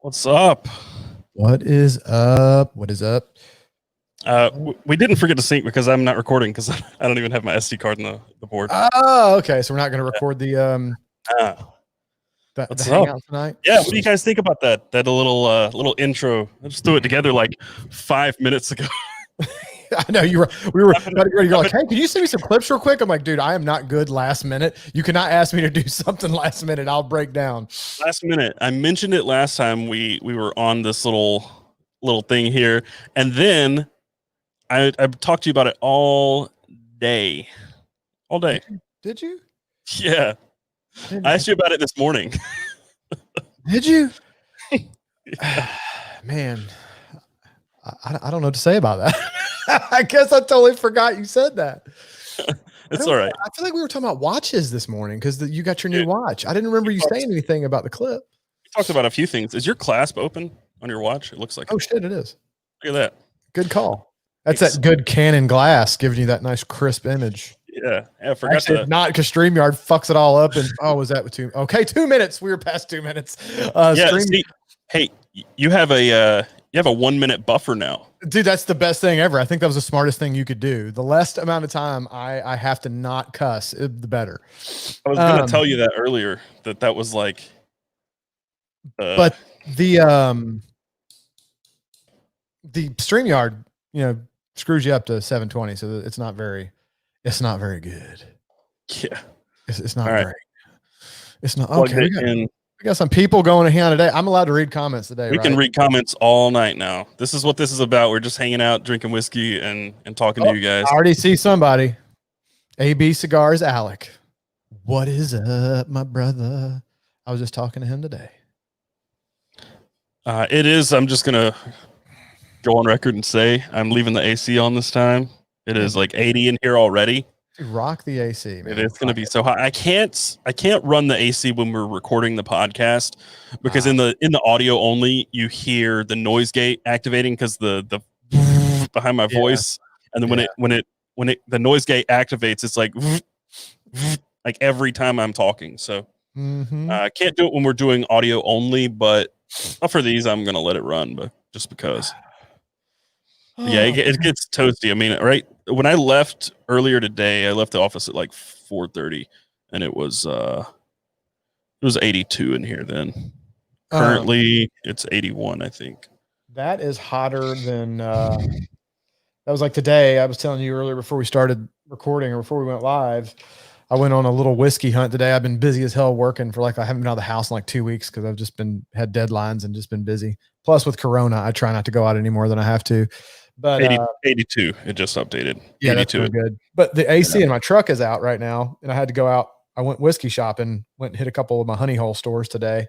What's up? What is up? What is up? We didn't forget to sync because I'm not recording because I don't even have my SD card in the board. Oh, okay. So we're not going to record the What's hangout up? tonight. Yeah, what do you guys think about that? That little intro. I just threw it together like 5 minutes ago. I know we were you're like, hey, can you send me some clips real quick? I'm like, dude, I am not good last minute. You cannot ask me to do something last minute. I'll break down. Last minute. I mentioned it last time we were on this little thing here, and then I talked to you about it all day. All day. Did you? Yeah. I asked you about it this morning. Did you? Man, I don't know what to say about that. I guess I totally forgot you said that. It's all right. I feel like we were talking about watches this morning because you got your new watch. I didn't remember you saying anything about the clip. We talked about a few things. Is your clasp open on your watch? It looks like. Oh, shit, it is. Look at that. Good call. That's that good Canon glass giving you that nice crisp image. Yeah, I forgot to. Not because StreamYard fucks it all up. And was that with 2? Okay, 2 minutes. We were past 2 minutes. Hey, you have a 1 minute buffer now, dude. That's the best thing ever. I think that was the smartest thing you could do. The less amount of time I have to not cuss, the better. I was gonna tell you that earlier that was like. But the StreamYard, screws you up to 720, so it's not very good. Yeah, it's not right. great. It's not okay. We got some people going to Hangout today. I'm allowed to read comments today. We can read comments all night now. This is what this is about. We're just hanging out, drinking whiskey, and talking to you guys. I already see somebody. AB Cigars, Alec. What is up, my brother? I was just talking to him today. It is. I'm just gonna go on record and say I'm leaving the AC on this time. It is like 80 in here already. Rock the AC, man. It's going to be so hot. I can't run the AC when we're recording the podcast because in the audio only you hear the noise gate activating because the behind my voice, and then when the noise gate activates, it's like every time I'm talking. So I can't do it when we're doing audio only, but for these I'm going to let it run, but just because. Yeah, it gets toasty. I mean, right when I left earlier today, I left the office at like 4:30, and it was 82 in here then. Currently, it's 81, I think. That is hotter than that was like today. I was telling you earlier before we started recording or before we went live. I went on a little whiskey hunt today. I've been busy as hell working for I haven't been out of the house in like 2 weeks because I've just had deadlines and just been busy. Plus with Corona, I try not to go out any more than I have to. But 82, it just updated. Yeah, 82. That's pretty good. But the AC in my truck is out right now, and I had to go out. I went whiskey shopping, went and hit a couple of my honey hole stores today,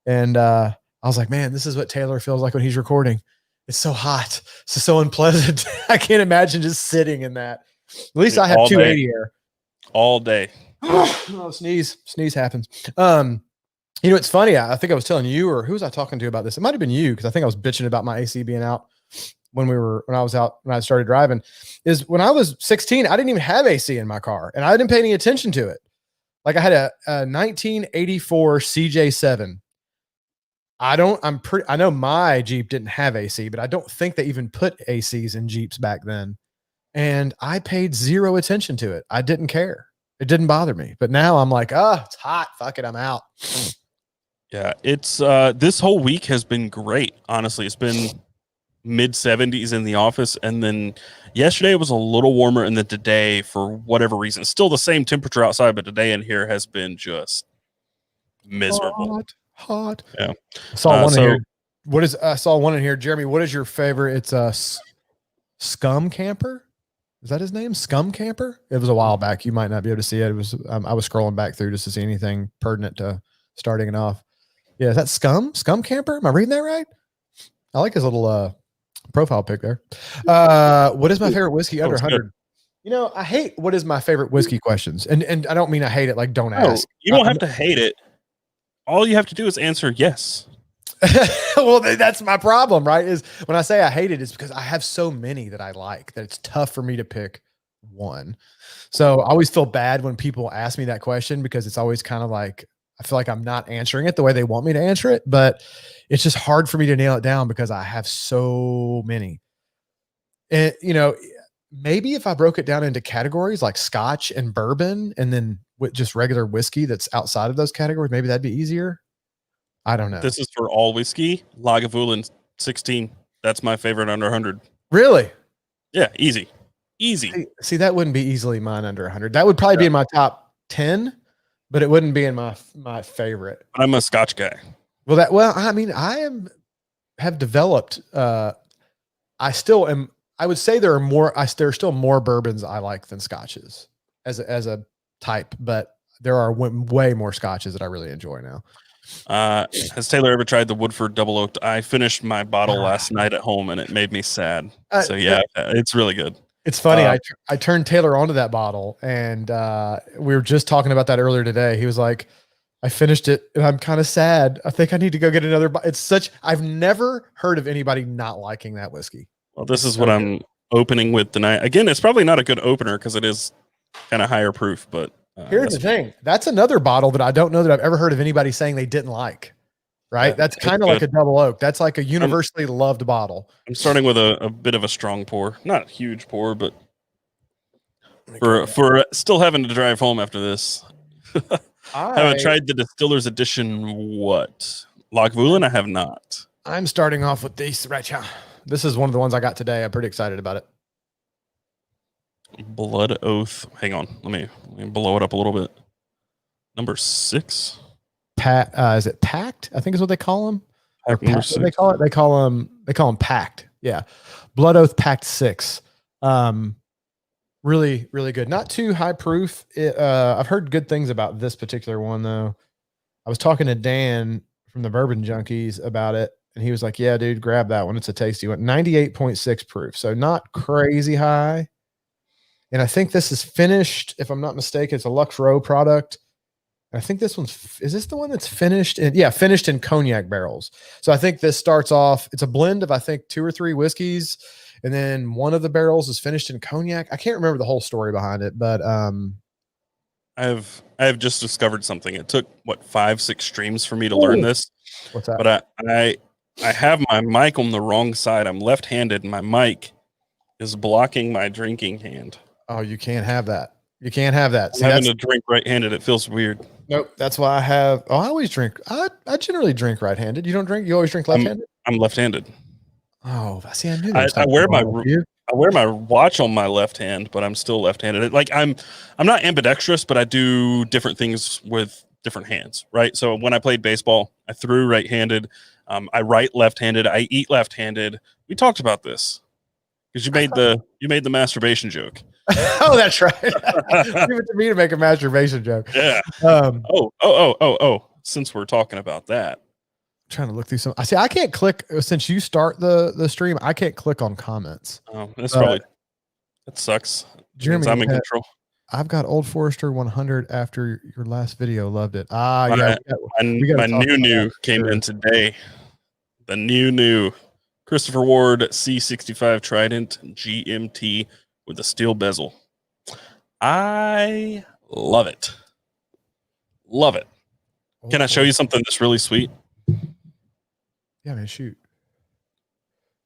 and I was like, man, this is what Taylor feels like when he's recording. It's so hot. It's so unpleasant. I can't imagine just sitting in that. At least I have 280 air. All day. Oh, sneeze happens. It's funny. I think I was telling you, or who was I talking to about this? It might have been you, because I think I was bitching about my AC being out when I started driving. Is when I was 16, I didn't even have AC in my car, and I didn't pay any attention to it. Like I had a 1984 CJ7. I know my Jeep didn't have AC, but I don't think they even put ACs in Jeeps back then. And I paid zero attention to it. I didn't care. It didn't bother me. But now I'm like, it's hot. Fuck it. I'm out. Yeah, it's this whole week has been great. Honestly, it's been mid 70s in the office, and then yesterday it was a little warmer, and then today, for whatever reason, it's still the same temperature outside, but today in here has been just miserable. Hot. Yeah. I saw one in here. I saw one in here. Jeremy, what is your favorite? It's a Scum Camper. Is that his name? Scum Camper? It was a while back. You might not be able to see it. It was I was scrolling back through just to see anything pertinent to starting it off. Yeah, is that Scum Camper? Am I reading that right? I like his little profile pic there. What is my favorite whiskey under 100? I hate what is my favorite whiskey questions. And I don't mean I hate it like don't ask. You don't have to hate it. All you have to do is answer yes. Well, that's my problem, right? Is when I say I hate it, it's because I have so many that I like that it's tough for me to pick one. So I always feel bad when people ask me that question because it's always kind of like I feel like I'm not answering it the way they want me to answer it, but it's just hard for me to nail it down because I have so many. And maybe if I broke it down into categories like Scotch and bourbon, and then with just regular whiskey that's outside of those categories, maybe that'd be easier. I don't know. This is for all whiskey. Lagavulin 16. That's my favorite under 100. Really? Yeah, easy. Easy. See, that wouldn't be easily mine under 100. That would probably be in my top 10, but it wouldn't be in my favorite. But I'm a Scotch guy. Well, I mean, have developed. I still am. I would say there are still more bourbons I like than Scotches as a type, but there are way more Scotches that I really enjoy now. Has Taylor ever tried the Woodford Double Oaked? I finished my bottle last night at home and it made me sad. So yeah, it's really good. It's funny. I turned Taylor onto that bottle, and we were just talking about that earlier today. He was like, I finished it and I'm kind of sad. I think I need to go get another. I've never heard of anybody not liking that whiskey. Well, this is what I'm opening with tonight. Again, it's probably not a good opener because it is kind of higher proof, but here's the thing. That's another bottle that I don't know that I've ever heard of anybody saying they didn't like. Right. That's kind of like a double oak. That's like a universally loved bottle. I'm starting with a bit of a strong pour, not a huge pour, but for still having to drive home after this. I haven't tried the Distiller's Edition. What? Lagavulin? I have not. I'm starting off with this right here. This is one of the ones I got today. I'm pretty excited about it. Blood Oath. Hang on. Let me blow it up a little bit. Number 6. Is it Packed? I think is what they call them. Or Number Packed, 6. They call them Packed. Yeah. Blood Oath Packed 6. Really, really good. Not too high proof. I've heard good things about this particular one though. I was talking to Dan from the Bourbon Junkies about it, and he was like, yeah, dude, grab that one. It's a tasty one. 98.6 proof. So not crazy high. And I think this is finished, if I'm not mistaken. It's a Lux Row product. I think this is this the one that's finished in cognac barrels. So I think this starts off, it's a blend of, I think 2 or 3 whiskeys. And then one of the barrels is finished in cognac. I can't remember the whole story behind it, but I have just discovered something. It took 5-6 streams for me to learn this. What's that? But I have my mic on the wrong side. I'm left-handed, and my mic is blocking my drinking hand. Oh, you can't have that. You can't have that. See, having to drink right-handed, it feels weird. Nope. That's why I always drink. I generally drink right-handed. You don't drink? You always drink left-handed? I'm left-handed. Oh, see, I knew I wear my watch on my left hand, but I'm still left-handed. Like I'm not ambidextrous, but I do different things with different hands, right? So when I played baseball, I threw right-handed. I write left-handed. I eat left-handed. We talked about this because you made the masturbation joke. Oh, that's right. Give it to me to make a masturbation joke. Yeah. Since we're talking about that. Trying to look through some. I see. I can't click since you start the stream. I can't click on comments. Oh, that's probably that sucks. Jeremy, I'm in control. I've got Old Forester 100 after your last video. Loved it. Yeah. My new came in today. The new Christopher Ward C65 Trident GMT with a steel bezel. I love it. Love it. Can I show you something that's really sweet? Yeah, man, shoot.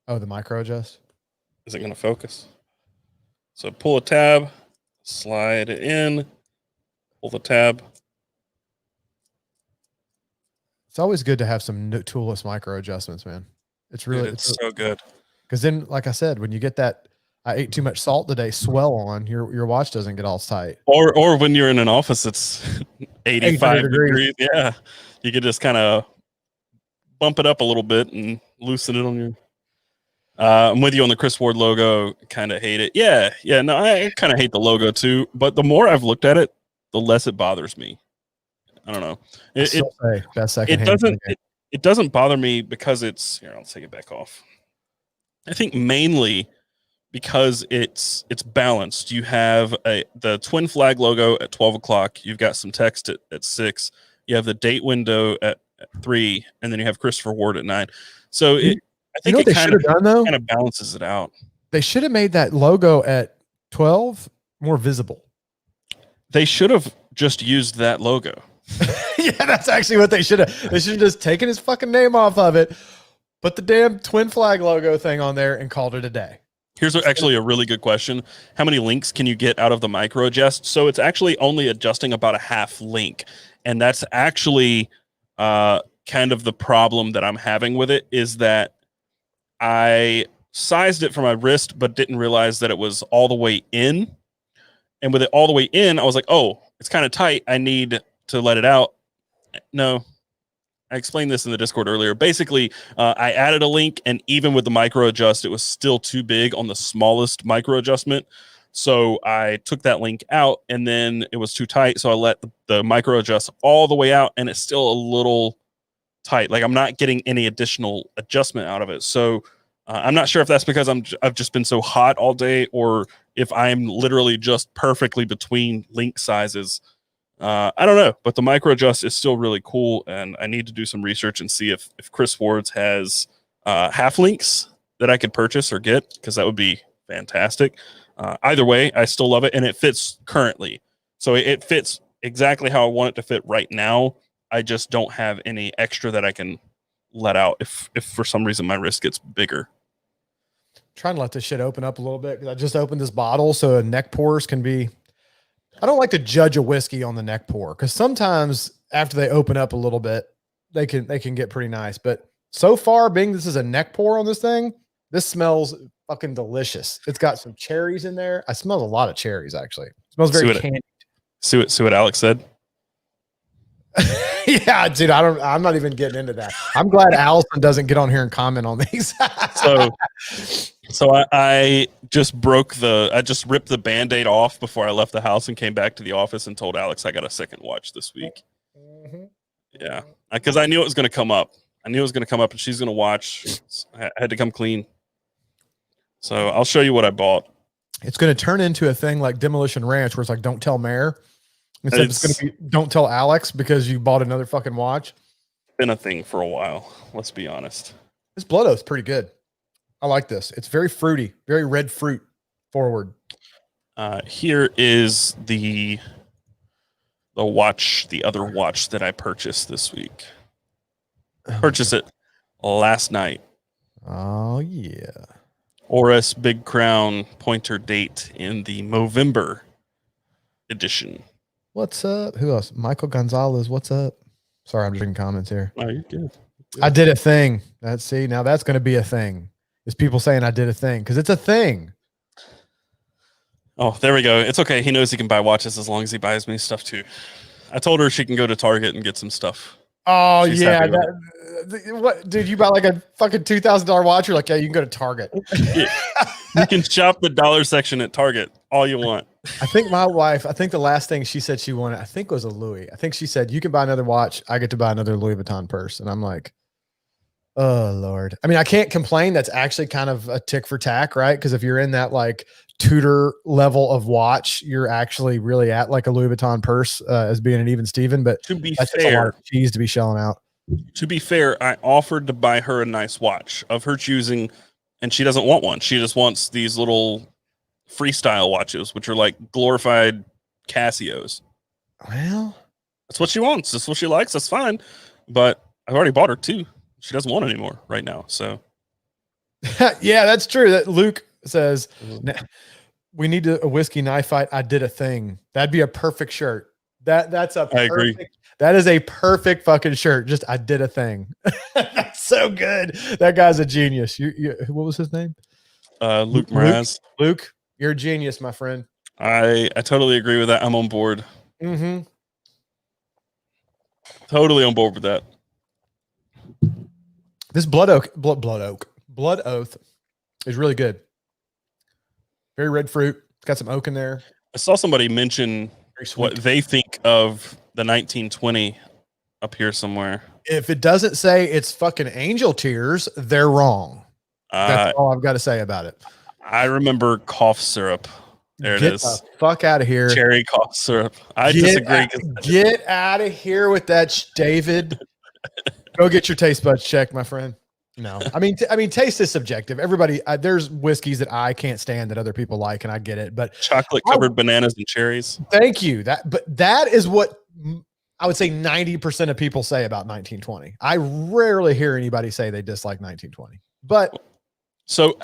Oh, the micro adjust? Is it going to focus? So pull a tab, slide it in, pull the tab. It's always good to have some toolless micro adjustments, man. It's really it's so good. Because then, like I said, when you get that I ate too much salt today swell on, your watch doesn't get all tight. Or when you're in an office, it's 85 degrees. Yeah. You could just kind of bump it up a little bit and loosen it on your. I'm with you on the Chris Ward logo. Kind of hate it. Yeah. No, I kind of hate the logo too. But the more I've looked at it, the less it bothers me. I don't know. It doesn't bother me because it's here. I'll take it back off. I think mainly because it's balanced. You have the twin flag logo at 12 o'clock. You've got some text at 6. You have the date window at 3, and then you have Christopher Ward at 9. So I think it kind of balances it out. They should have made that logo at 12 more visible. They should have just used that logo. Yeah, that's actually what they should have. They should have just taken his fucking name off of it, put the damn twin flag logo thing on there, and called it a day. Here's actually a really good question. How many links can you get out of the micro adjust? So it's actually only adjusting about a half link. And that's actually kind of the problem that I'm having with it, is that I sized it for my wrist, but didn't realize that it was all the way in. And with it all the way in, I was like, oh, it's kind of tight. I need to let it out. No, I explained this in the Discord earlier. Basically, I added a link, and even with the micro adjust, it was still too big on the smallest micro adjustment. So I took that link out, and then it was too tight. So I let the micro adjust all the way out, and it's still a little tight. Like I'm not getting any additional adjustment out of it. So I'm not sure if that's because I've just been so hot all day, or if I'm literally just perfectly between link sizes. I don't know, but the micro adjust is still really cool, and I need to do some research and see if Chris Ward's has half links that I could purchase or get, because that would be fantastic. Either way, I still love it, and it fits currently. So it fits exactly how I want it to fit right now. I just don't have any extra that I can let out if for some reason my wrist gets bigger. Trying to let this shit open up a little bit, because I just opened this bottle so neck pours can be. I don't like to judge a whiskey on the neck pour, because sometimes after they open up a little bit, they can get pretty nice. But so far, being this is a neck pour on this thing, this smells fucking delicious. It's got some cherries in there. I smell a lot of cherries, actually. It smells very candy. See what Alex said. Yeah, dude, I'm not even getting into that. I'm glad Allison doesn't get on here and comment on these. So I just ripped the Band-Aid off before I left the house and came back to the office and told Alex I got a second watch this week. Mm-hmm. Yeah, because I knew it was going to come up. And she's going to watch. I had to come clean. So I'll show you what I bought. It's going to turn into a thing like Demolition Ranch, where it's like, don't tell Mayor. Instead, it's going to be, don't tell Alex, because you bought another fucking watch. Been a thing for a while. Let's be honest. This Blood Oath's pretty good. I like this. It's very fruity, very red fruit forward. Here is the watch, the other watch that I purchased this week. Purchased it last night. Oh yeah. Oris Big Crown pointer date in the Movember edition. What's up? Who else? Michael Gonzalez. What's up? Sorry, I'm just reading comments here. Oh, you're good. I did a thing. Now that's going to be a thing. Is people saying I did a thing, because it's a thing. Oh, there we go. It's okay. He knows he can buy watches as long as he buys me stuff too. I told her she can go to Target and get some stuff. Oh, she's yeah. What, dude? You buy like a fucking $2,000 watch? You're like, yeah, you can go to Target. Yeah. You can shop the dollar section at Target all you want. I think my wife, the last thing she said she wanted, was a Louis. I think she said, you can buy another watch. I get to buy another Louis Vuitton purse. And I'm like, oh Lord. I mean, I can't complain. That's actually kind of a tick for tack, right? Because if you're in that like Tudor level of watch, you're actually really at like a Louis Vuitton purse as being an even Steven. But to be that's fair, a lot of cheese to be shelling out. To be fair, I offered to buy her a nice watch of her choosing, and she doesn't want one. She just wants these little freestyle watches, which are like glorified Casios. Well, that's what she wants. That's what she likes. That's fine. But I've already bought her two. She doesn't want it anymore right now. So, yeah, that's true. That Luke says we need a whiskey knife fight. I did a thing. That'd be a perfect shirt. That's a perfect, I agree. That is a perfect fucking shirt. Just I did a thing. That's so good. That guy's a genius. What was his name? Luke Mraz. Luke, you're a genius, my friend. I totally agree with that. I'm on board. Mm-hmm. Totally on board with that. This Blood Oath is really good. Very red fruit. It's got some oak in there. I saw somebody mention what they think of the 1920 up here somewhere. If it doesn't say it's fucking angel tears, they're wrong. That's all I've got to say about it. I remember cough syrup. There it is. Get the fuck out of here. Cherry cough syrup. I disagree. Get out of here with that, David. Go get your taste buds checked, my friend. No, I mean, taste is subjective. Everybody, there's whiskeys that I can't stand that other people like, and I get it. But chocolate covered bananas and cherries. Thank you. That is what I would say 90% of people say about 1920. I rarely hear anybody say they dislike 1920. But So,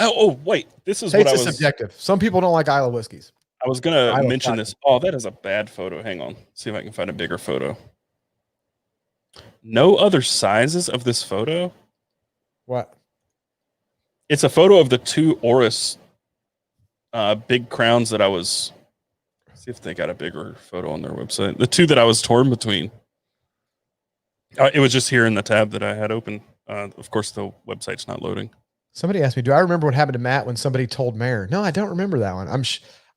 wait, this is what taste is subjective. Some people don't like Isla whiskeys. I was gonna Isla mention vodka. this. Oh, that is a bad photo. Hang on, see if I can find a bigger photo. No other sizes of this photo. What? It's a photo of the two Oris big crowns that I was. See if they got a bigger photo on their website. The two that I was torn between. It was just here in the tab that I had open. Of course, the website's not loading. Somebody asked me, do I remember what happened to Matt when somebody told Mayor? No, I don't remember that one.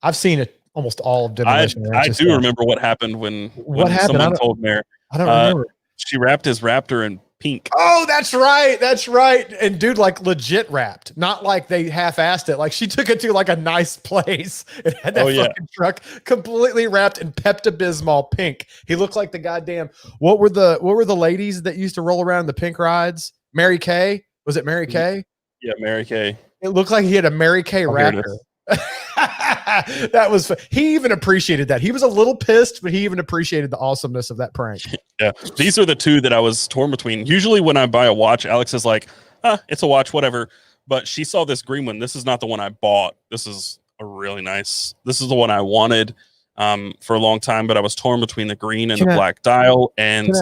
I've seen it almost all of Demolition. I do remember what happened when someone told Mayor. I don't remember. She wrapped his raptor in pink. Oh, that's right. That's right. And dude, like legit wrapped, not like they half-assed it. Like she took it to like a nice place and had that fucking truck completely wrapped in Pepto-Bismol pink. He looked like the goddamn, what were the ladies that used to roll around the pink rides? Mary Kay? Was it Mary Kay? Yeah, Mary Kay. It looked like he had a Mary Kay raptor. That was he even appreciated that. He was a little pissed, but he even appreciated the awesomeness of that prank. Yeah, these are the two that I was torn between. Usually when I buy a watch, Alex is like, it's a watch, whatever. But she saw this green one. This is not the one I bought. This is a really nice. This is the one I wanted for a long time, but I was torn between the green and the black dial and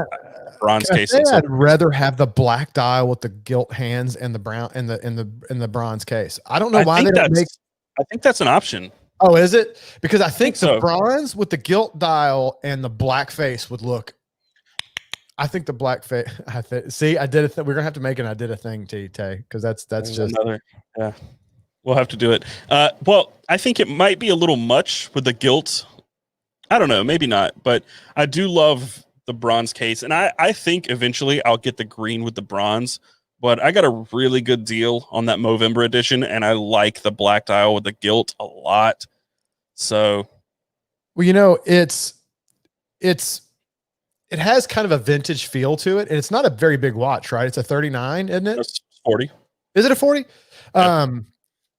bronze case. I'd rather have the black dial with the gilt hands and the brown and the bronze case. I don't know why they don't make. I think that's an option. Oh, is it? Because I think the bronze with the gilt dial and the black face would look. I think the black face. See, I did a thing. We're gonna have to make an I did a thing, Tay, because that's just another. Yeah, we'll have to do it. Well, I think it might be a little much with the gilt. I don't know, maybe not, but I do love the bronze case, and I think eventually I'll get the green with the bronze. But I got a really good deal on that Movember edition, and I like the black dial with the gilt a lot. So, well, you know, it has kind of a vintage feel to it, and it's not a very big watch, right? It's a 39, isn't it? It's 40. Is it a 40? Yeah.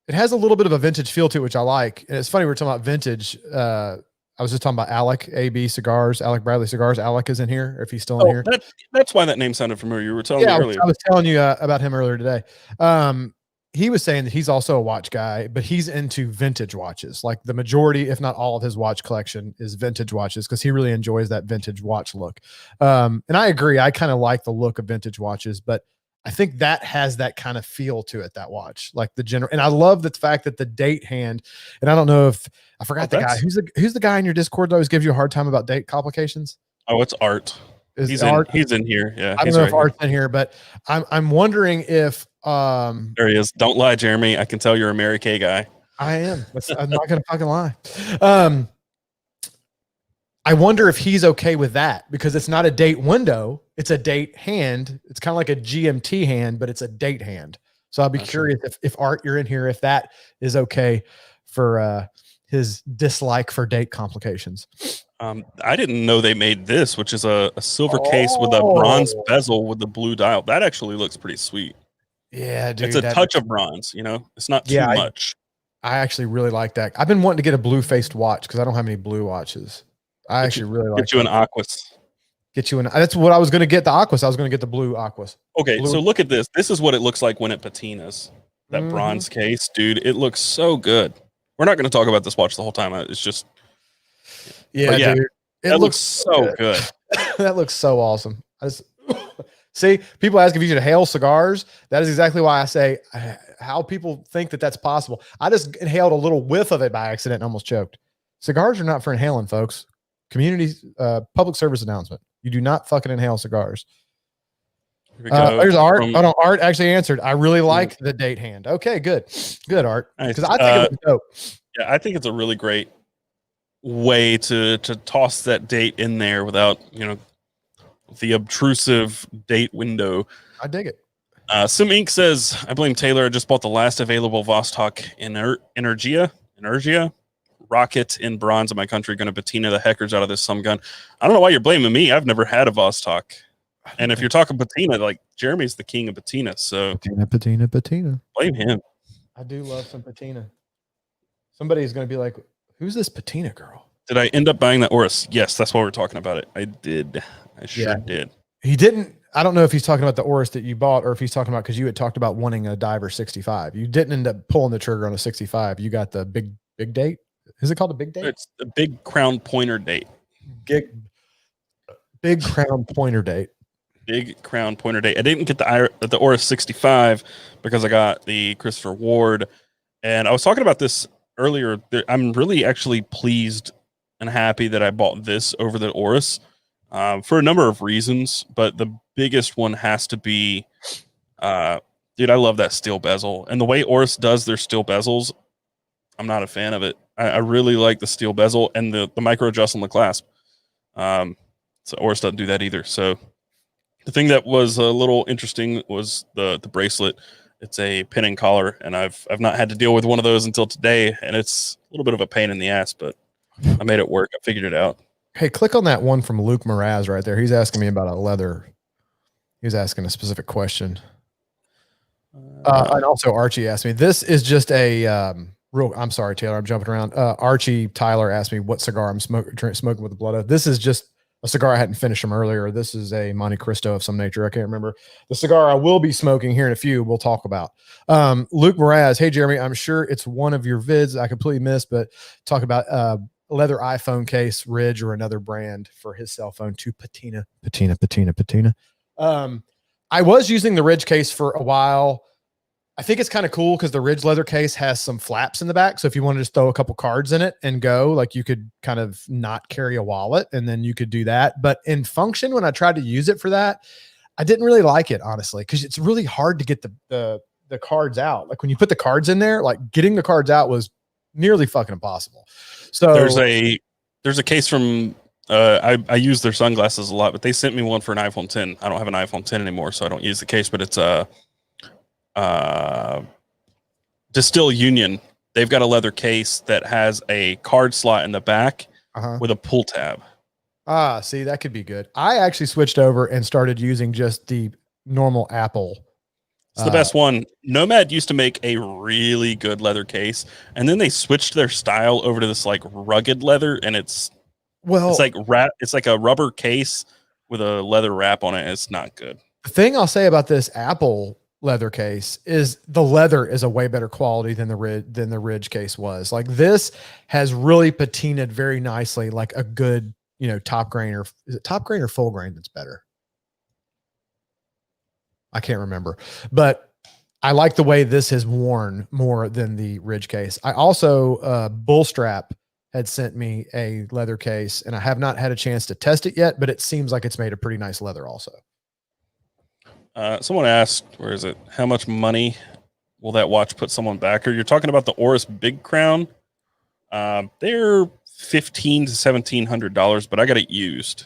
It has a little bit of a vintage feel to it, which I like. And it's funny we're talking about vintage. I was just talking about Alec AB Cigars, Alec Bradley Cigars. Alec is in here, if he's still in here. That's why that name sounded familiar. You were telling me earlier. I was telling you about him earlier today. He was saying that he's also a watch guy, but he's into vintage watches. Like the majority, if not all of his watch collection is vintage watches because he really enjoys that vintage watch look. And I agree. I kind of like the look of vintage watches, but I think that has that kind of feel to it, that watch, like the general. And I love the fact that the date hand, and I don't know if I forgot the guy. Who's the guy in your Discord that always gives you a hard time about date complications? Oh, it's Art. He's in here. Yeah. I don't know if Art's in here, but I'm wondering if there he is. Don't lie, Jeremy. I can tell you're a Mary Kay guy. I am. I'm not gonna fucking lie. I wonder if he's okay with that because it's not a date window, it's a date hand. It's kind of like a GMT hand, but it's a date hand. So I'll be curious if Art, you're in here, if that is okay for his dislike for date complications. I didn't know they made this, which is a silver case with a bronze bezel with the blue dial. That actually looks pretty sweet. Yeah, dude. It's a touch of bronze, you know? It's not too much. I actually really like that. I've been wanting to get a blue-faced watch because I don't have any blue watches. I actually really like Get you an Aquas. That's what I was going to get, the Aquas. I was going to get the blue Aquas. Okay, so look at this. This is what it looks like when it patinas. That bronze case, dude, it looks so good. We're not going to talk about this watch the whole time. It's just... Yeah, dude. It looks so good. That looks so awesome. See, people ask if you should inhale cigars. That is exactly why I say how people think that that's possible. I just inhaled a little whiff of it by accident and almost choked. Cigars are not for inhaling, folks. Community public service announcement. You do not fucking inhale cigars. There's Art. Oh no, Art actually answered. I really like the date hand. Okay, good, Art. Because I think it was dope. Yeah, I think it's a really great way to toss that date in there without, you know, the obtrusive date window. I dig it. Sim Inc. says, I blame Taylor. I just bought the last available Vostok Energia rocket in bronze in my country. Going to patina the heckers out of this some gun. I don't know why you're blaming me. I've never had a Vostok. And if you're talking patina, like Jeremy's the king of patina. So patina. Blame him. I do love some patina. Somebody's going to be like, who's this patina girl? Did I end up buying that Oris? Yes, that's why we're talking about it. I did. I sure did. He didn't. I don't know if he's talking about the Oris that you bought or if he's talking about because you had talked about wanting a Diver 65. You didn't end up pulling the trigger on a 65. You got the big date. Is it called a big date? It's the big crown pointer date. Big crown pointer date. Big crown pointer date. I didn't get the Oris 65 because I got the Christopher Ward, and I was talking about this earlier. I'm really actually pleased and happy that I bought this over the Oris for a number of reasons, but the biggest one has to be, dude, I love that steel bezel, and the way Oris does their steel bezels, I'm not a fan of it. I really like the steel bezel and the micro adjust on the clasp. So Oris doesn't do that either. So the thing that was a little interesting was the bracelet. It's a pin and collar, and I've not had to deal with one of those until today, and it's a little bit of a pain in the ass, but I made it work. I figured it out. Hey, click on that one from Luke Mraz right there. He's asking me about a leather. He's asking a specific question. And also Archie asked me, this is just a I'm sorry, Taylor, I'm jumping around. Archie Tyler asked me what cigar I'm smoking with the blood of. This is just a cigar I hadn't finished from earlier. This is a Monte Cristo of some nature. I can't remember. The cigar I will be smoking here in a few, we'll talk about. Luke Mraz, hey, Jeremy, I'm sure it's one of your vids I completely missed, but talk about leather iPhone case, Ridge, or another brand for his cell phone to patina. I was using the Ridge case for a while. I think it's kind of cool because the Ridge leather case has some flaps in the back. So if you want to just throw a couple cards in it and go, like you could kind of not carry a wallet and then you could do that. But in function, when I tried to use it for that, I didn't really like it, honestly, because it's really hard to get the cards out. Like when you put the cards in there, like getting the cards out was nearly fucking impossible. So there's a case from I use their sunglasses a lot, but they sent me one for an iPhone 10. I don't have an iPhone 10 anymore, so I don't use the case, but it's Distill Union. They've got a leather case that has a card slot in the back with a pull tab. See, that could be good. I actually switched over and started using just the normal Apple. It's the best one. Nomad used to make a really good leather case, and then they switched their style over to this like rugged leather, and it's like a rubber case with a leather wrap on it. It's not good. The thing I'll say about this Apple leather case is the leather is a way better quality than the Ridge case was. Like this has really patinaed very nicely, like a good, top grain, or is it top grain or full grain that's better? I can't remember, but I like the way this has worn more than the Ridge case. I also, Bullstrap had sent me a leather case, and I have not had a chance to test it yet, but it seems like it's made a pretty nice leather also. Someone asked, where is it? How much money will that watch put someone back? Or you're talking about the Oris Big Crown. They're $1,500 to $1,700, but I got it used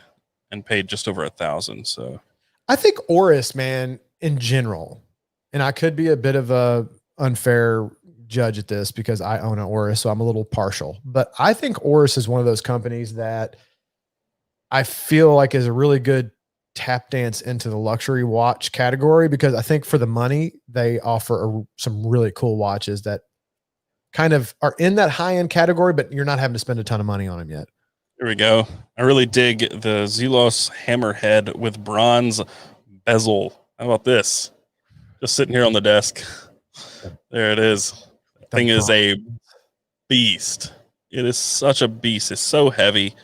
and paid just over $1,000. So I think Oris, man, in general, and I could be a bit of a unfair judge at this because I own an Oris, so I'm a little partial, but I think Oris is one of those companies that I feel like is a really good tap dance into the luxury watch category, because I think for the money they offer some really cool watches that kind of are in that high end category, but you're not having to spend a ton of money on them yet. Here we go. I really dig the Zelos Hammerhead with bronze bezel. How about this? Just sitting here on the desk. There it is. That thing is a beast. It is such a beast. It's so heavy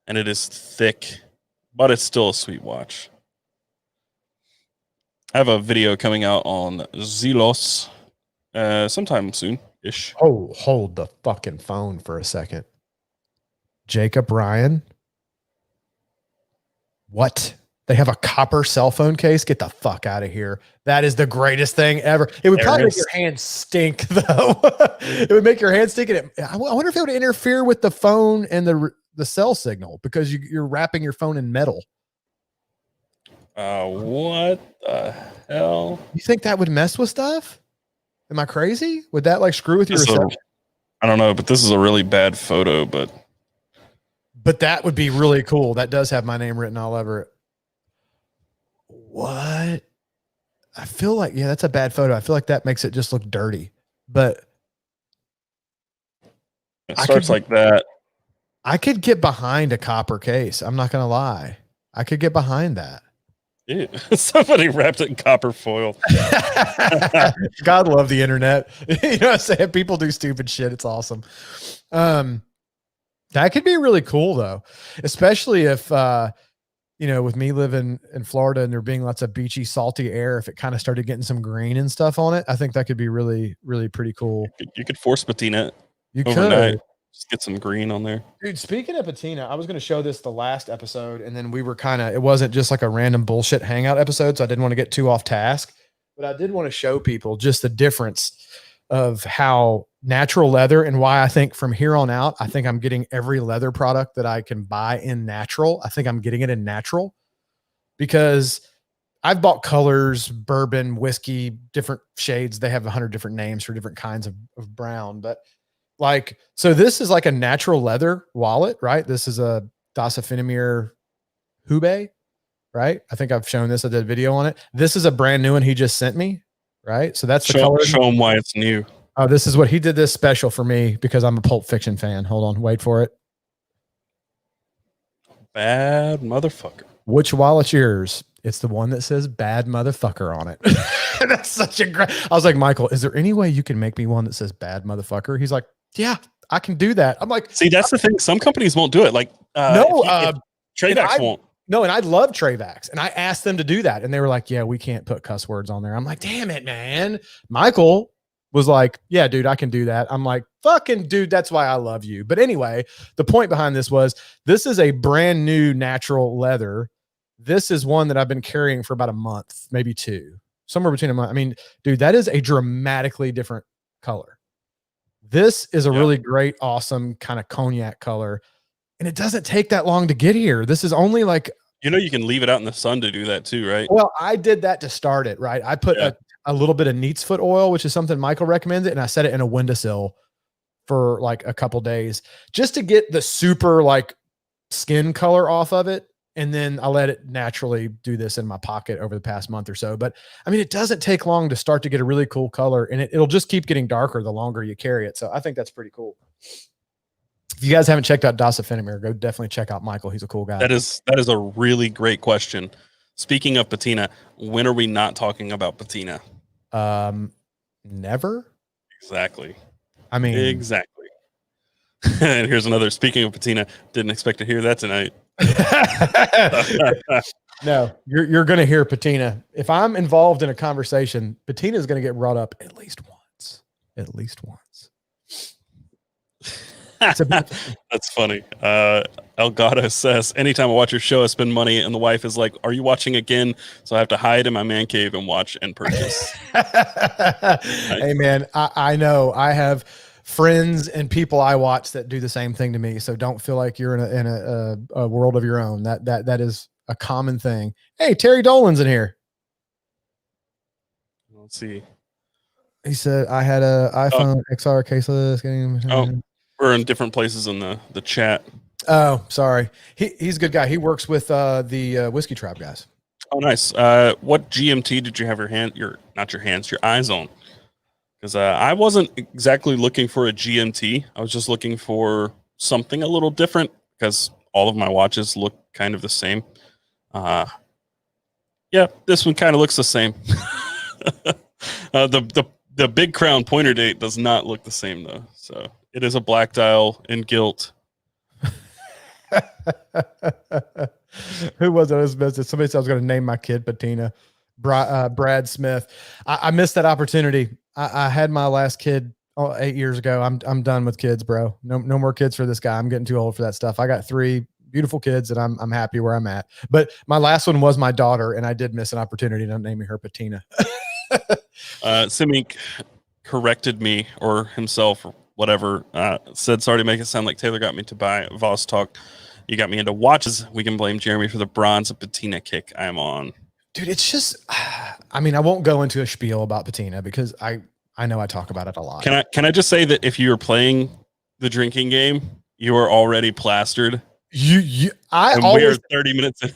and it is thick, but it's still a sweet watch. I have a video coming out on Zelos sometime soon-ish. Oh, hold the fucking phone for a second. Jacob Ryan. What? They have a copper cell phone case? Get the fuck out of here. That is the greatest thing ever. It would probably make your hands stink, though. It would make your hands stink. I wonder if it would interfere with the phone and the cell signal, because you're wrapping your phone in metal. What the hell? You think that would mess with stuff? Am I crazy? Would that like screw with your reception? I don't know, but this is a really bad photo, but that would be really cool. That does have my name written all over it. What? I feel like, yeah, that's a bad photo. I feel like that makes it just look dirty, but it starts like that. I could get behind a copper case. I'm not gonna lie. I could get behind that. Ew. Somebody wrapped it in copper foil. God love the internet. You know what I'm saying? People do stupid shit. It's awesome. That could be really cool though, especially if with me living in Florida and there being lots of beachy, salty air, if it kind of started getting some green and stuff on it, I think that could be really, really pretty cool. You could force patina it You overnight. could. Just get some green on there. Dude, speaking of patina, I was going to show this the last episode, and then we were it wasn't just like a random bullshit hangout episode, so I didn't want to get too off task, but I did want to show people just the difference of how natural leather and why I think from here on out, I think I'm getting every leather product that I can buy in natural. I think I'm getting it in natural because I've bought colors, bourbon, whiskey, different shades. They have 100 different names for different kinds of brown, but so this is like a natural leather wallet, right? This is a Dasafinimir Hube, right? I think I've shown this. I did a video on it. This is a brand new one he just sent me, right? So that's the color. Show him why it's new. Oh, this is what he did this special for me because I'm a Pulp Fiction fan. Hold on, wait for it. Bad motherfucker. Which wallet's yours? It's the one that says bad motherfucker on it. That's such a great. I was like, Michael, is there any way you can make me one that says bad motherfucker? He's like, yeah, I can do that. I'm like, see, that's the thing. Some companies won't do it. Like, Trayvax won't. No, and I love Trayvax, and I asked them to do that, and they were like, yeah, we can't put cuss words on there. I'm like, damn it, man. Michael was like, yeah, dude, I can do that. I'm like, fucking dude, that's why I love you. But anyway, the point behind this is a brand new natural leather. This is one that I've been carrying for about a month, maybe two, somewhere between a month. I mean, dude, that is a dramatically different color. This is a really great, awesome kind of cognac color. And it doesn't take that long to get here. This is only like, you can leave it out in the sun to do that too, right? Well, I did that to start it, right? I put a little bit of neat's foot oil, which is something Michael recommended, and I set it in a windowsill for like a couple days just to get the super like skin color off of it. And then I let it naturally do this in my pocket over the past month or so. But I mean, it doesn't take long to start to get a really cool color, and it'll just keep getting darker the longer you carry it. So I think that's pretty cool. If you guys haven't checked out Dasafinimir, go definitely check out Michael. He's a cool guy. That is a really great question. Speaking of patina, when are we not talking about patina? Never. Exactly. I mean, exactly. And here's another. Speaking of patina, didn't expect to hear that tonight. No, you're going to hear patina. If I'm involved in a conversation, patina is going to get brought up at least once. At least once. That's funny. Elgato says, anytime I watch your show, I spend money, and the wife is like, are you watching again? So I have to hide in my man cave and watch and purchase. Hey man, I know I have friends and people I watch that do the same thing to me. So don't feel like you're in a world of your own. That is a common thing. Hey, Terry Dolan's in here. Let's see. He said I had a iPhone XR caseless. We're in different places in the chat. Oh, sorry. He's a good guy. He works with the Whiskey Tribe guys. Oh, nice. What GMT did you have your eyes on? Because I wasn't exactly looking for a GMT. I was just looking for something a little different because all of my watches look kind of the same. Yeah, this one kind of looks the same. The Big Crown pointer date does not look the same though. So it is a black dial in gilt. Who was it? I was business. Somebody said I was going to name my kid Patina. Brad Smith. I missed that opportunity. I had my last kid 8 years ago. I'm done with kids, bro. No more kids for this guy. I'm getting too old for that stuff. I got 3 beautiful kids, and I'm happy where I'm at. But my last one was my daughter, and I did miss an opportunity to naming her Patina. Simink corrected me, or himself, or whatever. Said sorry to make it sound like Taylor got me to buy Voss Talk. You got me into watches. We can blame Jeremy for the bronze patina kick I'm on. Dude, it's just, I mean, I won't go into a spiel about patina because I know I talk about it a lot. Can I just say that if you were playing the drinking game, you are already plastered I And always, we're 30 minutes in.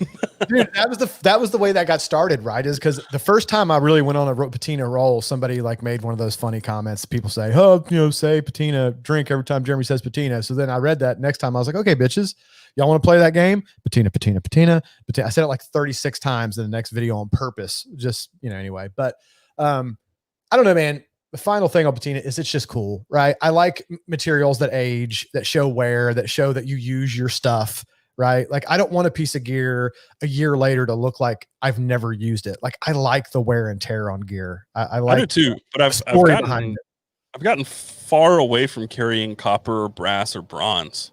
dude, that was the way that got started, right? Is because the first time I really went on a patina roll, somebody like made one of those funny comments. People say, "Oh, say patina, drink every time Jeremy says patina." So then I read that next time. I was like, "Okay, bitches, y'all want to play that game? Patina, patina, patina, patina." I said it like 36 times in the next video on purpose, just anyway. But I don't know, man. The final thing on patina is it's just cool, right? I like materials that age, that show wear, that show that you use your stuff, right? Like I don't want a piece of gear a year later to look like I've never used it. Like I like the wear and tear on gear. I I do like too, but the I've story behind I've gotten far away from carrying copper or brass or bronze.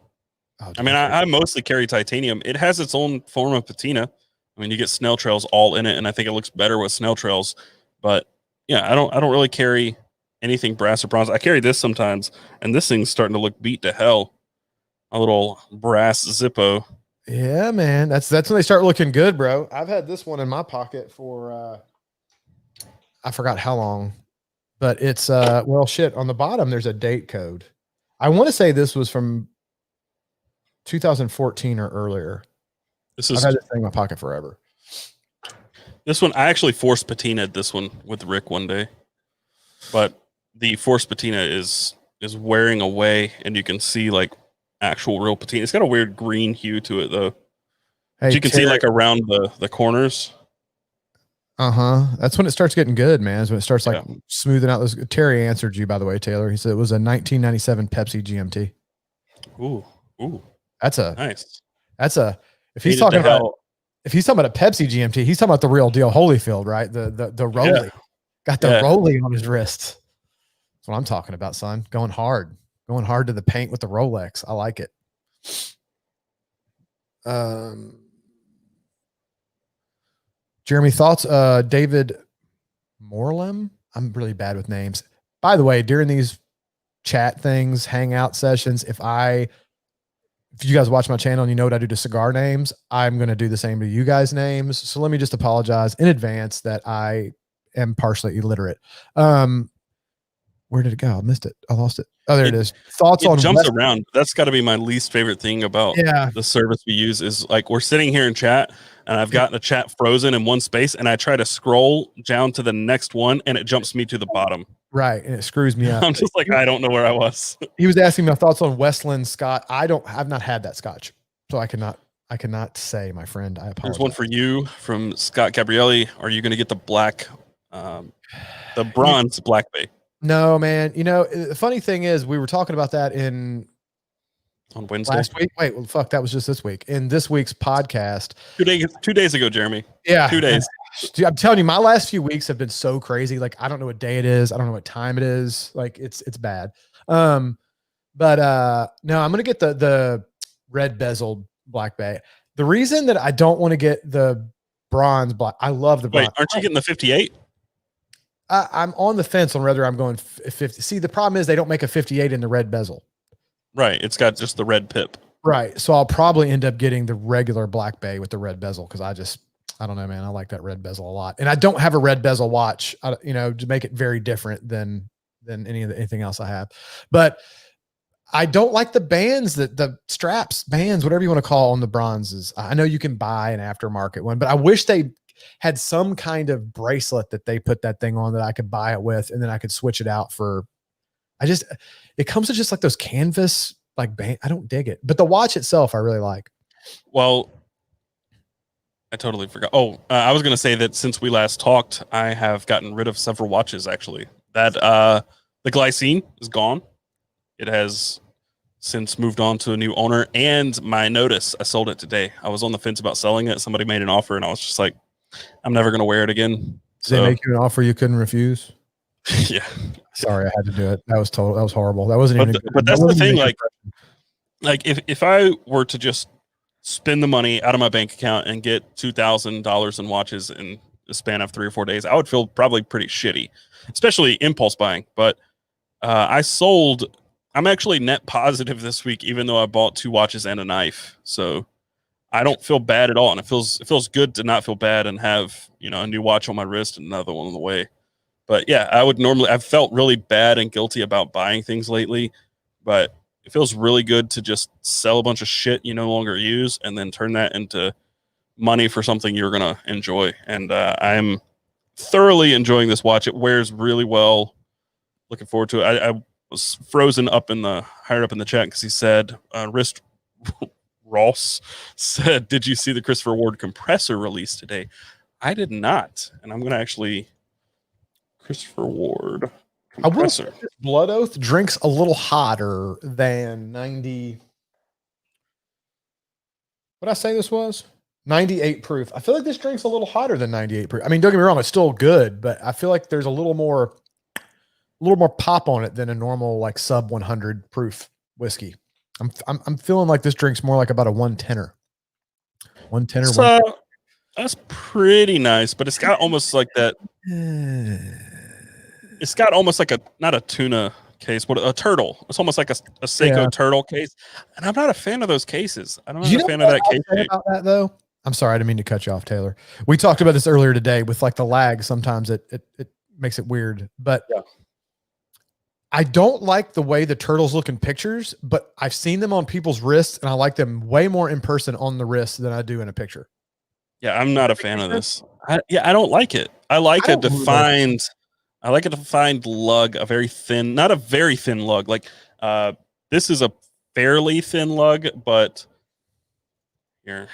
it. Oh, I dude, mean, I mostly carry titanium. It has its own form of patina. I mean, you get snail trails all in it, and I think it looks better with snail trails. But yeah, I don't really carry anything brass or bronze. I carry this sometimes, and this thing's starting to look beat to hell. A little brass Zippo. yeah, man. That's when they start looking good, bro. I've had this one in my pocket for I forgot how long, but it's well shit. On the bottom, there's a date code. I want to say this was from 2014 or earlier. This I've is had this thing in my pocket forever. this one. I actually forced patinaed this one with Rick one day, but the forced patina is wearing away, and you can see like actual real patina. It's got a weird green hue to it though. Hey, You can see like around the corners. That's when it starts getting good, man. Is when it starts like Yeah. smoothing out those. Terry answered you, by the way, Taylor. He said it was a 1997 Pepsi GMT. Ooh, That's a nice. that's a if he's Hated talking the about hell. if he's talking about a Pepsi GMT, he's talking about the real deal Holyfield, right? The Rolly. Got the Yeah. Rolly on his wrist. That's what I'm talking about, son. Going hard to the paint with the Rolex. I like it. Jeremy, thoughts? David Morlem. I'm really bad with names. By the way, during these chat things, hangout sessions, if you guys watch my channel and you know what I do to cigar names, I'm going to do the same to you guys' names. So let me just apologize in advance that I am partially illiterate. Where did it go? I missed it. I lost it. Oh, there it is. Thoughts It on jumps around. That's got to be my least favorite thing about the service we use is like we're sitting here in chat and I've gotten a chat frozen in one space and I try to scroll down to the next one and it jumps me to the bottom. Right. And it screws me up. I'm just like, I don't know where I was. He was asking my thoughts on Westland Scotch. I've not had that Scotch. So I cannot say, my friend. I apologize. There's one for you from Scott Gabrielli. Are you going to get the the bronze Black Bay? No, man. The funny thing is, we were talking about that On Wednesday last week. Wait, well, fuck, that was just this week. In this week's podcast. 2 days ago, Jeremy. Yeah. 2 days. Dude, I'm telling you, my last few weeks have been so crazy. Like, I don't know what day it is. I don't know what time it is. Like, it's bad. No, I'm gonna get the red bezeled Black Bay. The reason that I don't want to get the bronze black, I love the bronze. Wait, aren't you getting the 58? I'm on the fence on whether I'm going 50. See, the problem is they don't make a 58 in the red bezel. Right. It's got just the red pip. Right. So I'll probably end up getting the regular Black Bay with the red bezel because I don't know, man. I like that red bezel a lot. And I don't have a red bezel watch, to make it very different than anything else I have. But I don't like the bands, the straps, bands, whatever you want to call on the bronzes. I know you can buy an aftermarket one, but I wish they had some kind of bracelet that they put that thing on that I could buy it with, and then I could switch it out for. It comes with just like those canvas like band. I don't dig it, but the watch itself I really like. Well, I totally forgot. Oh, I was going to say that since we last talked, I have gotten rid of several watches actually. That the glycine is gone. It has since moved on to a new owner, and my Notice, I sold it today. I was on the fence about selling it. Somebody made an offer, and I was just like, I'm never going to wear it again. Did they make you an offer you couldn't refuse? Yeah. Sorry, I had to do it. That was horrible. That wasn't even. But that's the thing. Like if I were to just spend the money out of my bank account and get $2,000 in watches in a span of 3 or 4 days, I would feel probably pretty shitty, especially impulse buying. But I'm actually net positive this week, even though I bought 2 watches and a knife. So I don't feel bad at all. And it feels good to not feel bad and have, a new watch on my wrist and another one on the way. But yeah, I've felt really bad and guilty about buying things lately, but it feels really good to just sell a bunch of shit you no longer use and then turn that into money for something you're gonna enjoy. And I'm thoroughly enjoying this watch. It wears really well. Looking forward to it. I was frozen up in the higher up in the chat because he said wrist Ross said, "Did you see the Christopher Ward compressor release today?" I did not, and I'm gonna actually Christopher Ward I will say compressor. this Blood Oath drinks a little hotter than 90. What did I say this was? 98 proof. I feel like this drink's a little hotter than 98 proof. I mean, don't get me wrong, it's still good, but I feel like there's a little more pop on it than a normal like sub 100 proof whiskey. I'm feeling like this drink's more like about a 110er. 110er. So that's pretty nice, but it's got almost like that. It's got almost like a not a tuna case, but a turtle. It's almost like a Seiko turtle case, and I'm not a fan of those cases. I'm not a fan of that case. About that though, I'm sorry, I didn't mean to cut you off, Taylor. We talked about this earlier today with like the lag. Sometimes it makes it weird, but yeah. I don't like the way the turtles look in pictures, but I've seen them on people's wrists, and I like them way more in person on the wrist than I do in a picture. Yeah, I'm not a fan of this. I don't like it. I like a defined lug, a very thin, not a very thin lug. Like this is a fairly thin lug, but here.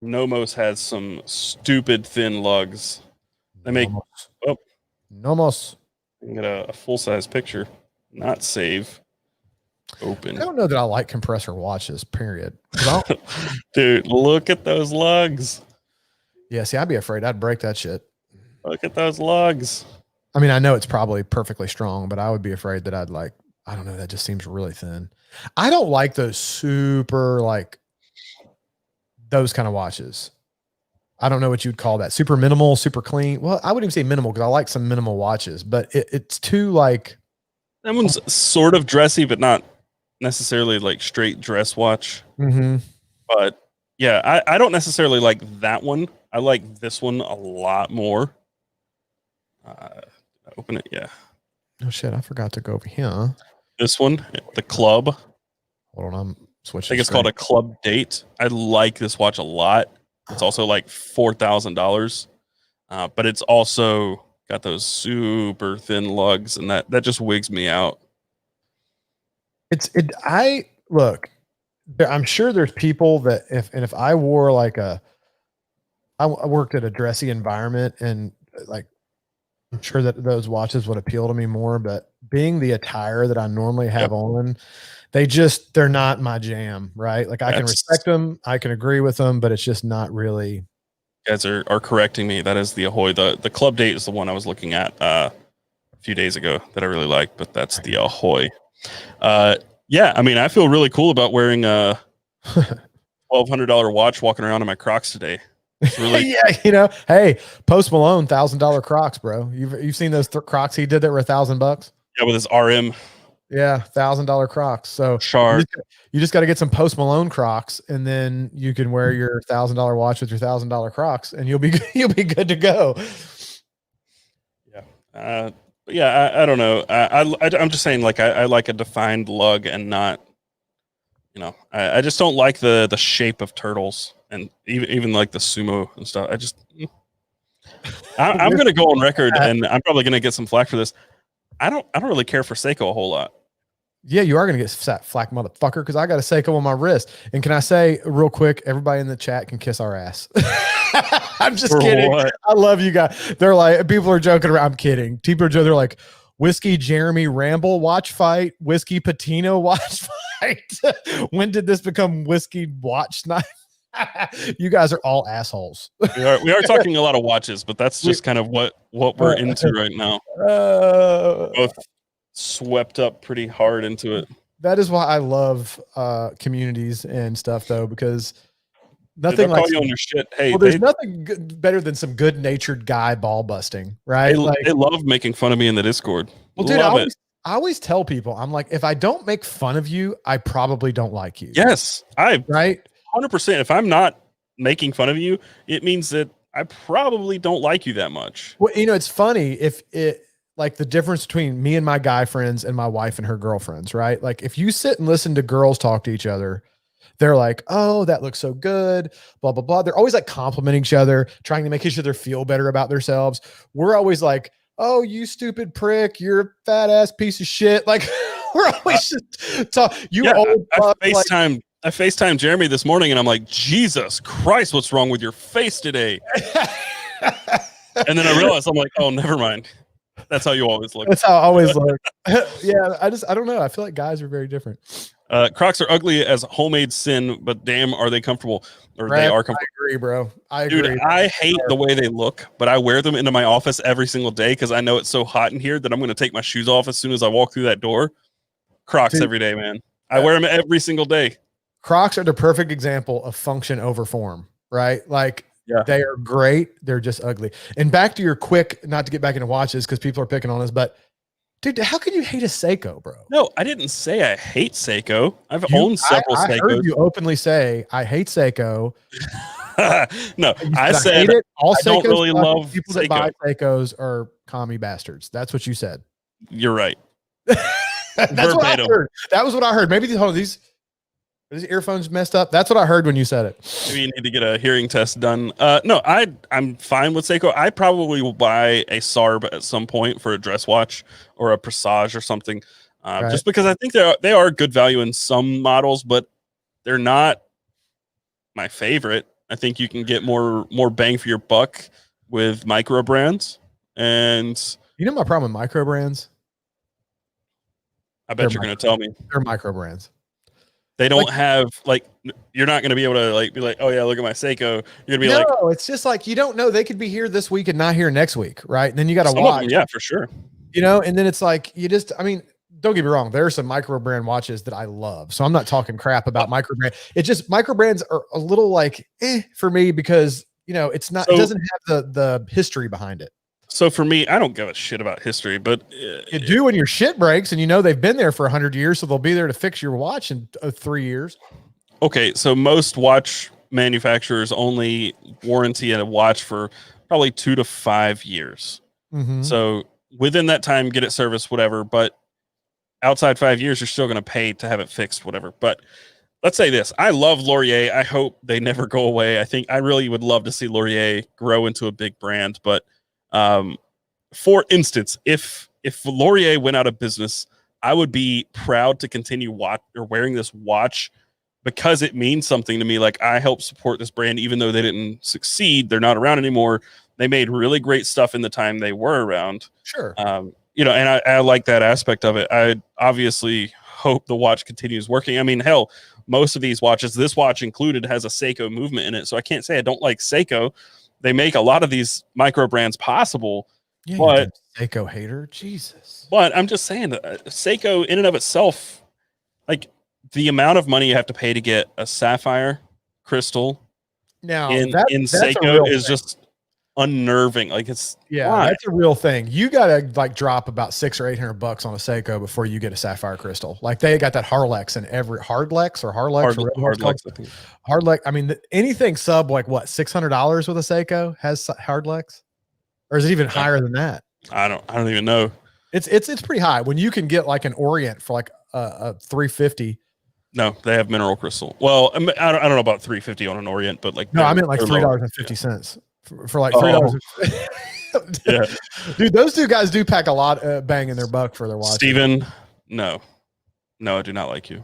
Nomos has some stupid thin lugs. They make Nomos. I can get a full size picture. Not save. Open. I don't know that I like compressor watches, period. Dude, look at those lugs. Yeah, see, I'd be afraid I'd break that shit. Look at those lugs. I mean, I know it's probably perfectly strong, but I would be afraid that I'd like, I don't know, that just seems really thin. I don't like those super, like, those kind of watches. I don't know what you'd call that. Super minimal, super clean. Well, I wouldn't even say minimal because I like some minimal watches, but it's too like. That one's sort of dressy, but not necessarily like straight dress watch. Mm-hmm. But yeah, I don't necessarily like that one. I like this one a lot more. Open it, yeah. Oh shit, I forgot to go over here. This one, the club. Hold on, I'm switching. I think it's called a Club Date. I like this watch a lot. It's also like $4,000, but it's also got those super thin lugs, and that just wigs me out. I look. I'm sure there's people that if I wore like I worked at a dressy environment, and like I'm sure that those watches would appeal to me more. But being the attire that I normally have on, they're not my jam, right? Like I can respect them, I can agree with them, but it's just not really. You guys are correcting me. That is the Ahoy. The Club Date is the one I was looking at a few days ago that I really like, but that's the Ahoy. Yeah, I mean, I feel really cool about wearing a $1,200 watch walking around in my Crocs today. It's really yeah, you know, hey, Post Malone, $1,000 Crocs, bro. You've seen those Crocs he did that were $1,000? Yeah, with his RM. Yeah, $1,000 Crocs. So you just got to get some Post Malone Crocs, and then you can wear your $1,000 watch with your $1,000 Crocs, and you'll be good to go. Yeah, yeah. I don't know. I'm just saying, like, I like a defined lug and not, you know, I just don't like the shape of turtles, and even like the sumo and stuff. I'm gonna go on record, and I'm probably gonna get some flack for this. I don't really care for Seiko a whole lot. Yeah, you are going to get flack, motherfucker, because I got a Seiko on my wrist. And can I say real quick, everybody in the chat can kiss our ass. I'm just kidding. What? I love you guys. They're like, people are joking around. I'm kidding. People are joking. They're like, Whiskey Jeremy Ramble watch fight, Whiskey Patina watch fight. When did this become Whiskey watch night? You guys are all assholes. We are talking a lot of watches, but that's just kind of what we're into right now. Both swept up pretty hard into it. That is why I love communities and stuff, though, because nothing like you on your shit. Hey, well, there's nothing better than some good-natured guy ball busting, right? They love making fun of me in the Discord. Well, dude, I always tell people, I'm like, if I don't make fun of you, I probably don't like you. Yes, right. 100%. If I'm not making fun of you, it means that I probably don't like you that much. Well, you know, it's funny if like the difference between me and my guy friends and my wife and her girlfriends, right? Like if you sit and listen to girls talk to each other, they're like, oh, that looks so good, blah, blah, blah. They're always like complimenting each other, trying to make each other feel better about themselves. We're always like, oh, you stupid prick, you're a fat ass piece of shit. Like we're always just talk. You old fuck, I FaceTimed Jeremy this morning and I'm like, Jesus Christ, what's wrong with your face today? And then I realized, I'm like, oh, never mind. That's how you always look. That's how I always look. Yeah, I don't know. I feel like guys are very different. Crocs are ugly as homemade sin, but damn, are they comfortable? Or Brad, they are comfortable. I agree, bro. I agree. Dude, I hate the way they look, but I wear them into my office every single day because I know it's so hot in here that I'm going to take my shoes off as soon as I walk through that door. Crocs every day, man. I wear them every single day. Crocs are the perfect example of function over form, right? Like they are great. They're just ugly. And back to your quick, not to get back into watches because people are picking on us, but dude, how can you hate a Seiko, bro? No, I didn't say I hate Seiko. I've owned several Seikos. I heard you openly say, I hate Seiko. No, I said it. All I don't really love people Seiko. That buy Seikos are commie bastards. That's what you said. You're right. That's what I heard. That was what I heard. Maybe these earphones messed up. That's what I heard when you said it. Maybe you need to get a hearing test done. No, I'm fine with Seiko. I probably will buy a Sarb at some point for a dress watch or a Presage or something. Right. Just because I think they are good value in some models, but they're not my favorite. I think you can get more bang for your buck with micro brands. And you know my problem with micro brands? I bet you're going to tell me. They're micro brands. They don't have you're not going to be able to be like, oh yeah, look at my Seiko. You're going to be like, no, it's just like, you don't know. They could be here this week and not here next week. Right. And then you got to watch. Yeah, for sure. And then it's like, don't get me wrong. There are some micro brand watches that I love. So I'm not talking crap about micro brand. It's just micro brands are a little like, for me because, it's not, it doesn't have the history behind it. So for me, I don't give a shit about history, but you do when your shit breaks and they've been there for 100 years. So they'll be there to fix your watch in 3 years. Okay. So most watch manufacturers only warranty a watch for probably 2 to 5 years. Mm-hmm. So within that time, get it serviced, whatever. But outside 5 years, you're still going to pay to have it fixed, whatever. But let's say this. I love Laurier. I hope they never go away. I really would love to see Laurier grow into a big brand, but for instance, if Laurier went out of business, I would be proud to continue wearing this watch because it means something to me. Like, I help support this brand, even though they didn't succeed. They're not around anymore. They made really great stuff in the time they were around. Sure. And I like that aspect of it. I obviously hope the watch continues working. I mean, hell, most of these watches, this watch included, has a Seiko movement in it. So I can't say I don't like Seiko. They make a lot of these micro brands possible, but Seiko hater, Jesus. But I'm just saying that Seiko, in and of itself, like the amount of money you have to pay to get a sapphire crystal now in Seiko is just unnerving. Like that's a real thing. You gotta drop about $600 or $800 on a Seiko before you get a sapphire crystal. Like they got that Harlex and Hardlex. I mean, anything sub $600 with a Seiko has Hardlex, or is it even higher than that? I don't even know. It's pretty high when you can get an Orient for a $350. No, they have mineral crystal. Well, I don't know about $350 on an Orient, but no, I meant $3.50 for $3. Yeah, dude, those two guys do pack a lot bang in their buck for their watch. Steven, no, I do not like you.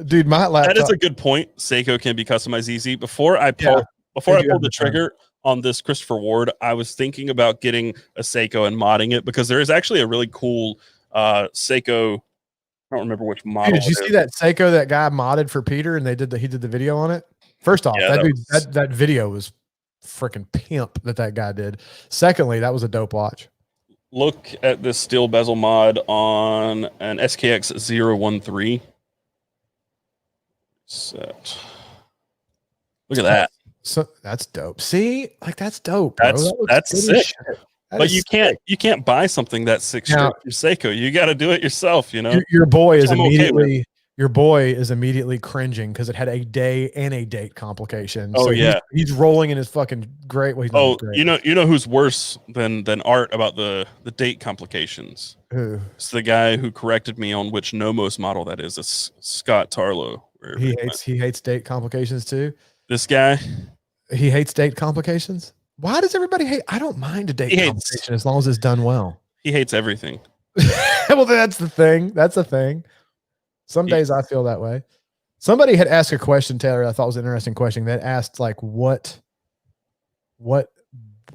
Dude, my laptop. That is a good point. Seiko can be customized easy. Before I pulled the trigger on this Christopher Ward, I was thinking about getting a Seiko and modding it because there is actually a really cool Seiko. I don't remember which model. Did you see that Seiko that guy modded for Peter and he did the video on it? First off, that video was freaking pimp that guy did. Secondly, that was a dope watch. Look at this steel bezel mod on an SKX 013. Set. Look at that. So that's dope. See, that's dope. Bro. That's sick. But you can't buy something that's sick straight from Seiko. You got to do it yourself. Your boy is immediately your boy is immediately cringing because it had a day and a date complication. Oh So yeah. he's rolling in his fucking grave. Well, he's not Oh, great. you know who's worse than Art about the date complications? Who? It's the guy who corrected me on which Nomos model that is. It's Scott Tarlow. He hates date complications too. This guy, He hates date complications. Why does everybody hate? I don't mind a date he hates complication as long as it's done well. he hates everything. Well, that's the thing. That's the thing. Some days I feel that way. Somebody had asked a question, Taylor, I thought was an interesting question. That asked like what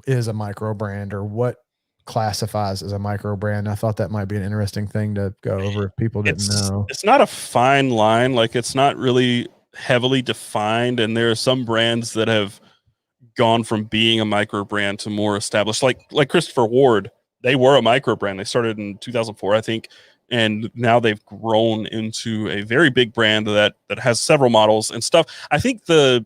is a micro brand or what classifies as a micro brand. I thought that might be an interesting thing to go over if people didn't know. It's not a fine line, like it's not really heavily defined, and there are some brands that have gone from being a micro brand to more established, like Christopher Ward. They were a micro brand. They started in 2004, I think, and now they've grown into a very big brand that has several models and stuff. I think Teddy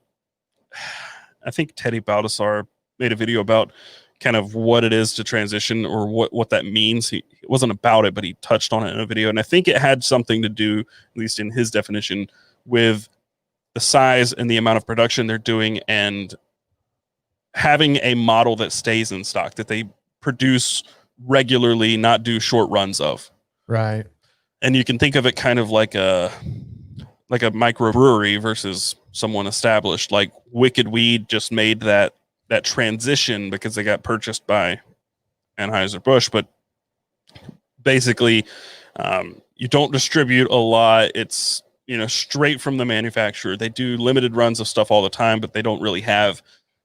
Baldassar made a video about kind of what it is to transition or what that means. It wasn't about it, but he touched on it in a video, and I think it had something to do, at least in his definition, with the size and the amount of production they're doing and having a model that stays in stock, that they produce regularly, not do short runs of. Right. And you can think of it kind of like a microbrewery versus someone established. Like Wicked Weed just made that transition because they got purchased by Anheuser-Busch, but basically you don't distribute a lot. It's, straight from the manufacturer. They do limited runs of stuff all the time, but they don't really have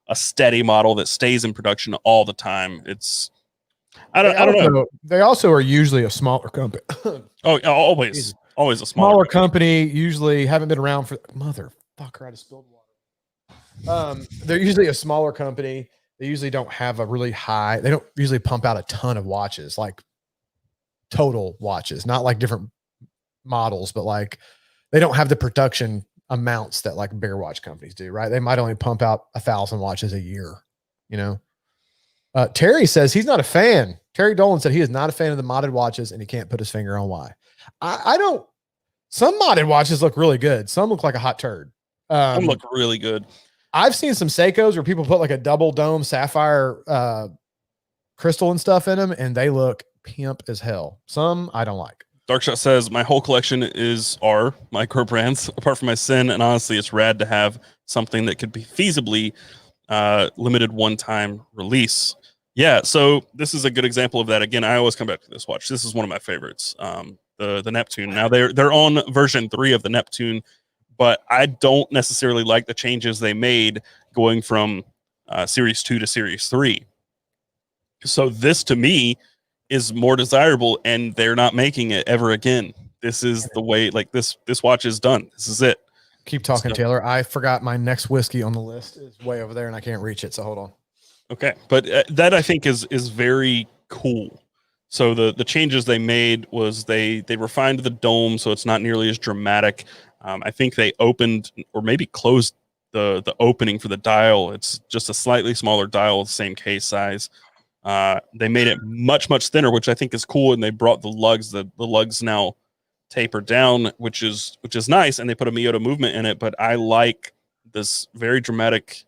a steady model that stays in production all the time. It's, I don't know. They also are usually a smaller company. Oh, always a smaller company. Usually haven't been around for motherfucker. I just spilled water. They're usually a smaller company. They usually don't have a really high. They don't usually pump out a ton of watches, like total watches, not like different models, but like they don't have the production amounts that like bigger watch companies do, right? They might only pump out 1,000 watches a year, Terry says he's not a fan. Terry Dolan said he is not a fan of the modded watches and he can't put his finger on why. I don't. Some modded watches look really good. Some look like a hot turd. Some look really good. I've seen some Seikos where people put like a double dome sapphire crystal and stuff in them, and they look pimp as hell. Some I don't like. Darkshot says my whole collection is our micro brands, apart from my Sin, and honestly, it's rad to have something that could be feasibly limited one-time release. Yeah, so this is a good example of that. Again, I always come back to this watch. This is one of my favorites, the Neptune. Now they're on version 3 of the Neptune, but I don't necessarily like the changes they made going from Series 2 to Series 3. So this, to me, is more desirable, and they're not making it ever again. This is the way, like this watch is done. This is it. Keep talking, Taylor. I forgot my next whiskey on the list is way over there, and I can't reach it, so hold on. Okay, but that I think is very cool. So the changes they made was they refined the dome so it's not nearly as dramatic. I think they opened or maybe closed the opening for the dial. It's just a slightly smaller dial, same case size. They made it much thinner, which I think is cool, and they brought the lugs. The lugs now taper down, which is nice, and they put a Miyota movement in it. But I like this very dramatic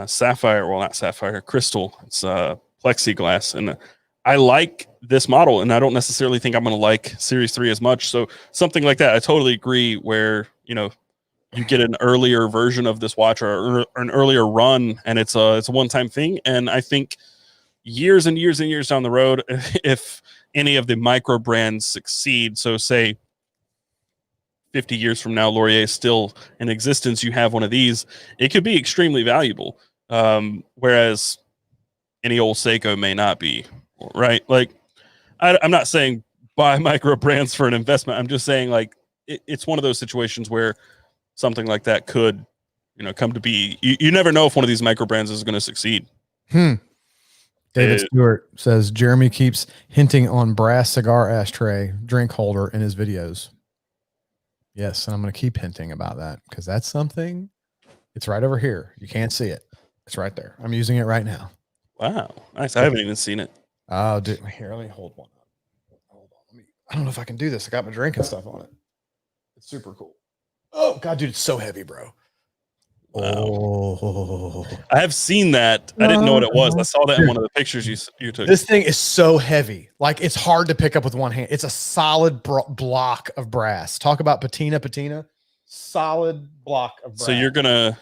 sapphire, well, not sapphire, crystal. It's plexiglass, and I like this model, and I don't necessarily think I'm going to like Series 3 as much. So something like that, I totally agree, where you get an earlier version of this watch or an earlier run, and it's a one-time thing. And I think years and years and years down the road, if any of the micro brands succeed, so say 50 years from now, Laurier is still in existence, you have one of these, it could be extremely valuable. Whereas any old Seiko may not be, right? Like, I'm not saying buy micro brands for an investment. I'm just saying, like, it's one of those situations where something like that could, come to be. You never know if one of these micro brands is going to succeed. David Stewart says Jeremy keeps hinting on brass cigar ashtray drink holder in his videos. Yes, and I'm going to keep hinting about that because that's something. It's right over here. You can't see it. It's right there. I'm using it right now. Wow, nice. I haven't even seen it. Oh, dude, here, let me hold one up. Hold on. I don't know if I can do this. I got my drink and stuff on it. Super cool. Oh God, dude, it's so heavy, bro. Wow. Oh, I have seen that. I didn't know what it was. I saw that in one of the pictures you took. This thing is so heavy. Like it's hard to pick up with one hand. It's a solid block of brass. Talk about patina. Solid block of brass. So you're gonna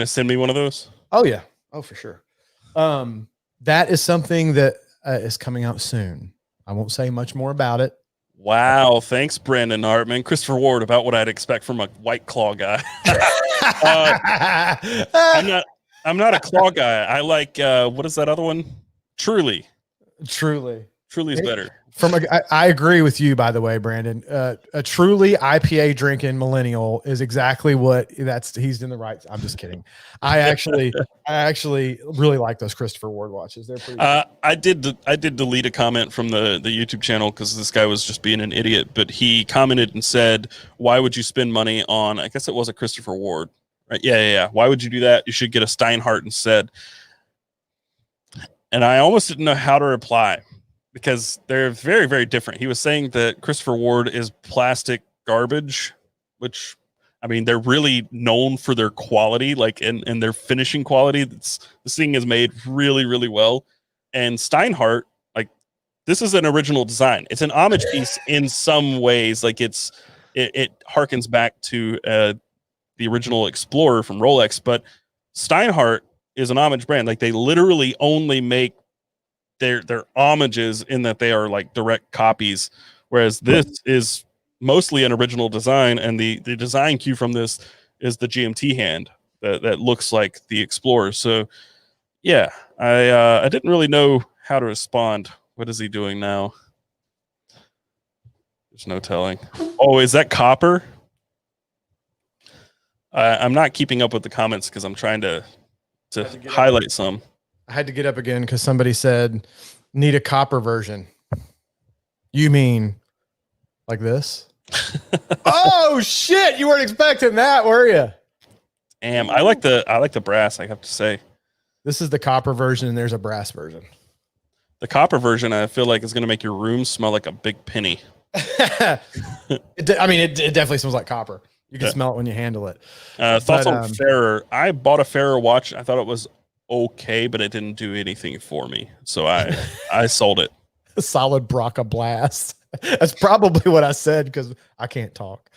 send me one of those? Oh yeah. Oh, for sure. That is something that is coming out soon. I won't say much more about it. Wow, thanks, Brandon Hartman. Christopher Ward, about what I'd expect from a White Claw guy. I'm not a claw guy. I like what is that other one? Truly's better. I agree with you, by the way, Brandon. A truly IPA drinking millennial is exactly what he's in the right. I'm just kidding. I actually really like those Christopher Ward watches. They're pretty good. I did delete a comment from the YouTube channel because this guy was just being an idiot, but he commented and said, why would you spend money on, I guess it was a Christopher Ward, right? Yeah. Why would you do that? You should get a Steinhardt instead. And I almost didn't know how to reply, because they're very, very different. He was saying that Christopher Ward is plastic garbage, which, I mean, they're really known for their quality, like, and their finishing quality. This thing is made really, really well. And Steinhardt, like, this is an original design. It's an homage piece in some ways. Like, it harkens back to the original Explorer from Rolex, but Steinhardt is an homage brand. Like, they literally only make their homages in that they are like direct copies, whereas this is mostly an original design, and the design cue from this is the GMT hand that looks like the Explorer. So yeah, I didn't really know how to respond. What is he doing now? There's no telling. Oh, is that copper? I'm not keeping up with the comments because I'm trying to highlight some. I had to get up again because somebody said, need a copper version. You mean like this? Oh shit! You weren't expecting that, were you? Damn, I like the brass, I have to say. This is the copper version, and there's a brass version. The copper version, I feel like, is going to make your room smell like a big penny. It definitely smells like copper. You can smell it when you handle it. Thoughts on Ferrer? I bought a Ferrer watch. I thought it was okay, but it didn't do anything for me, so I sold it. A solid Braca Blast. That's probably what I said because I can't talk.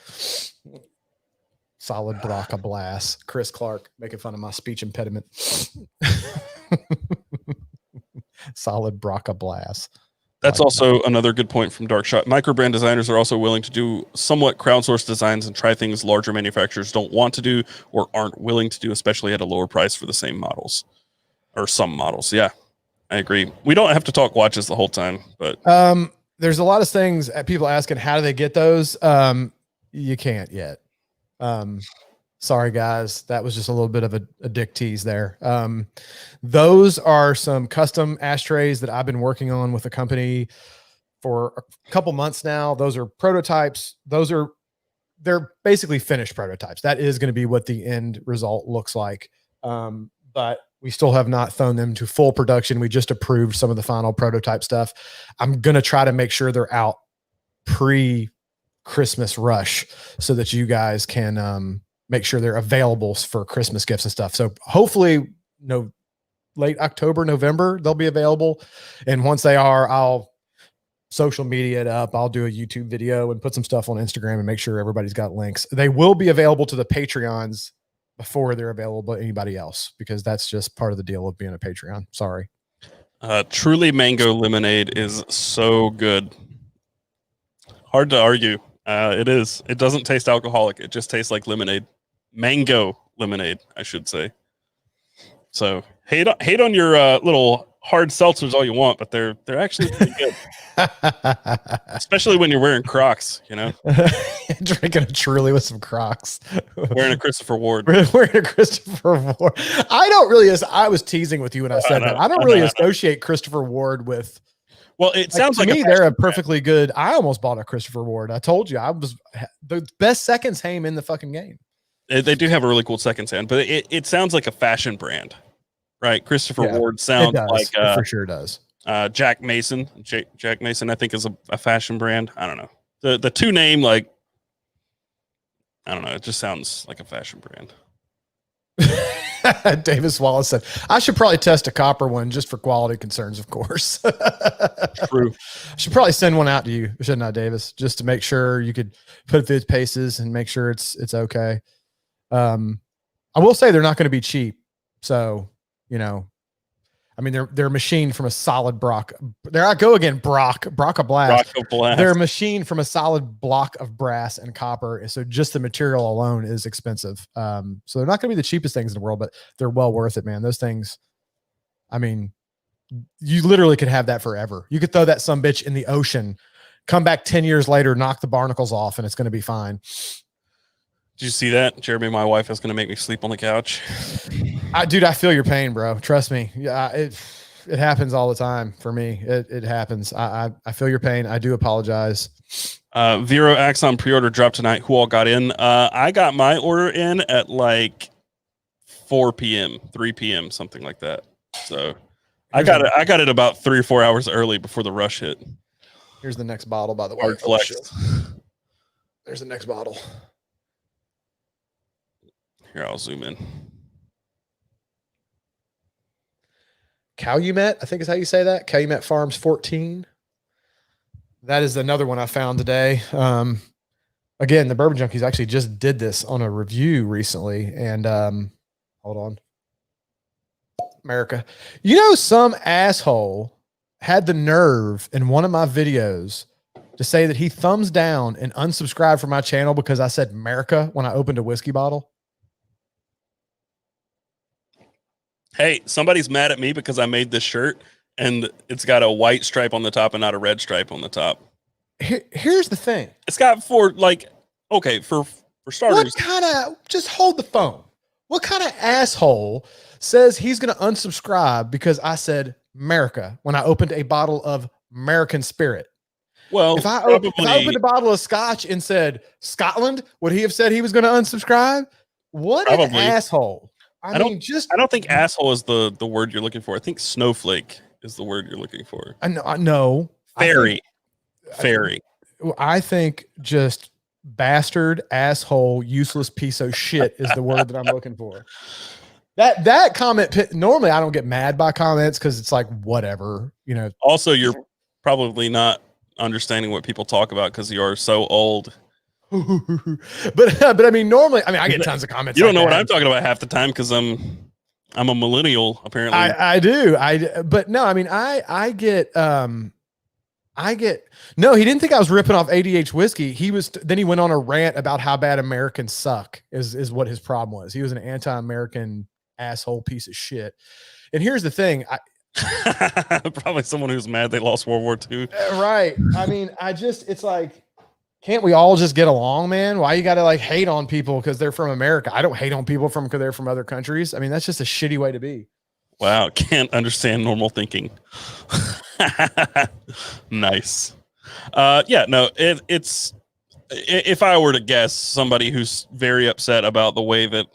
Solid Braca Blast. Chris Clark making fun of my speech impediment. Solid Braca Blast. That's also another good point from Darkshot. Microbrand designers are also willing to do somewhat crowdsourced designs and try things larger manufacturers don't want to do or aren't willing to do, especially at a lower price for the same models. Or some models. Yeah, I agree. We don't have to talk watches the whole time, but there's a lot of things people asking, how do they get those? You can't yet. Sorry guys. That was just a little bit of a dick tease there. Those are some custom ashtrays that I've been working on with a company for a couple months now. Those are prototypes. They're basically finished prototypes. That is going to be what the end result looks like. But we still have not thrown them to full production. We just approved some of the final prototype stuff. I'm going to try to make sure they're out pre-Christmas rush so that you guys can make sure they're available for Christmas gifts and stuff. So hopefully late October, November, they'll be available. And once they are, I'll social media it up. I'll do a YouTube video and put some stuff on Instagram and make sure everybody's got links. They will be available to the Patreons before they're available to anybody else, because that's just part of the deal of being a Patreon. Sorry. Truly Mango Lemonade is so good. Hard to argue. It is. It doesn't taste alcoholic. It just tastes like lemonade. Mango lemonade, I should say. So hate on your little hard seltzers all you want, but they're actually pretty good. Especially when you're wearing Crocs, Drinking a Truly with some Crocs. Wearing a Christopher Ward. Wearing a Christopher Ward. I was teasing with you when I said that. I don't really associate Christopher Ward with. Well, it sounds like to me, they're a perfectly good. I almost bought a Christopher Ward. I told you the best seconds hand in the fucking game. They do have a really cool seconds hand, but it sounds like a fashion brand, right? Christopher Ward sounds like it for sure does. Jack Mason. Jack Mason, I think, is a fashion brand. I don't know. The two name, like, I don't know. It just sounds like a fashion brand. Davis Wallace said, I should probably test a copper one just for quality concerns, of course. True. I should probably send one out to you, shouldn't I, Davis? Just to make sure you could put it through its paces and make sure it's okay. I will say they're not going to be cheap. So, you know, I mean, they're machined from a solid Brock. There I go again, Brock of Blast. They're machined from a solid block of brass and copper. So just the material alone is expensive. So they're not going to be the cheapest things in the world, but they're well worth it, man. Those things, I mean, you literally could have that forever. You could throw that sumbitch in the ocean, come back 10 years later, knock the barnacles off, and it's going to be fine. Did you see that? Jeremy, my wife is going to make me sleep on the couch. Dude, I feel your pain, bro. Trust me. Yeah, it happens all the time for me. It happens. I feel your pain. I do apologize. Vero Axon pre-order dropped tonight. Who all got in? I got my order in at like 4 p.m., 3 p.m., something like that. So I got it about 3 or 4 hours early before the rush hit. Here's the next bottle, by the way. Hard flex. There's the next bottle. Here, I'll zoom in. Calumet, I think is how you say that. Calumet Farms 14. That is another one I found today. Again, the Bourbon Junkies actually just did this on a review recently. And hold on. America. You know, some asshole had the nerve in one of my videos to say that he thumbs down and unsubscribed from my channel because I said America when I opened a whiskey bottle. Hey, somebody's mad at me because I made this shirt and it's got a white stripe on the top and not a red stripe on the top. Here's the thing. It's got for starters. What kind of, just hold the phone. What kind of asshole says he's going to unsubscribe because I said America when I opened a bottle of American Spirit? Well, if I opened a bottle of scotch and said Scotland, would he have said he was going to unsubscribe? What an asshole. I don't think asshole is the word you're looking for. I think snowflake is the word you're looking for. I know. Fairy. I think just bastard, asshole, useless piece of shit is the word that I'm looking for. That comment, normally I don't get mad by comments because it's like, whatever, you know. Also, you're probably not understanding what people talk about because you are so old. but I mean, normally, I get tons of comments. You don't know what I'm talking about half the time because I'm a millennial, apparently. I do. But no, I mean, I get, no, he didn't think I was ripping off ADH whiskey. Then he went on a rant about how bad Americans suck is what his problem was. He was an anti-American asshole piece of shit. And here's the thing. Probably someone who's mad they lost World War II. Right. I mean, it's like, can't we all just get along, man? Why you got to like hate on people because they're from America? I don't hate on people because they're from other countries. I mean, that's just a shitty way to be. Wow. Can't understand normal thinking. Nice. Yeah, no, it's, if I were to guess, somebody who's very upset about the way that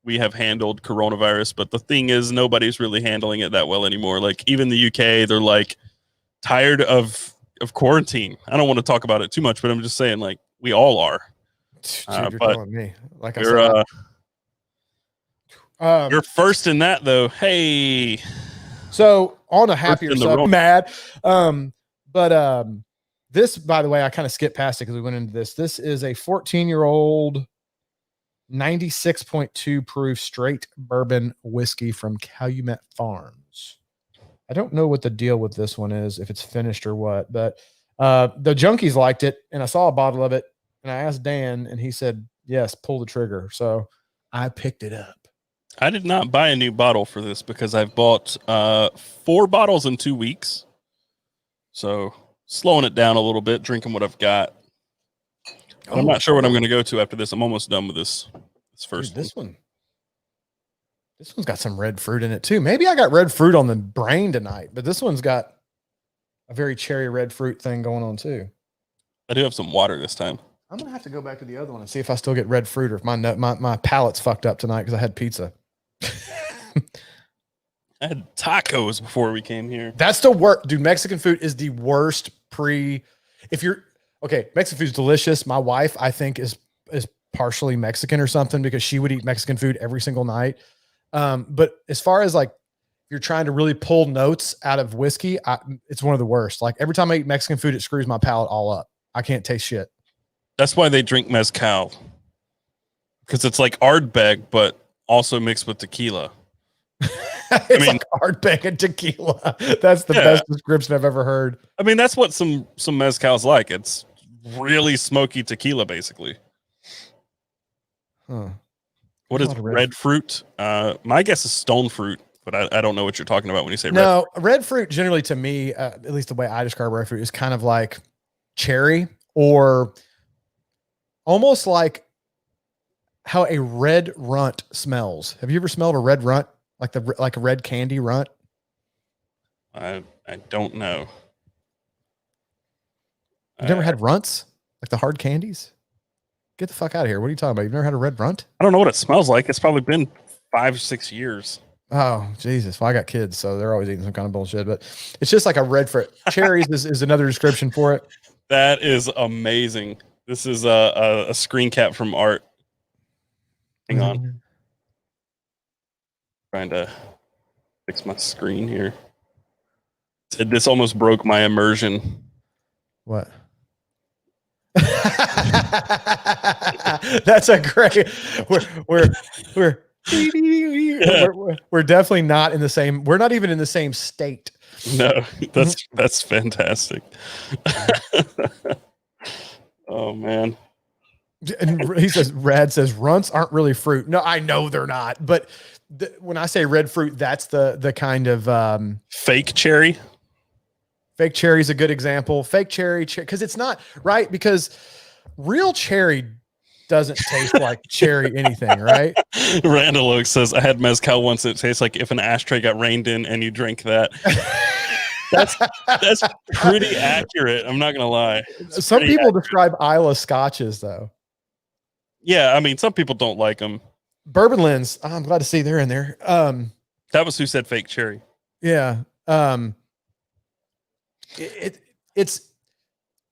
we have handled coronavirus, but the thing is nobody's really handling it that well anymore. Like even the UK, they're like tired of quarantine. I don't want to talk about it too much, but I'm just saying, like, we all are. Dude, you're telling me. Like I said, you're first in that though. Hey, so on a happier sub, mad. This, by the way, I kind of skipped past it because we went into this. This is a 14-year-old 96.2 proof straight bourbon whiskey from Calumet Farms. I don't know what the deal with this one is, if it's finished or what, but the junkies liked it, and I saw a bottle of it, and I asked Dan, and he said, yes, pull the trigger. So I picked it up. I did not buy a new bottle for this because I've bought 4 bottles in 2 weeks. So slowing it down a little bit, drinking what I've got. I'm not sure what I'm going to go to after this. I'm almost done with this first one. This one's got some red fruit in it too. Maybe I got red fruit on the brain tonight, but this one's got a very cherry red fruit thing going on too. I do have some water this time. I'm going to have to go back to the other one and see if I still get red fruit or if my palate's fucked up tonight because I had pizza. I had tacos before we came here. That's the worst. Dude, Mexican food is the worst Okay, Mexican food's delicious. My wife, I think, is partially Mexican or something because she would eat Mexican food every single night. But as far as like if you're trying to really pull notes out of whiskey, it's one of the worst. Like every time I eat Mexican food, it screws my palate all up. I can't taste shit. That's why they drink mezcal, because it's like Ardbeg, but also mixed with tequila. It's like Ardbeg and tequila. That's the best description I've ever heard. I mean, that's what some mezcal's like. It's really smoky tequila, basically. Huh. What is red fruit? My guess is stone fruit, but I don't know what you're talking about when you say red. No, red fruit generally to me, at least the way I describe red fruit, is kind of like cherry or almost like how a red runt smells. Have you ever smelled a red runt? Like a red candy runt? I don't know. You've never had runts? Like the hard candies? Get the fuck out of here. What are you talking about? You've never had a red runt? I don't know what it smells like. It's probably been 5 or 6 years. Oh, Jesus. Well, I got kids, so they're always eating some kind of bullshit, but it's just like a red fruit. Cherries is another description for it. That is amazing. This is a screen cap from Art. Hang on. Trying to fix my screen here. This almost broke my immersion. What? That's a great. We're definitely not in the same. We're not even in the same state. No, that's fantastic. Oh man. And he says, Rad says runts aren't really fruit. No, I know they're not. But when I say red fruit, that's the kind of fake cherry. Fake cherry is a good example. Fake cherry, because it's not right. Because real cherry doesn't taste like cherry anything, right? Randall Oak says, I had mezcal once. It tastes like if an ashtray got rained in and you drink that. That's pretty accurate. I'm not gonna lie. Some people describe Isla scotches though. Yeah, I mean, some people don't like them. Bourbon Lens, I'm glad to see they're in there. That was who said fake cherry. Yeah. It's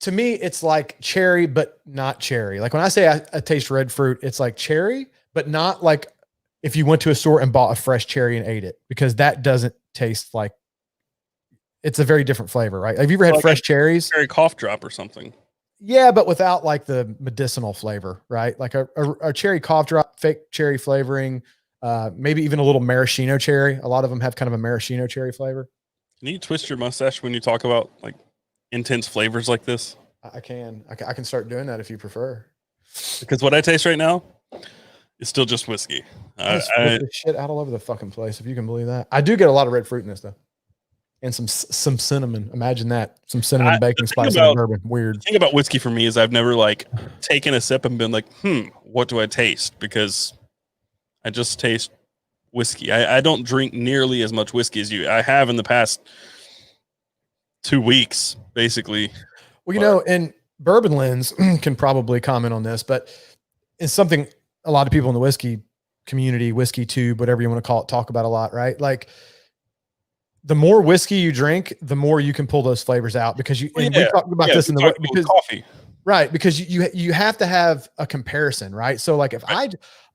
to me, it's like cherry, but not cherry. Like when I say I taste red fruit, it's like cherry, but not like if you went to a store and bought a fresh cherry and ate it, because that doesn't taste like. It's a very different flavor, right? Have you ever had fresh cherries? Cherry cough drop or something. Yeah, but without like the medicinal flavor, right? Like a cherry cough drop, fake cherry flavoring, maybe even a little maraschino cherry. A lot of them have kind of a maraschino cherry flavor. Can you twist your mustache when you talk about like intense flavors like this? I can start doing that if you prefer. Because what I taste right now is still just whiskey. Shit out all over the fucking place, if you can believe that. I do get a lot of red fruit in this though. And some cinnamon. Imagine that. Some cinnamon baking spice and bourbon. Weird. The thing about whiskey for me is I've never like taken a sip and been like, what do I taste? Because I just taste whiskey. I don't drink nearly as much whiskey as you. I have in the past 2 weeks, basically. Well, you know, and Bourbon Lens can probably comment on this, but it's something a lot of people in the whiskey community, whiskey tube, whatever you want to call it, talk about a lot, right? Like, the more whiskey you drink, the more you can pull those flavors out, because we talked about this in the because coffee, right? Because you have to have a comparison, right? So like if I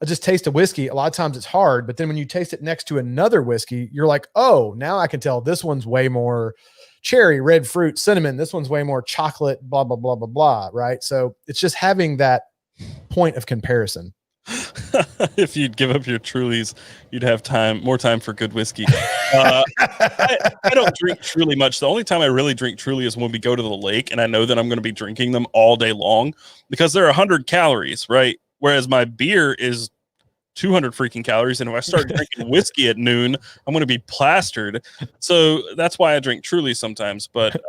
just taste a whiskey, a lot of times it's hard, but then when you taste it next to another whiskey, you're like, oh, now I can tell this one's way more cherry, red fruit, cinnamon. This one's way more chocolate, blah, blah, blah, blah, blah. Right. So it's just having that point of comparison. If you'd give up your Trulies, you'd have more time for good whiskey. I don't drink Truly much. The only time I really drink Truly is when we go to the lake and I know that I'm going to be drinking them all day long, because they're 100 calories, right? Whereas my beer is 200 freaking calories. And if I start drinking whiskey at noon, I'm going to be plastered. So that's why I drink Truly sometimes. But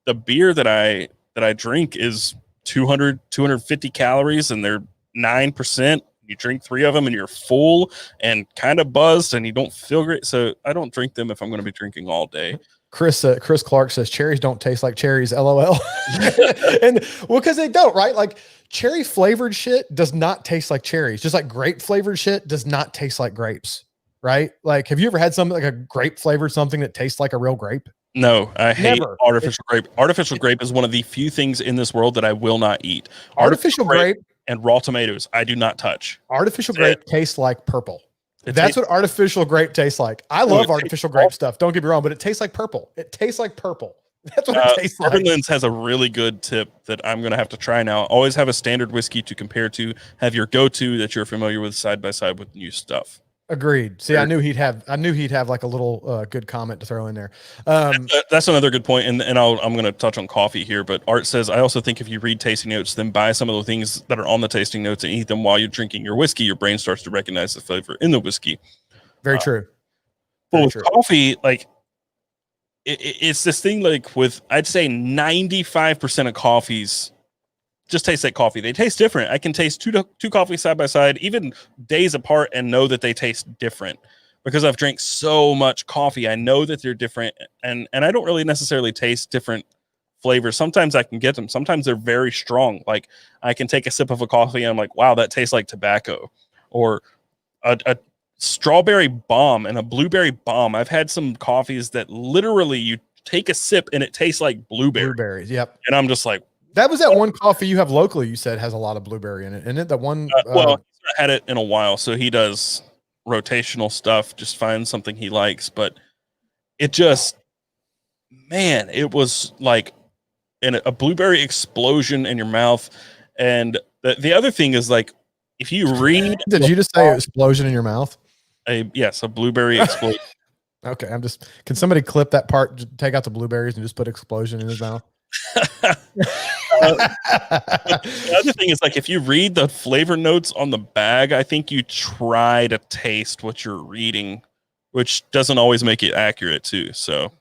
the beer that I drink is 250 calories, and they're 9%. You drink 3 of them and you're full and kind of buzzed and you don't feel great. So I don't drink them if I'm going to be drinking all day. Chris Clark says cherries don't taste like cherries. LOL. And well, because they don't, right? Like cherry flavored shit does not taste like cherries. Just like grape flavored shit does not taste like grapes, right? Like, have you ever had something like a grape flavored something that tastes like a real grape? No, I hate Never. artificial grape. Artificial grape is one of the few things in this world that I will not eat. Artificial grape and raw tomatoes, I do not touch. Artificial That's grape tastes like purple. it. That's what artificial grape tastes like. I love artificial grape stuff. Don't get me wrong, but it tastes like purple. It tastes like purple. That's what it tastes like. Lens has a really good tip that I'm going to have to try now. Always have a standard whiskey to compare to. Have your go-to that you're familiar with side by side with new stuff. Agreed. See, I knew he'd have like a little good comment to throw in there. That's another good point. And I'm going to touch on coffee here, but Art says, I also think if you read tasting notes, then buy some of the things that are on the tasting notes and eat them while you're drinking your whiskey, your brain starts to recognize the flavor in the whiskey. Very true. But with coffee, like it's this thing, like with, I'd say 95% of coffees just taste like coffee. They taste different. I can taste two coffees side by side, even days apart, and know that they taste different because I've drank so much coffee. I know that they're different, and I don't really necessarily taste different flavors. Sometimes I can get them. Sometimes they're very strong. Like I can take a sip of a coffee and I'm like, wow, that tastes like tobacco, or a strawberry bomb and a blueberry bomb. I've had some coffees that literally you take a sip and it tastes like blueberries. Yep. And I'm just like, that was that one coffee you have locally, you said has a lot of blueberry in it. Isn't it? The one well, he's not had it in a while, so he does rotational stuff, just finds something he likes. But it just, man, it was like a blueberry explosion in your mouth. And the other thing is, like, if you read did you just say explosion in your mouth? Yes, a blueberry explosion. Okay, can somebody clip that part, take out the blueberries and just put explosion in his mouth? The other thing is, like, if you read the flavor notes on the bag, I think you try to taste what you're reading, which doesn't always make it accurate too. So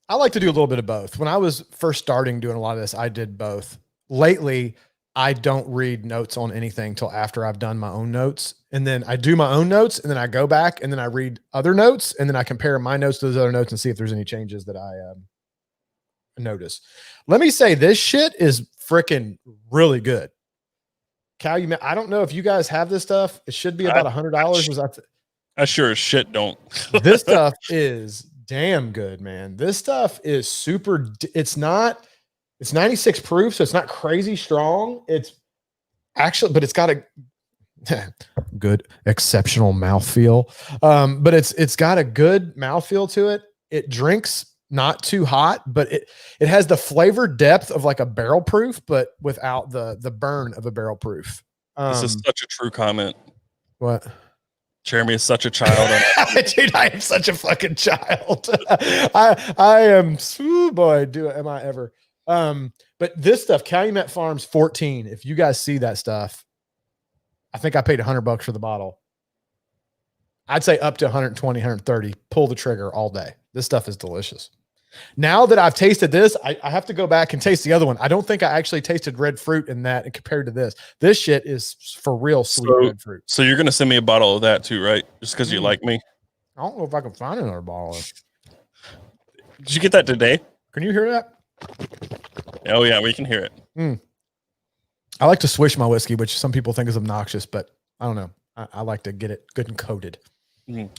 I like to do a little bit of both. When I was first starting doing a lot of this, I did both. Lately, I don't read notes on anything till after I've done my own notes. And then I do my own notes, and then I go back and then I read other notes, and then I compare my notes to those other notes and see if there's any changes that I notice. Let me say, this shit is freaking really good. Cal, I don't know if you guys have this stuff. It should be about $100. I sure as shit don't. This stuff is damn good, man. This stuff is super. It's 96 proof, so it's not crazy strong. It's actually, but it's got a good, exceptional mouthfeel. But it's got a good mouthfeel to it. It drinks not too hot, but it has the flavor depth of like a barrel proof, but without the burn of a barrel proof. This is such a true comment. What? Jeremy is such a child. Dude, I am such a fucking child. I am, ooh boy, am I ever. But this stuff, Calumet Farms 14. If you guys see that stuff, I think I paid $100 for the bottle. I'd say up to 120, 130. Pull the trigger all day. This stuff is delicious. Now that I've tasted this, I have to go back and taste the other one. I don't think I actually tasted red fruit in that compared to this. This shit is for real sweet red fruit. So you're going to send me a bottle of that too, right? Just because you like me? I don't know if I can find another bottle. Did you get that today? Can you hear that? Oh, yeah, we can hear it. I like to swish my whiskey, which some people think is obnoxious, but I don't know. I like to get it good and coated. Man,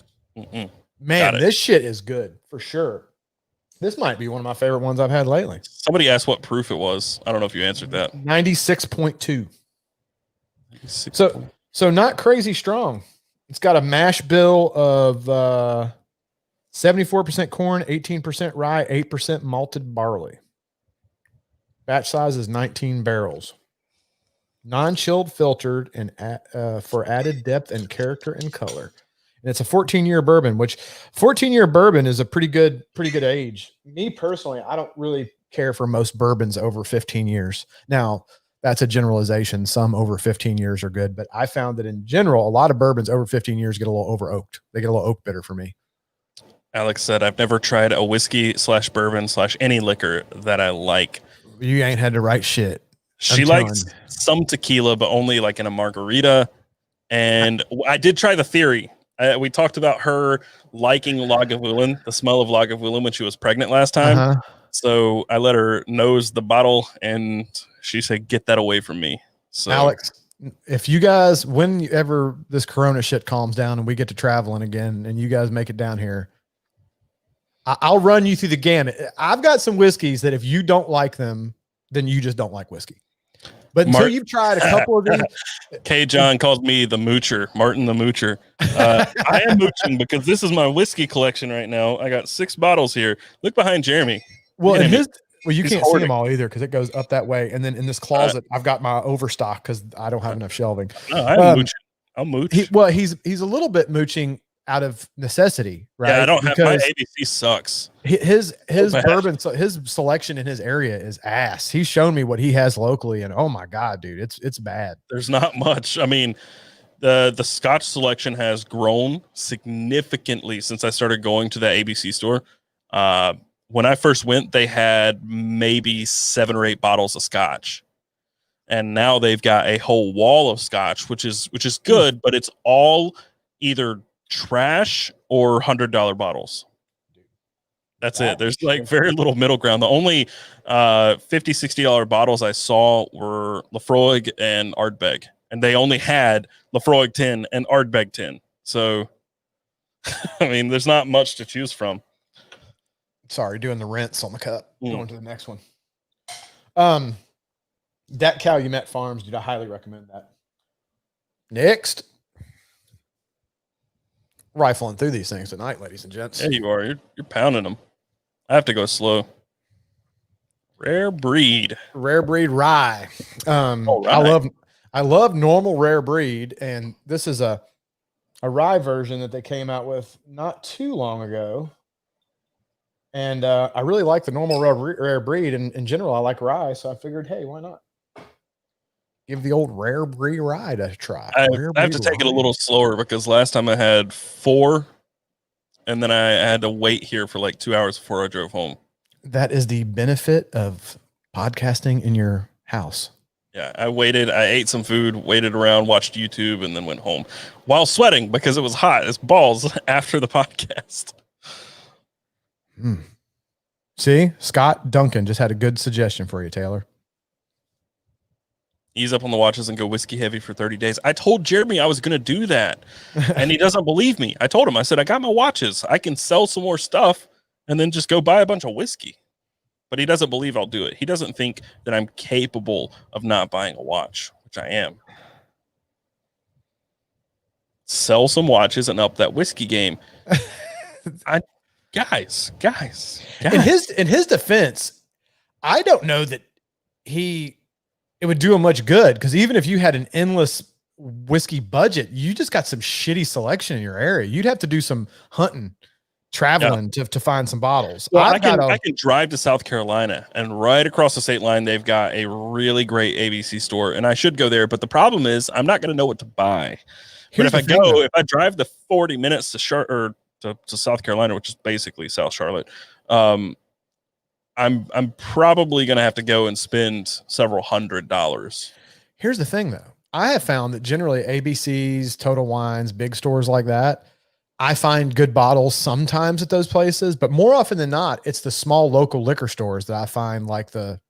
this shit is good for sure. This might be one of my favorite ones I've had lately. Somebody asked what proof it was. I don't know if you answered that. 96.2. So not crazy strong. It's got a mash bill of 74% corn, 18% rye, 8% malted barley. Batch size is 19 barrels. Non-chilled, filtered, and for added depth and character and color. And it's a 14-year bourbon, which 14-year bourbon is a pretty good age. Me personally, I don't really care for most bourbons over 15 years. Now, that's a generalization. Some over 15 years are good, but I found that in general, a lot of bourbons over 15 years get a little over oaked. They get a little oak bitter for me. Alex said, I've never tried a whiskey / bourbon / any liquor that I like. You ain't had the right shit. She likes some tequila, but only like in a margarita. And I did try the theory. We talked about her liking Lagavulin, the smell of Lagavulin when she was pregnant last time. So I let her nose the bottle and she said, get that away from me. So Alex, if you guys, whenever this Corona shit calms down and we get to traveling again and you guys make it down here, I'll run you through the gamut. I've got some whiskeys that if you don't like them, then you just don't like whiskey. But until you've tried a couple of these, K. John calls me the moocher, Martin the moocher. I am mooching because this is my whiskey collection right now. I got 6 bottles here. Look behind Jeremy. Well, and you He's can't hoarding. see them all either because it goes up that way. And then in this closet, I've got my overstock because I don't have enough shelving. No, I'm mooching. I'll mooch. He's a little bit mooching out of necessity, right? Yeah, I don't have my ABC sucks. His bourbon, his selection in his area is ass. He's shown me what he has locally, and oh my god, dude, it's bad. There's not much. I mean, the Scotch selection has grown significantly since I started going to the ABC store. When I first went, they had maybe 7 or 8 bottles of Scotch, and now they've got a whole wall of Scotch, which is good, but it's all either trash or $100 bottles. That's it. There's like very little middle ground. The only $50-$60 bottles I saw were Lafroig and Ardbeg, and they only had Lafroig 10 and Ardbeg 10. So I mean, there's not much to choose from. Sorry, doing the rents on the cup. Going to the next one. That Calumet Farms, dude, I highly recommend that. Next. Rifling through these things tonight, ladies and gents. Yeah, you are. You're pounding them. I have to go slow. Rare breed Rye. Right. I love normal rare breed, and this is a rye version that they came out with not too long ago. And I really like the normal rare breed, and in general, I like rye, so I figured, hey, why not give the old rare breed rye a try? I have to take it a little slower because last time I had 4, and then I had to wait here for like 2 hours before I drove home. That is the benefit of podcasting in your house. Yeah, I waited. I ate some food, waited around, watched YouTube, and then went home while sweating because it was hot as balls after the podcast. See, Scott Duncan just had a good suggestion for you, Taylor. Ease up on the watches and go whiskey heavy for 30 days. I told Jeremy I was going to do that, and he doesn't believe me. I told him, I said, I got my watches. I can sell some more stuff and then just go buy a bunch of whiskey. But he doesn't believe I'll do it. He doesn't think that I'm capable of not buying a watch, which I am. Sell some watches and up that whiskey game. Guys. In his defense, I don't know that it would do him much good, because even if you had an endless whiskey budget, you just got some shitty selection in your area. You'd have to do some hunting, traveling to find some bottles. Well, I can drive to South Carolina, and right across the state line, they've got a really great ABC store, and I should go there. But the problem is, I'm not going to know what to buy. But if I drive the 40 minutes to South Carolina, which is basically South Charlotte, I'm probably going to have to go and spend several $100s. Here's the thing, though. I have found that generally ABCs, Total Wines, big stores like that, I find good bottles sometimes at those places, but more often than not, it's the small local liquor stores that I find like the.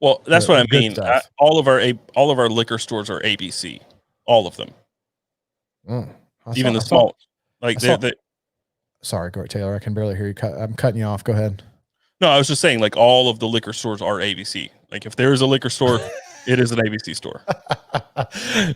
Well, that's what I mean. All of our liquor stores are ABC, all of them. Even the small, Sorry, go ahead, Taylor. I can barely hear you. I'm cutting you off. Go ahead. No, I was just saying, like, all of the liquor stores are ABC. Like, if there is a liquor store, it is an ABC store.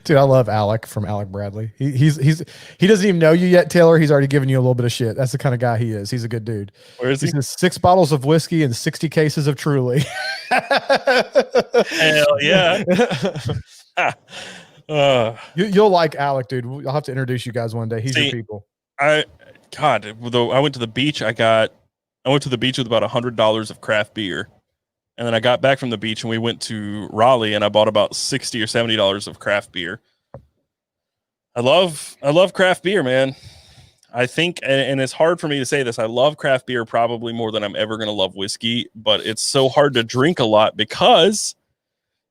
Dude, I love Alec from Alec Bradley. He doesn't even know you yet, Taylor. He's already given you a little bit of shit. That's the kind of guy he is. He's a good dude. Where is he? He says 6 bottles of whiskey and 60 cases of Truly. Hell yeah. You'll like Alec, dude. I'll have to introduce you guys one day. He's your people. I went to the beach. I went to the beach with about $100 of craft beer. And then I got back from the beach and we went to Raleigh and I bought about $60 or $70 of craft beer. I love craft beer, man. I think, and it's hard for me to say this, I love craft beer probably more than I'm ever going to love whiskey, but it's so hard to drink a lot because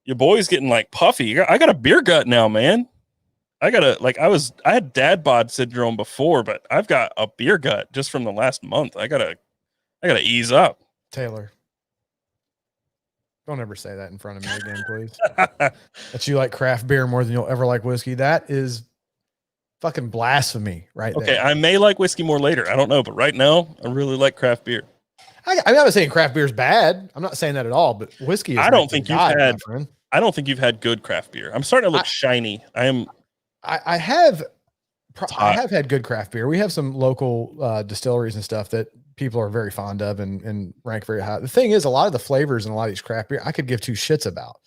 your boy's getting like puffy. I got a beer gut now, man. I had dad bod syndrome before, but I've got a beer gut just from the last month. I gotta ease up. Taylor, don't ever say that in front of me again, please. That you like craft beer more than you'll ever like whiskey. That is fucking blasphemy right there. Okay, I may like whiskey more later. I don't know, but right now I really like craft beer. I'm not saying craft beer is bad. I'm not saying that at all. But whiskey is. I don't think you've my had. friend. I don't think you've had good craft beer. I'm starting to look shiny. I am. I have. I hot. have had good craft beer. We have some local distilleries and stuff that people are very fond of and rank very high. The thing is, a lot of the flavors in a lot of these craft beer, I could give two shits about.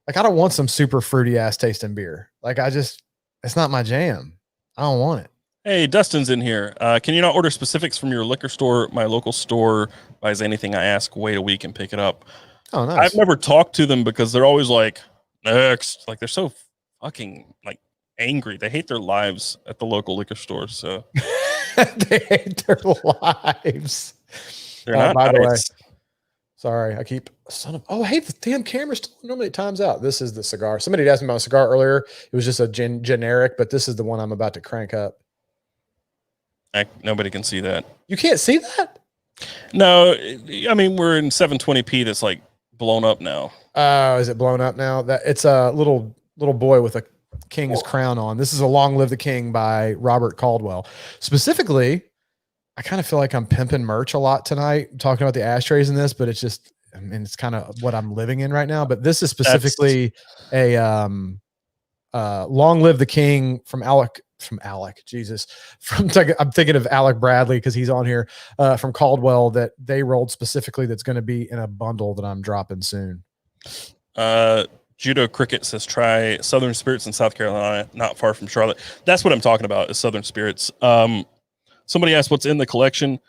Like, I don't want some super fruity ass tasting beer. Like, it's not my jam. I don't want it. Hey, Dustin's in here. Can you not order specifics from your liquor store? My local store buys anything I ask. Wait a week and pick it up. Oh, nice. I've never talked to them because they're always like, next. Like, they're so fucking like angry. They hate their lives at the local liquor store. So they hate their lives. they're not by the way, nice. sorry, I keep hey, the damn camera still normally times out. This is the cigar. Somebody had asked me about a cigar earlier. It was just a generic, but this is the one I'm about to crank up. Nobody can see that. You can't see that? No, I mean, we're in 720p. That's like blown up now. Oh, is it blown up now? That it's a little boy with a king's crown on. This is a Long Live the King by Robert Caldwell. Specifically, I kind of feel like I'm pimping merch a lot tonight, talking about the ashtrays in this, but it's just, I mean, it's kind of what I'm living in right now. But this is specifically a Long Live the King from Alec. Jesus. I'm thinking of Alec Bradley because he's on here from Caldwell that they rolled specifically. That's going to be in a bundle that I'm dropping soon. Judo Cricket says try Southern Spirits in South Carolina, not far from Charlotte. That's what I'm talking about is Southern Spirits. Somebody asked what's in the collection,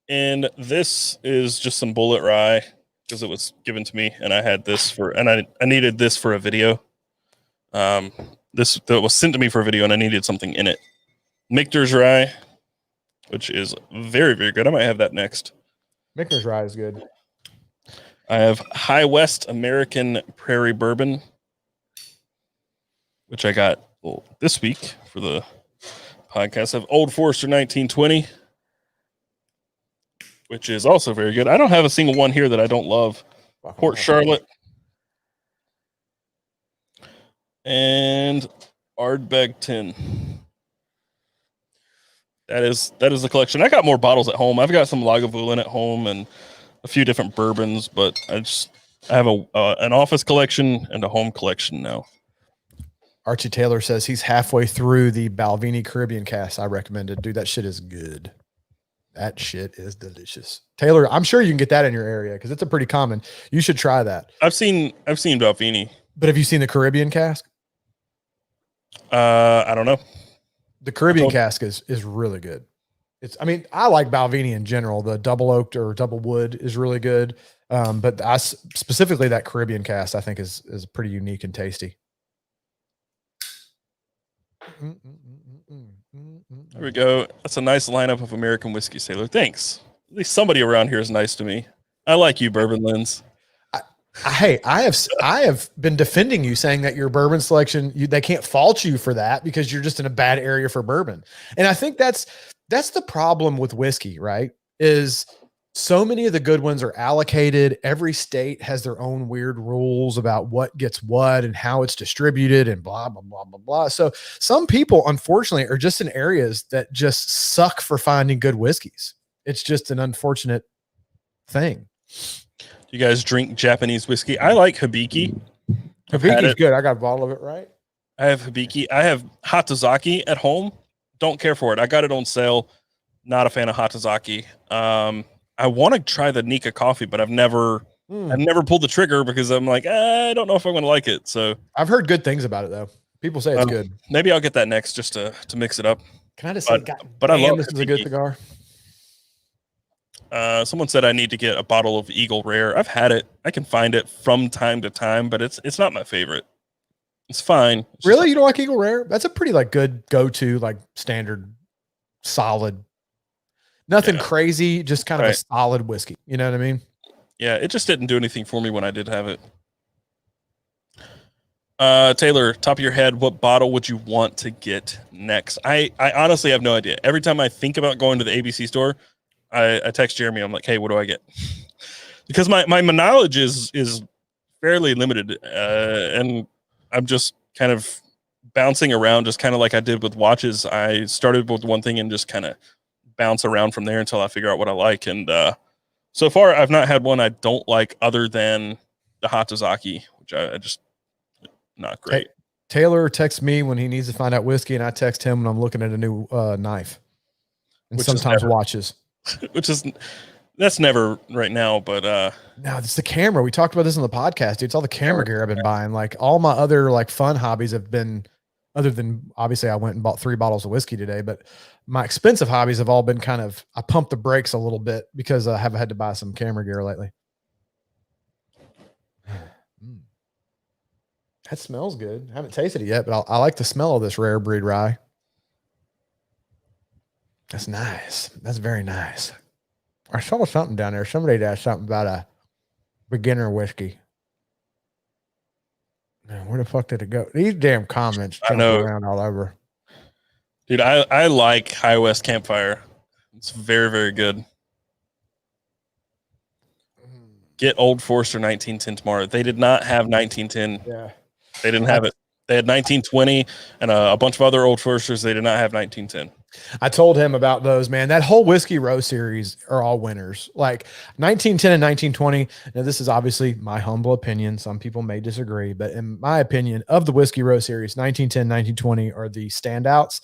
and this is just some bullet rye because it was given to me, and I had this and I needed this for a video. This that was sent to me for a video, and I needed something in it. Michter's rye, which is very, very good. I might have that next. Michter's rye is good. I have High West American Prairie Bourbon, which I got this week for the podcast. I have Old Forester 1920, which is also very good. I don't have a single one here that I don't love. Port Charlotte. And Ardbeg 10. That is the collection. I got more bottles at home. I've got some Lagavulin at home and a few different bourbons, but I have an office collection and a home collection now. Archie Taylor says he's halfway through the Balvenie Caribbean cast I recommended. Dude, that shit is good. That shit is delicious. Taylor, I'm sure you can get that in your area because it's a pretty common. You should try that. I've seen Balvenie. But have you seen the Caribbean cask? I don't know. The Caribbean cask is really good. I like Balvenie in general. The double oaked or double wood is really good. But specifically that Caribbean cask I think is pretty unique and tasty. There we go. That's a nice lineup of American whiskey, Sailor. Thanks. At least somebody around here is nice to me. I like you, Bourbon Lens. Hey, I have been defending you, saying that your bourbon selection, they can't fault you for that because you're just in a bad area for bourbon. And I think that's the problem with whiskey, right? Is so many of the good ones are allocated. Every state has their own weird rules about what gets what and how it's distributed and blah, blah, blah, blah, blah. So some people, unfortunately, are just in areas that just suck for finding good whiskeys. It's just an unfortunate thing. Do you guys drink Japanese whiskey? I like Hibiki. Hibiki's good. I got a bottle of it, right? I have Hibiki. I have Hatazaki at home. Don't care for it. I got it on sale. Not a fan of Hatazaki. I want to try the Nika coffee, but I've never pulled the trigger because I'm like, I don't know if I'm going to like it. So I've heard good things about it though. People say it's good. Maybe I'll get that next just to mix it up. Can I just say, but I love this is a good cigar. Someone said I need to get a bottle of Eagle Rare. I've had it. I can find it from time to time, but it's not my favorite. It's fine. Really? You don't like Eagle Rare? That's a pretty good go-to, standard, solid, nothing crazy, just kind of a solid whiskey. You know what I mean? Yeah, it just didn't do anything for me when I did have it. Taylor, top of your head, what bottle would you want to get next? I honestly have no idea. Every time I think about going to the ABC store, I text Jeremy. I'm like, hey, what do I get? Because my knowledge is fairly limited, and I'm just kind of bouncing around, just kind of like I did with watches. I started with one thing and just kind of bounce around from there until I figure out what I like. And So far, I've not had one I don't like other than the Hatazaki, which I just not great. Taylor texts me when he needs to find out whiskey, and I text him when I'm looking at a new knife, and Which sometimes watches. That's never right now, but no, it's the camera. We talked about this on the podcast, dude. It's all the camera gear I've been buying. Like all my other like fun hobbies have been, other than obviously I went and bought 3 bottles of whiskey today, but my expensive hobbies have all been kind of, I pumped the brakes a little bit because I have had to buy some camera gear lately. That smells good. I haven't tasted it yet, but I like the smell of this rare breed rye. That's nice. That's very nice. I saw something down there. Somebody asked something about a beginner whiskey. Man, where the fuck did it go? These damn comments jumping around all over. Dude, I like High West Campfire. It's very, very good. Get Old Forester 1910 tomorrow. They did not have 1910. Yeah. They didn't have it. They had 1920 and a bunch of other Old Foresters. They did not have 1910. I told him about those, man. That whole Whiskey Row series are all winners. Like 1910 and 1920. Now, this is obviously my humble opinion. Some people may disagree, but in my opinion, of the Whiskey Row series, 1910, 1920 are the standouts.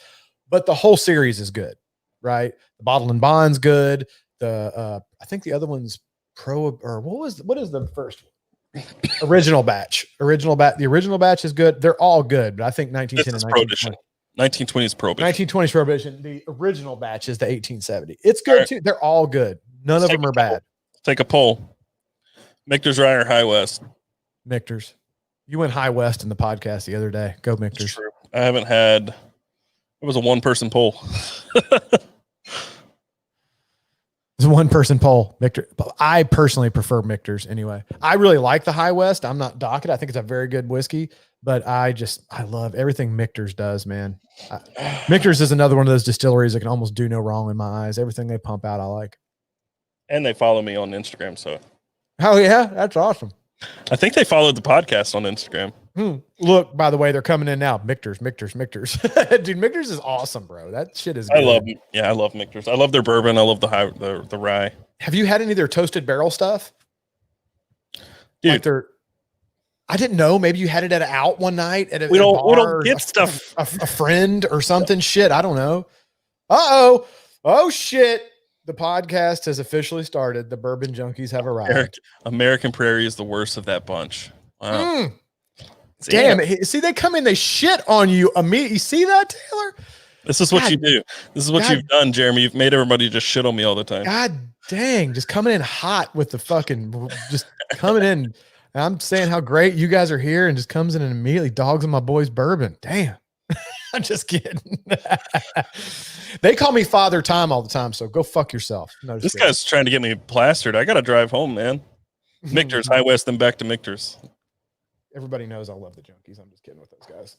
But the whole series is good, right? The Bottle and Bond's good. The I think the other one's what is the first one? Original batch. The original batch is good. They're all good, but I think 1910 and 1920. 1920 is Prohibition. 1920 is Prohibition. The original batch is the 1870. It's good too. They're all good. None of them are bad. Take a poll. Michter's Rye or High West? Michter's. You went High West in the podcast the other day. Go Michter's. True. I haven't had. It was a one-person poll. It's a one-person poll. Michter. I personally prefer Michter's anyway. I really like the High West. I'm not docking. I think it's a very good whiskey, but I love everything Michter's does, man. Michter's is another one of those distilleries that can almost do no wrong in my eyes. Everything they pump out, I like. And they follow me on Instagram, so. Oh yeah, that's awesome. I think they followed the podcast on Instagram. Look, by the way, they're coming in now. Michter's. Dude, Michter's is awesome, bro. That shit is good. I love Michter's. I love their bourbon. I love the rye. Have you had any of their toasted barrel stuff? Dude, like I didn't know. Maybe you had it at out one night at a we bar, don't get stuff. A friend or something. Shit, I don't know. Oh shit. The podcast has officially started. The Bourbon Junkies have arrived. American Prairie is the worst of that bunch. Wow. Damn it. See, they come in, they shit on you immediately. You see that, Taylor? This is what you do. This is what you've done, Jeremy. You've made everybody just shit on me all the time. God dang. Just coming in hot with the fucking, just coming in. I'm saying how great you guys are here and just comes in and immediately dogs on my boy's bourbon. Damn. I'm just kidding. They call me Father Time all the time, so go fuck yourself. No, this guy's trying to get me plastered. I got to drive home, man. Michter's, High West, then back to Michter's. Everybody knows I love the Junkies. I'm just kidding with those guys.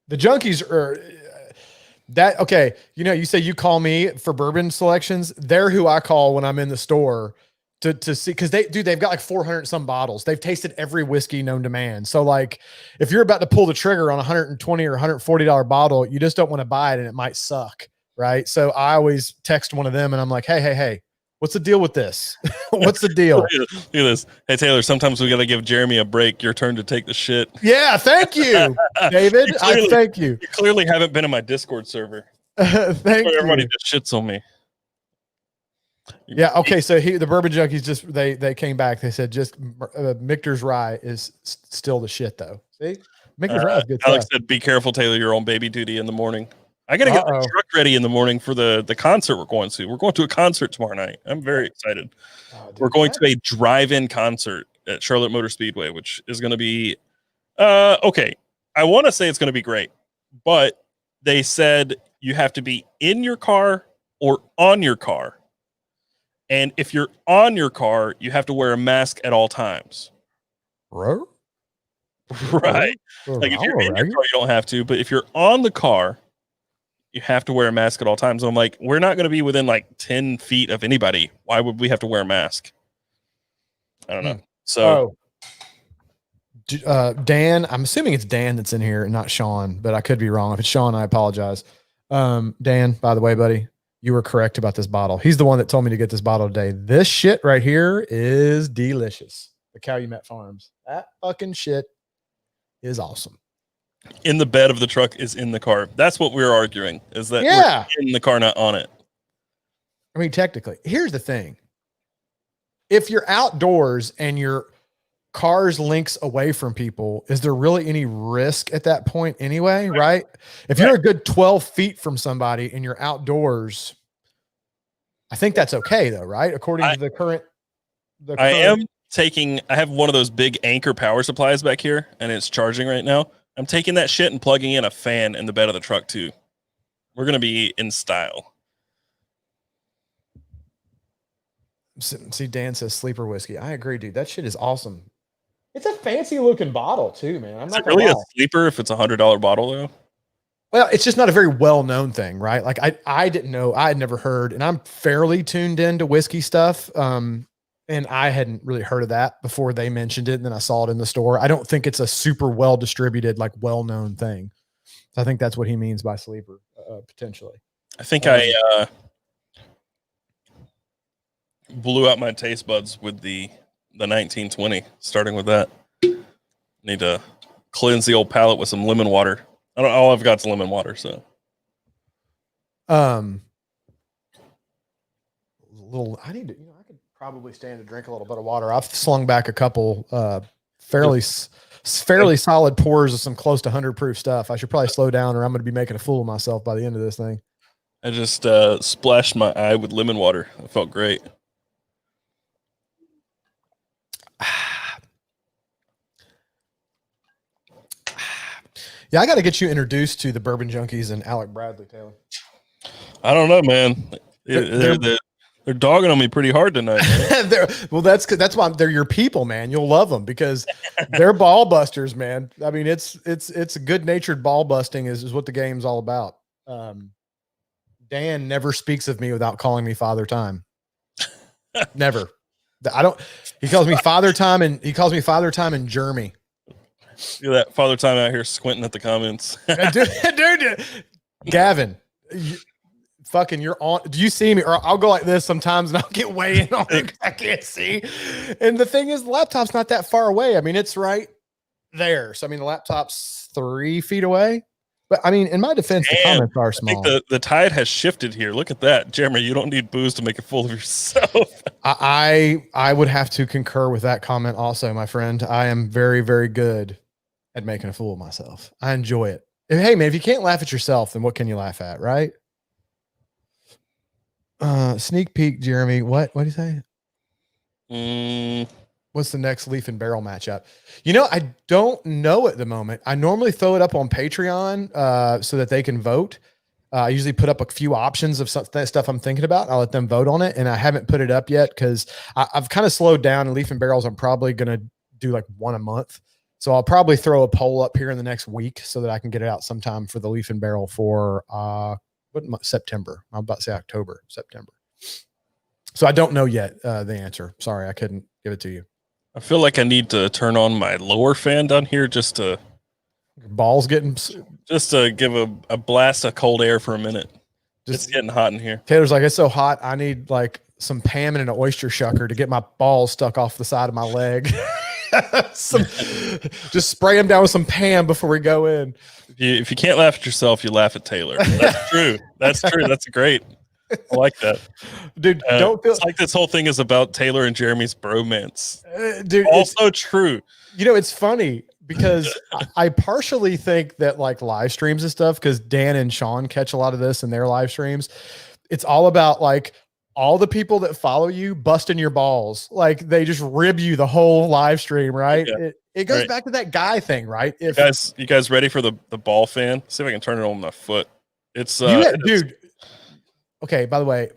The Junkies are okay. You know, you say you call me for bourbon selections. They're who I call when I'm in the store to see, because they've got like 400 some bottles. They've tasted every whiskey known to man. So like, if you're about to pull the trigger on a $120 or $140 bottle, you just don't want to buy it and it might suck, right? So I always text one of them and I'm like, hey, what's the deal with this? What's the deal? Look at this. Hey, Taylor, sometimes we got to give Jeremy a break. Your turn to take the shit. Yeah, thank you, David. Thank you. You clearly haven't been in my Discord server. Thank you. Everybody just shits on me. Yeah. Okay. So the Bourbon Junkies they came back. They said just Michter's Rye is still the shit though. See, Michter's Rye is good. Alex said, "Be careful, Taylor. You're on baby duty in the morning." I got to get the truck ready in the morning for the concert we're going to. We're going to a concert tomorrow night. I'm very excited. We're going to a drive-in concert at Charlotte Motor Speedway, which is going to be okay. I want to say it's going to be great, but they said you have to be in your car or on your car. And if you're on your car, you have to wear a mask at all times. Right? Like if you're in your car, you don't have to. But if you're on the car, you have to wear a mask at all times. And I'm like, we're not going to be within like 10 feet of anybody. Why would we have to wear a mask? I don't know. So, Dan, I'm assuming it's Dan that's in here and not Sean, but I could be wrong. If it's Sean, I apologize. Dan, by the way, buddy, You were correct about this bottle. He's the one that told me to get this bottle today. This shit right here is delicious. The Calumet Farms. That fucking shit is awesome. In the bed of the truck is in the car. That's what we're arguing, is that we're in the car, not on it. I mean, technically, here's the thing. If you're outdoors and your car's links away from people, is there really any risk at that point anyway, right? If you're a good 12 feet from somebody and you're outdoors, I think that's okay though, right? According to the current. I have one of those big Anchor power supplies back here and it's charging right now. I'm taking that shit and plugging in a fan in the bed of the truck too. We're going to be in style. See, Dan says sleeper whiskey. I agree, dude. That shit is awesome. It's a fancy looking bottle too, man. I'm not really a sleeper if it's $100 bottle though. Well, it's just not a very well-known thing, right? Like I didn't know, I had never heard, and I'm fairly tuned into whiskey stuff. And I hadn't really heard of that before they mentioned it. And then I saw it in the store. I don't think it's a super well distributed, like well-known thing. So I think that's what he means by sleeper, potentially. I think I blew out my taste buds with the 1920, starting with that. Need to cleanse the old palate with some lemon water. All I've got is lemon water, so. I need to, I could probably stand to drink a little bit of water. I've slung back a couple fairly solid pours of some close to 100 proof stuff. I should probably slow down or I'm going to be making a fool of myself by the end of this thing. I just splashed my eye with lemon water. It felt great. Yeah, I got to get you introduced to the Bourbon Junkies and Alec Bradley, Taylor. I don't know, man. They're dogging on me pretty hard tonight. That's why they're your people, man. You'll love them because they're ball busters, man. I mean, it's good natured ball busting is what the game's all about. Dan never speaks of me without calling me Father Time. Never. He calls me Father Time and Jeremy. See that Father Time out here squinting at the comments. dude, Gavin, you're on. Do you see me? Or I'll go like this sometimes and I'll get way in on it. I can't see. And the thing is, the laptop's not that far away. I mean, it's right there. So, I mean, the laptop's 3 feet away. But I mean, in my defense, the comments are small. I think the tide has shifted here. Look at that. Jeremy, you don't need booze to make a fool of yourself. I would have to concur with that comment also, my friend. I am very, very good at making a fool of myself. I enjoy it. Hey, man, if you can't laugh at yourself, then what can you laugh at, right? Sneak peek, Jeremy. What do you say? What's the next Leaf and Barrel matchup? I don't know at the moment. I normally throw it up on Patreon so that they can vote. I usually put up a few options of stuff I'm thinking about. I'll let them vote on it. And I haven't put it up yet because I've kind of slowed down. And Leaf and Barrels, I'm probably going to do like one a month. So I'll probably throw a poll up here in the next week so that I can get it out sometime for the Leaf and Barrel for September. I'm about to say October, September. So I don't know yet the answer. Sorry, I couldn't give it to you. I feel like I need to turn on my lower fan down here just to give a blast of cold air for a minute. It's getting hot in here. Taylor's like, it's so hot. I need like some Pam and an oyster shucker to get my balls stuck off the side of my leg. Just spray them down with some Pam before we go in. If you can't laugh at yourself, you laugh at Taylor. That's true. That's true. That's great. I like that, dude. Don't feel it's like this whole thing is about Taylor and Jeremy's bromance, dude. Also true. It's funny because I partially think that like live streams and stuff, because Dan and Sean catch a lot of this in their live streams. It's all about like all the people that follow you busting your balls. Like they just rib you the whole live stream, right? Yeah. It goes back to that guy thing, right? You guys ready for the ball fan? See if I can turn it on my foot. It's dude. Okay, by the way,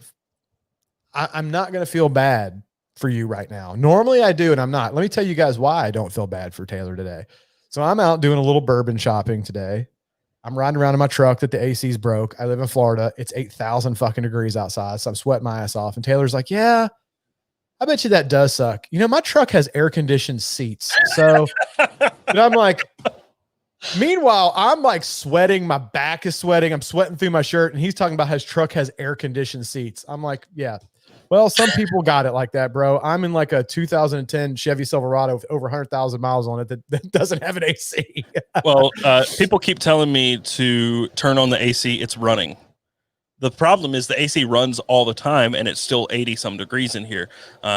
I'm not going to feel bad for you right now. Normally I do, and I'm not. Let me tell you guys why I don't feel bad for Taylor today. So I'm out doing a little bourbon shopping today. I'm riding around in my truck that the AC's broke. I live in Florida. It's 8,000 fucking degrees outside, so I'm sweating my ass off. And Taylor's like, yeah, I bet you that does suck. My truck has air-conditioned seats. So and I'm like, Meanwhile, I'm like sweating. My back is sweating. I'm sweating through my shirt. And he's talking about his truck has air conditioned seats. I'm like, yeah. Well, some people got it like that, bro. I'm in like a 2010 Chevy Silverado with over 100,000 miles on it that doesn't have an AC. Well, people keep telling me to turn on the AC. It's running. The problem is the AC runs all the time and it's still 80 some degrees in here.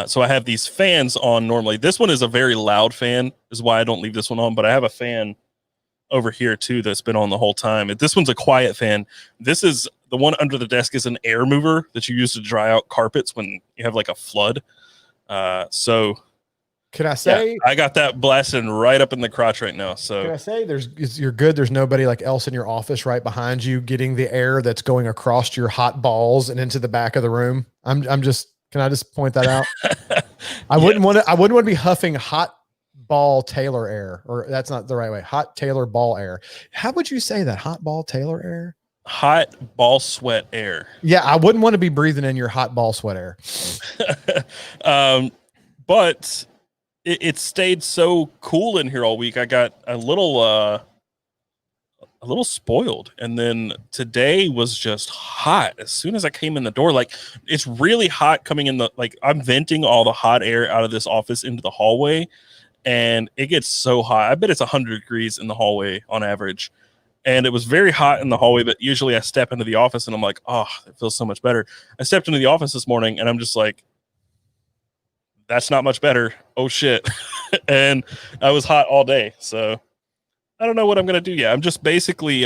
So I have these fans on normally. This one is a very loud fan, is why I don't leave this one on, but I have a fan over here too that's been on the whole time. This one's a quiet fan. This is the one under the desk is an air mover that you use to dry out carpets when you have like a flood. So can I say I got that blasting right up in the crotch right now. So can I say you're good? There's nobody like else in your office right behind you getting the air that's going across your hot balls and into the back of the room. I'm just, can I just point that out? I wouldn't want to be huffing hot ball Taylor air, or that's not the right way. Hot Taylor ball air. How would you say that? Hot ball Taylor air? Hot ball sweat air. Yeah, I wouldn't want to be breathing in your hot ball sweat air. But it stayed so cool in here all week. I got a little spoiled, and then today was just hot. As soon as I came in the door, like it's really hot coming in I'm venting all the hot air out of this office into the hallway, and it gets so hot. I bet it's 100 degrees in the hallway on average. And it was very hot in the hallway, but usually I step into the office and I'm like, oh, it feels so much better. I stepped into the office this morning and I'm just like, that's not much better. Oh shit. And I was hot all day. So I don't know what I'm going to do yet. I'm just basically,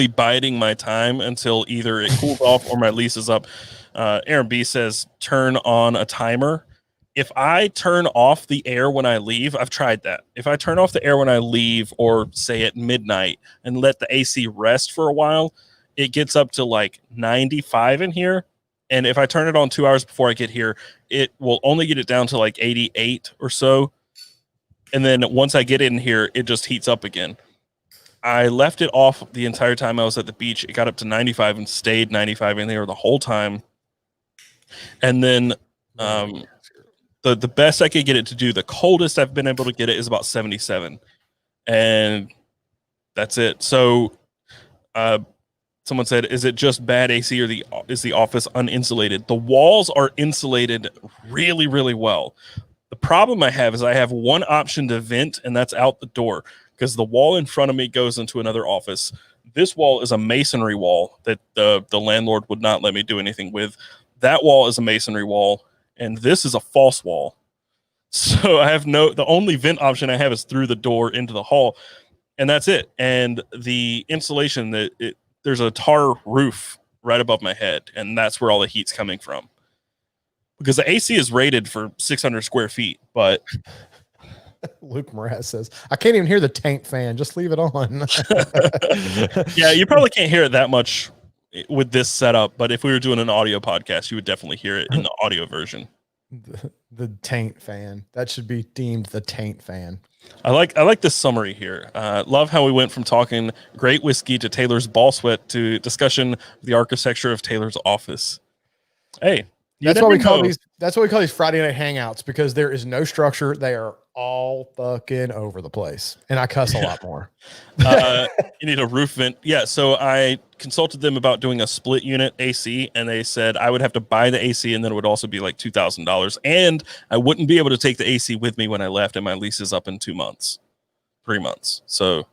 biding my time until either it cools off or my lease is up. Aaron B says, turn on a timer. If I turn off the air when I leave, I've tried that. If I turn off the air when I leave, or say at midnight, and let the AC rest for a while, it gets up to like 95 in here. And if I turn it on 2 hours before I get here, it will only get it down to like 88 or so. And then once I get in here, it just heats up again. I left it off the entire time I was at the beach. It got up to 95 and stayed 95 in there the whole time. And then the best I could get it to do, the coldest I've been able to get it is about 77. And that's it. So someone said, is it just bad AC, or is the office uninsulated? The walls are insulated really, really well. The problem I have is I have one option to vent, and that's out the door, because the wall in front of me goes into another office. This wall is a masonry wall that the landlord would not let me do anything with. That wall is a masonry wall, and this is a false wall. So I have the only vent option I have is through the door into the hall, and that's it. And the insulation, there's a tar roof right above my head, and that's where all the heat's coming from. Because the AC is rated for 600 square feet, but Luke Moraz says, I can't even hear the taint fan. Just leave it on. Yeah, you probably can't hear it that much with this setup, but if we were doing an audio podcast, you would definitely hear it in the audio version. The taint fan. That should be deemed the taint fan. I like this summary here. Love how we went from talking great whiskey to Taylor's ball sweat to discussion of the architecture of Taylor's office. Hey, that's what we call these. That's what we call these Friday night hangouts, because there is no structure. They are all fucking over the place, and I cuss a lot more. You need a roof vent. Yeah, so I consulted them about doing a split unit AC, and they said I would have to buy the AC, and then it would also be like $2,000, and I wouldn't be able to take the AC with me when I left, and my lease is up in 3 months. So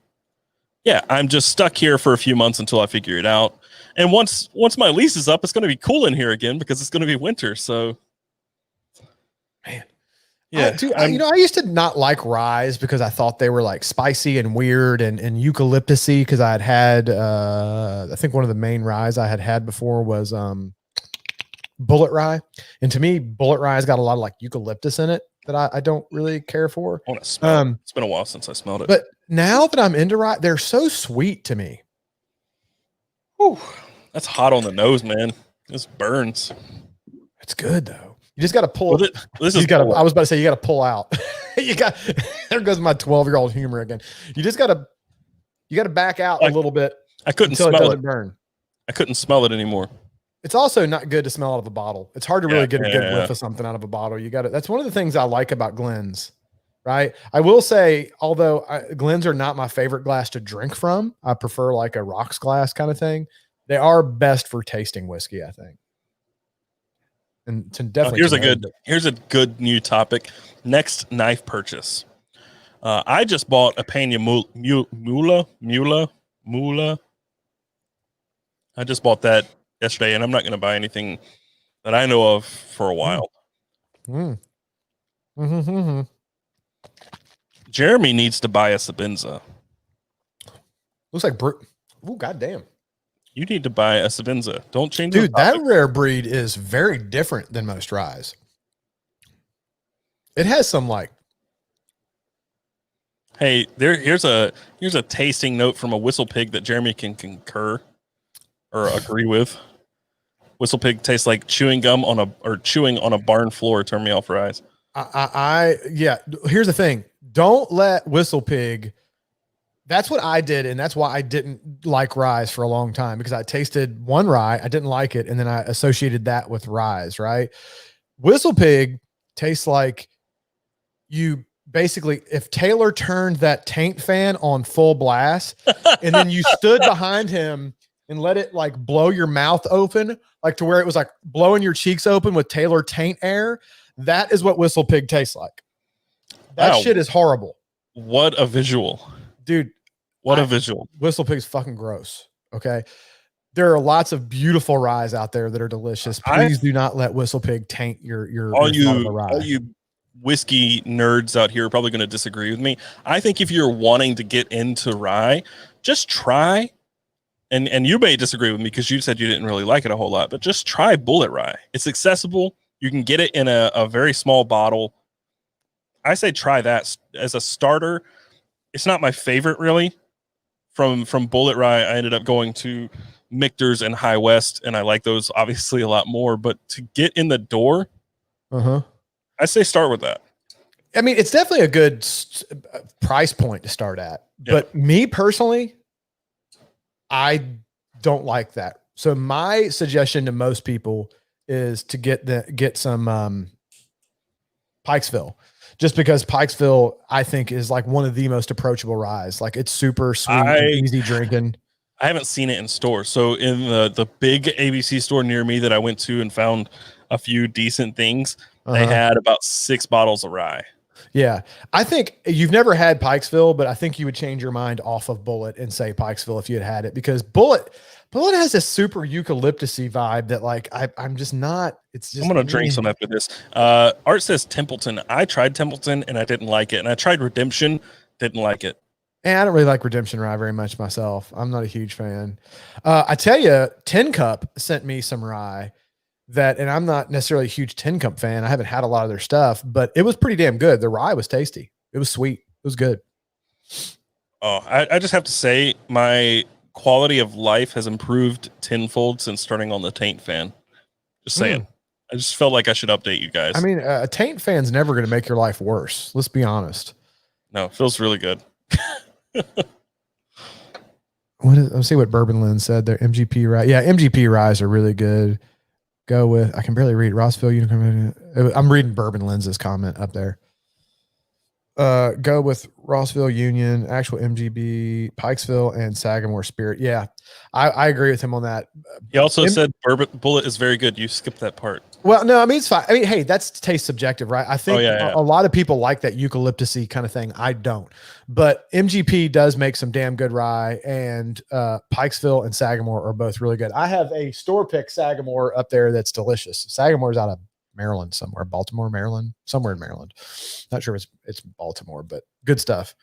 yeah, I'm just stuck here for a few months until I figure it out. And once my lease is up, it's going to be cool in here again, because it's going to be winter. So, man, yeah, I used to not like ryes because I thought they were like spicy and weird and eucalyptusy, because I had I think one of the main ryes I had before was bullet rye, and to me, bullet rye's got a lot of like eucalyptus in it that I don't really care for. I want to smell it. It's been a while since I smelled it. But now that I'm into rye, they're so sweet to me. Whew, that's hot on the nose, man. This burns. It's good though. You just got to pull. Well, I was about to say you got to pull out. There goes my 12-year-old humor again. You got to back out a little bit. I couldn't until smell it doesn't burn. I couldn't smell it anymore. It's also not good to smell out of a bottle. It's hard to really get a good whiff of something out of a bottle. That's one of the things I like about Glenn's, right? I will say, although Glens are not my favorite glass to drink from, I prefer like a rocks glass kind of thing. They are best for tasting whiskey, I think. And definitely here's a good new topic. Next knife purchase. I just bought a Pena Mula. I just bought that yesterday, and I'm not going to buy anything that I know of for a while. Jeremy needs to buy a Sabenza. Looks like oh, goddamn. You need to buy a Sabenza. Don't change. Dude, that rare breed is very different than most ryes. It has some like. Hey, here's a tasting note from a Whistle Pig that Jeremy can concur or agree with. Whistle Pig tastes like chewing gum chewing on a barn floor. Turn me off ryes. Yeah. Here's the thing. Don't let Whistle Pig. That's what I did, and that's why I didn't like ryes for a long time, because I tasted one rye, I didn't like it, and then I associated that with ryes, right? Whistle Pig tastes like you basically, if Taylor turned that taint fan on full blast, and then you stood behind him and let it like blow your mouth open, like to where it was like blowing your cheeks open with Taylor taint air. That is what Whistle Pig tastes like. That shit is horrible. What a visual. Dude. What a visual. Whistle Pig's fucking gross. Okay. There are lots of beautiful ryes out there that are delicious. Please do not let Whistle Pig taint your all you whiskey nerds out here are probably going to disagree with me. I think if you're wanting to get into rye, just try, and you may disagree with me because you said you didn't really like it a whole lot, but just try Bullet Rye. It's accessible. You can get it in a very small bottle. I say try that as a starter. It's not my favorite really. From Bullet Rye, I ended up going to Michter's and High West, and I like those obviously a lot more. But to get in the door, I say start with that. I mean, it's definitely a good price point to start at. Yeah. But me personally, I don't like that. So my suggestion to most people is to get some Pikesville. Just because Pikesville, I think, is like one of the most approachable ryes. Like it's super sweet, and easy drinking. I haven't seen it in stores. So in the big ABC store near me that I went to and found a few decent things, they had about 6 bottles of rye. Yeah. I think you've never had Pikesville, but I think you would change your mind off of Bullet and say Pikesville if you had it, because Bullet has a super eucalyptusy vibe that like I'm just not. It's just. I'm gonna drink some after this. Art says Templeton. I tried Templeton and I didn't like it, and I tried Redemption, didn't like it. And I don't really like Redemption rye very much myself. I'm not a huge fan. I tell you, Tin Cup sent me some rye and I'm not necessarily a huge Tin Cup fan. I haven't had a lot of their stuff, but it was pretty damn good. The rye was tasty. It was sweet. It was good. Oh, I just have to say my quality of life has improved tenfold since starting on the Taint fan. Just saying. I just felt like I should update you guys. I mean, a Taint fan's never going to make your life worse. Let's be honest. No, it feels really good. Let's see what Bourbon Lynn said there. MGP rye. Yeah, MGP ryes are really good. Go with, I can barely read Rossville Unicorn. I'm reading Bourbon Lynn's comment up there. Go with Rossville Union, actual MGB, Pikesville, and Sagamore Spirit. Yeah, I agree with him on that. He also said Bourbon Bullet is very good. You skipped that part. Well, no, I mean, it's fine. I mean, hey, that's taste subjective, right? I think a lot of people like that eucalyptusy kind of thing. I don't. But MGP does make some damn good rye, and Pikesville and Sagamore are both really good. I have a store pick Sagamore up there that's delicious. Sagamore's out of Maryland somewhere, Baltimore, Maryland, somewhere in Maryland. Not sure if it's Baltimore, but good stuff.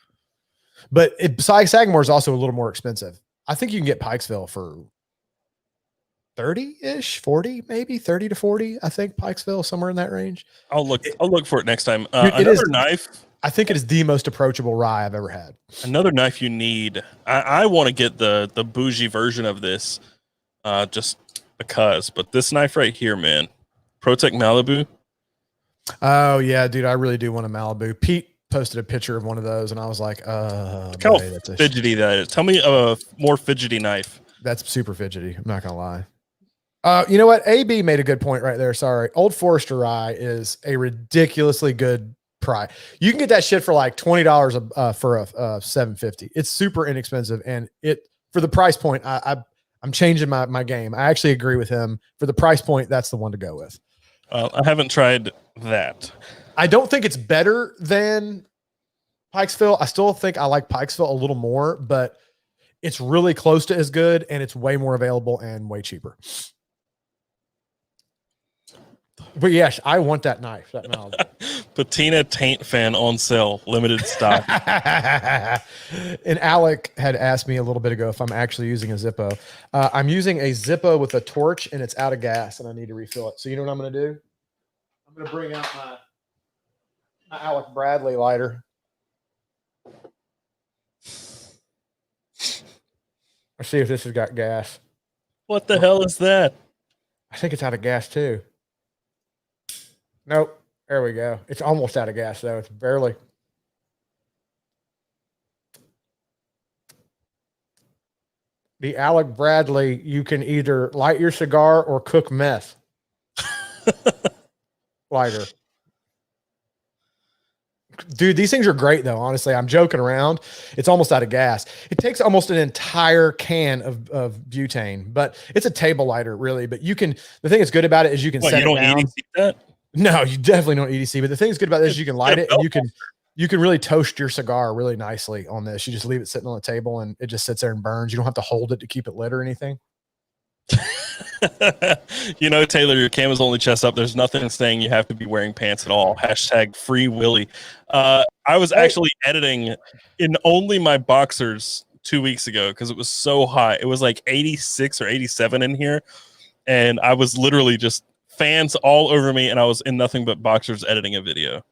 But Sagamore is also a little more expensive. I think you can get Pikesville for 30-ish, 40, maybe 30 to 40. I think Pikesville, somewhere in that range. I'll look for it next time. Dude, another knife. I think it is the most approachable rye I've ever had. Another knife you need. I want to get the bougie version of this, just because. But this knife right here, man, Protect Malibu. Oh yeah, dude, I really do want a Malibu. Pete posted a picture of one of those, and I was like, look how fidgety that is. Tell me a more fidgety knife. That's super fidgety. I'm not gonna lie. You know what? AB made a good point right there. Sorry. Old Forester rye is a ridiculously good price. You can get that shit for like $20 for a 750. It's super inexpensive, and it for the price point. I'm changing my game. I actually agree with him. For the price point, that's the one to go with. I haven't tried that. I don't think it's better than Pikesville. I still think I like Pikesville a little more, but it's really close to as good, and it's way more available and way cheaper. But yes, I want that knife. That knowledge. Patina Taint Fan on sale, limited stock. And Alec had asked me a little bit ago if I'm actually using a Zippo. I'm using a Zippo with a torch, and it's out of gas, and I need to refill it. So you know what I'm going to do? I'm going to bring out my Alec Bradley lighter. Let's see if this has got gas. What the hell is that? I think it's out of gas too. Nope. There we go. It's almost out of gas though. It's barely. The Alec Bradley, you can either light your cigar or cook meth. Lighter. Dude, these things are great though. Honestly, I'm joking around. It's almost out of gas. It takes almost an entire can of butane, but it's a table lighter really. But you can, the thing that's good about it is you can set it down. EDC that? No, you definitely don't EDC, but the thing that's good about this is you can light it and you can really toast your cigar really nicely on this. You just leave it sitting on the table and it just sits there and burns. You don't have to hold it to keep it lit or anything. You know, Taylor, your cam is only chest up. There's nothing saying you have to be wearing pants at all. # free Willy. I was actually editing in only my boxers 2 weeks ago because it was so hot. It was like 86 or 87 in here. And I was literally just fans all over me, and I was in nothing but boxers editing a video.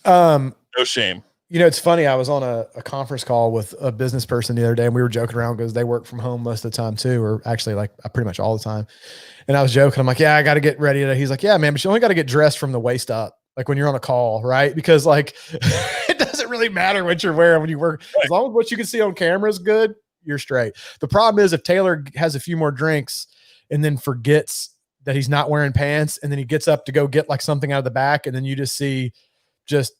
No shame. You know, it's funny. I was on a conference call with a business person the other day, and we were joking around because they work from home most of the time too, or actually like pretty much all the time. And I was joking. I'm like, yeah, I got to get ready today. He's like, yeah, man, but you only got to get dressed from the waist up, like when you're on a call, right? Because like it doesn't really matter what you're wearing when you work. Right. As long as what you can see on camera is good, you're straight. The problem is if Taylor has a few more drinks and then forgets that he's not wearing pants, and then he gets up to go get like something out of the back, and then you just see just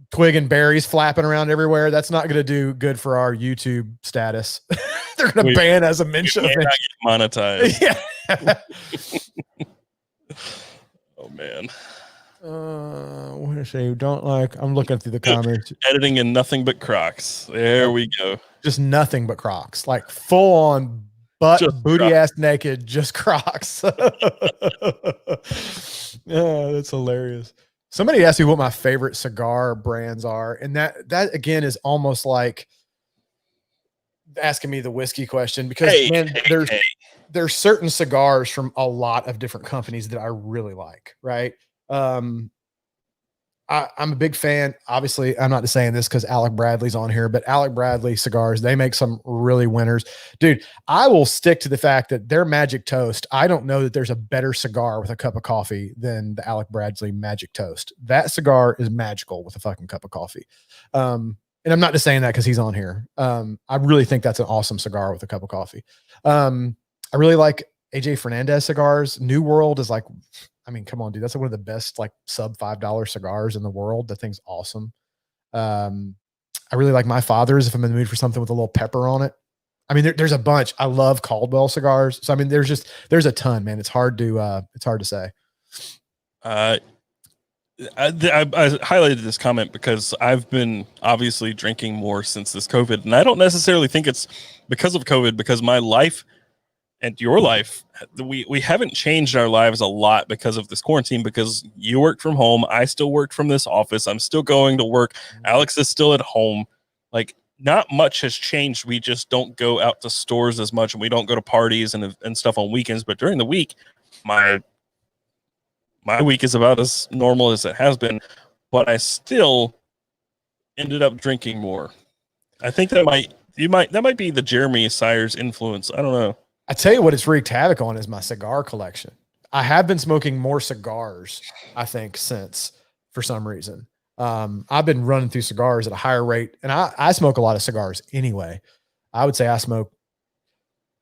twig and berries flapping around everywhere. That's not going to do good for our YouTube status. They're going to ban as a mention. Not get monetized. Yeah. Oh man. What did I say? You don't like? I'm looking through the comments. Editing in nothing but Crocs. There we go. Just nothing but Crocs, like full on butt, just booty Crocs. Ass naked, just Crocs. Yeah, that's hilarious. Somebody asked me what my favorite cigar brands are, and that again is almost like asking me the whiskey question because there's certain cigars from a lot of different companies that I really like, right? I'm a big fan. Obviously, I'm not just saying this because Alec Bradley's on here, but Alec Bradley cigars, they make some really winners. Dude, I will stick to the fact that their Magic Toast, I don't know that there's a better cigar with a cup of coffee than the Alec Bradley Magic Toast. That cigar is magical with a fucking cup of coffee. And I'm not just saying that because he's on here. I really think that's an awesome cigar with a cup of coffee. I really like AJ Fernandez cigars. New World is like, I mean, come on, dude. That's one of the best like sub $5 cigars in the world. That thing's awesome. I really like My Father's if I'm in the mood for something with a little pepper on it. I mean, there's a bunch. I love Caldwell cigars. So I mean, there's a ton, man. It's hard to say. I highlighted this comment because I've been obviously drinking more since this COVID, and I don't necessarily think it's because of COVID, because my life and your life, we haven't changed our lives a lot because of this quarantine, because you work from home. I still work from this office. I'm still going to work. Alex is still at home. Like, not much has changed. We just don't go out to stores as much, and we don't go to parties and stuff on weekends. But during the week, my week is about as normal as it has been, but I still ended up drinking more. I think that might be the Jeremy Sires influence. I don't know. I tell you what, it's wreaked havoc on is my cigar collection. I have been smoking more cigars, I think, since, for some reason. I've been running through cigars at a higher rate, and I smoke a lot of cigars anyway. I would say I smoke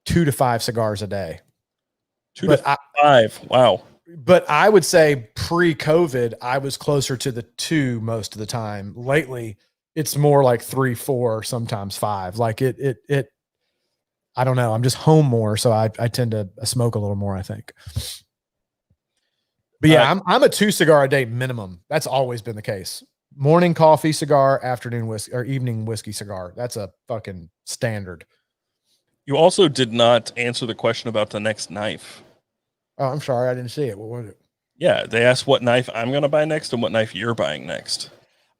2 to 5 cigars a day. 2 to 5. Wow. but I would say pre-COVID, I was closer to the 2 most of the time. Lately, it's more like 3, 4, sometimes 5. Like I don't know. I'm just home more, so I tend to smoke a little more, I think. But yeah, I'm a 2 cigar a day minimum. That's always been the case. Morning coffee cigar, afternoon whiskey, or evening whiskey cigar. That's a fucking standard. You also did not answer the question about the next knife. Oh, I'm sorry, I didn't see it. What was it? Yeah, they asked what knife I'm going to buy next and what knife you're buying next.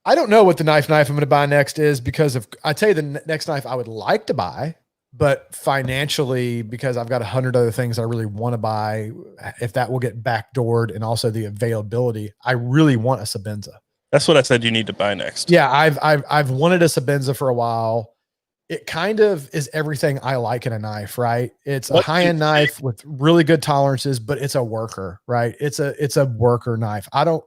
I don't know what the knife I'm going to buy next is, because I tell you the next knife I would like to buy, but financially, because I've got 100 other things I really want to buy, if that will get backdoored, and also the availability, I really want a Sabenza. That's what I said you need to buy next. Yeah, I've wanted a Sabenza for a while. It kind of is everything I like in a knife, right? It's a high-end knife with really good tolerances, but it's a worker, right? It's a worker knife. I don't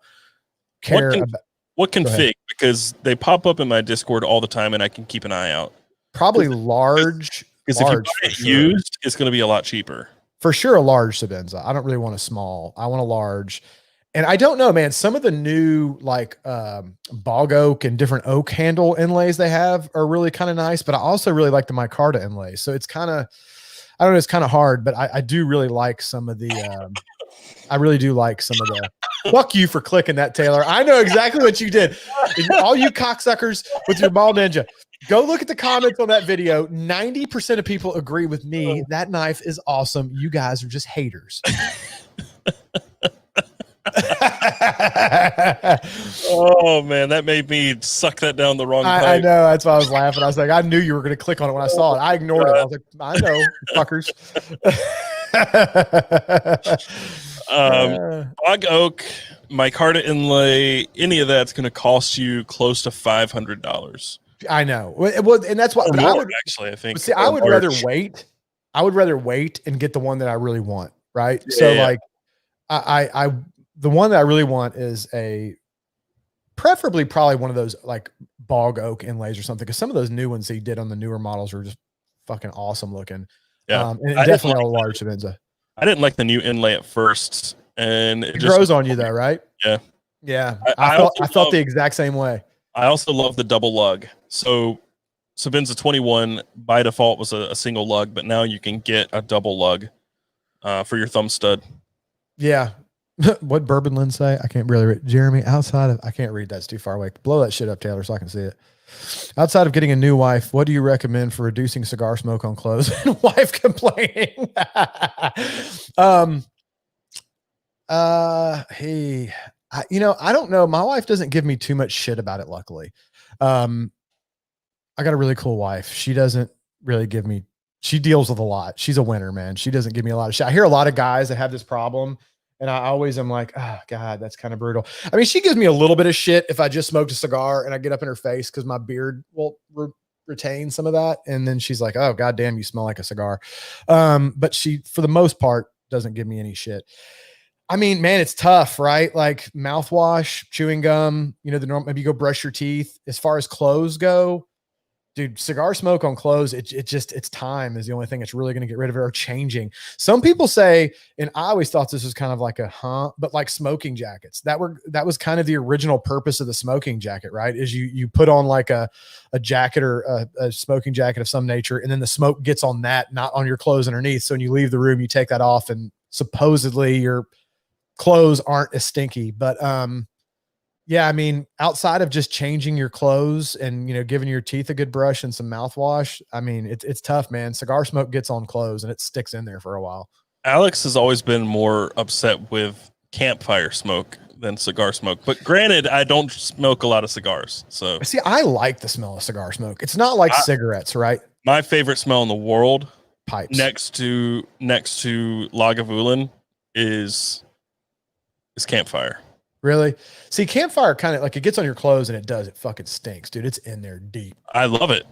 care about what config, because they pop up in my Discord all the time and I can keep an eye out. Probably large. Because if you buy it used, it's going to be a lot cheaper. For sure, a large Sabenza. I don't really want a small. I want a large. And I don't know, man, some of the new like bog oak and different oak handle inlays they have are really kind of nice, but I also really like the micarta inlays. So it's kind of, I don't know, it's kind of hard, but I do really like some of the, I really do like some of the, fuck you for clicking that, Taylor. I know exactly what you did. All you cocksuckers with your ball ninja, go look at the comments on that video. 90% of people agree with me. That knife is awesome. You guys are just haters. Oh man, that made me suck that down the wrong pipe. I know, that's why I was laughing. I was like, I knew you were going to click on it when I saw it. I ignored it. I was like, I know, fuckers. Bog oak, micarta inlay, any of that's going to cost you close to $500. I know. Well, and that's what I would actually, I think. See, I would rather wait. I would rather wait and get the one that I really want. Right. Yeah, so like, the one that I really want is preferably probably one of those like bog oak inlays or something. Cause some of those new ones he did on the newer models are just fucking awesome looking. Yeah. And definitely a large Sabenza. I didn't like the new inlay at first, and it just grows on you though, right? Yeah. Yeah. I felt the exact same way. I also love the double lug. So Sabenza 21 by default was a single lug, but now you can get a double lug for your thumb stud. Yeah. What Bourbon Lynn say? I can't really read. Jeremy, outside of, I can't read. That's too far away. Blow that shit up, Taylor, so I can see it. Outside of getting a new wife, what do you recommend for reducing cigar smoke on clothes and wife complaining? Hey, I don't know. My wife doesn't give me too much shit about it. Luckily. I got a really cool wife. She doesn't really give me, she deals with a lot. She's a winner, man. She doesn't give me a lot of shit. I hear a lot of guys that have this problem, and I always am like, oh God, that's kind of brutal. I mean, she gives me a little bit of shit if I just smoked a cigar and I get up in her face because my beard will retain some of that. And then she's like, oh, God damn, you smell like a cigar. But she, for the most part, doesn't give me any shit. I mean, man, it's tough, right? Like mouthwash, chewing gum, the normal, maybe you go brush your teeth. As far as clothes go, dude, cigar smoke on clothes, it's time is the only thing that's really going to get rid of it, or changing. Some people say, and I always thought this was kind of like but like smoking jackets. That was kind of the original purpose of the smoking jacket, right? Is you put on like a jacket or a smoking jacket of some nature, and then the smoke gets on that, not on your clothes underneath. So when you leave the room, you take that off, and supposedly your clothes aren't as stinky. But yeah, I mean, outside of just changing your clothes and, giving your teeth a good brush and some mouthwash, I mean, it's tough, man. Cigar smoke gets on clothes and it sticks in there for a while. Alex has always been more upset with campfire smoke than cigar smoke. But granted, I don't smoke a lot of cigars. So see, I like the smell of cigar smoke. It's not like cigarettes, right? My favorite smell in the world, pipes, next to Lagavulin, is campfire. Really? See, campfire kind of like it gets on your clothes and it fucking stinks, dude. It's in there deep. I love it.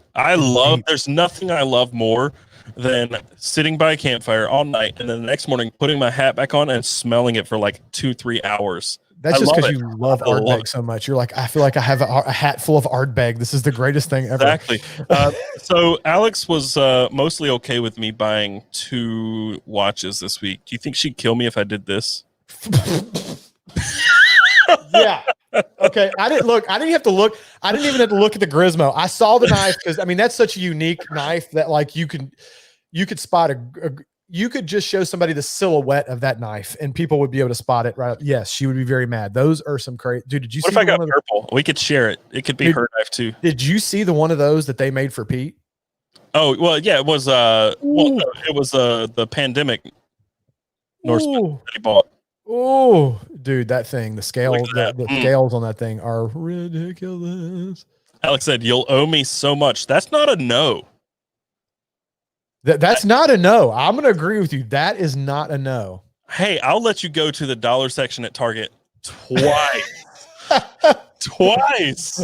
There's nothing I love more than sitting by a campfire all night and then the next morning putting my hat back on and smelling it for like 2-3 hours. That's just because you love Ardbeg so much. You're like, I feel like I have a hat full of Ardbeg. This is the greatest thing ever. Exactly. So Alex was mostly okay with me buying 2 watches this week. Do you think she'd kill me if I did this? Yeah. Okay. I didn't have to look. I didn't even have to look at the Grismo. I saw the knife because I mean that's such a unique knife that like you could spot you could just show somebody the silhouette of that knife and people would be able to spot it right. Yes, she would be very mad. Those are some crazy dude. Did you What see if I got purple? We could share it. It could be her knife too. Did you see the one of those that they made for Pete? Oh well, yeah, it was it was the pandemic Norseman that he bought. Oh, dude, that thing, the scale, the Mm. scales on that thing are ridiculous. Alex said, "You'll owe me so much." That's not a no. That's not a no. I'm going to agree with you. That is not a no. Hey, I'll let you go to the dollar section at Target twice. Twice.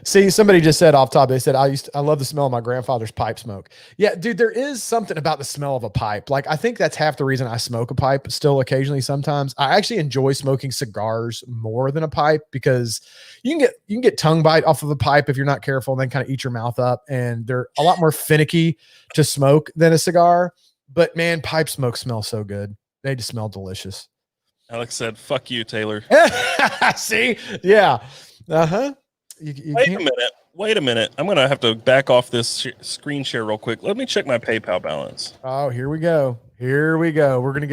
See, somebody just said off top, they said, I love the smell of my grandfather's pipe smoke. Yeah, dude, there is something about the smell of a pipe. Like, I think that's half the reason I smoke a pipe still occasionally sometimes. I actually enjoy smoking cigars more than a pipe because you can get tongue bite off of a pipe if you're not careful and then kind of eat your mouth up. And they're a lot more finicky to smoke than a cigar. But man, pipe smoke smells so good. They just smell delicious. Alex said, "Fuck you, Taylor." See? Yeah. Uh-huh. Wait a minute. I'm going to have to back off this screen share real quick. Let me check my PayPal balance. Oh, here we go. We're going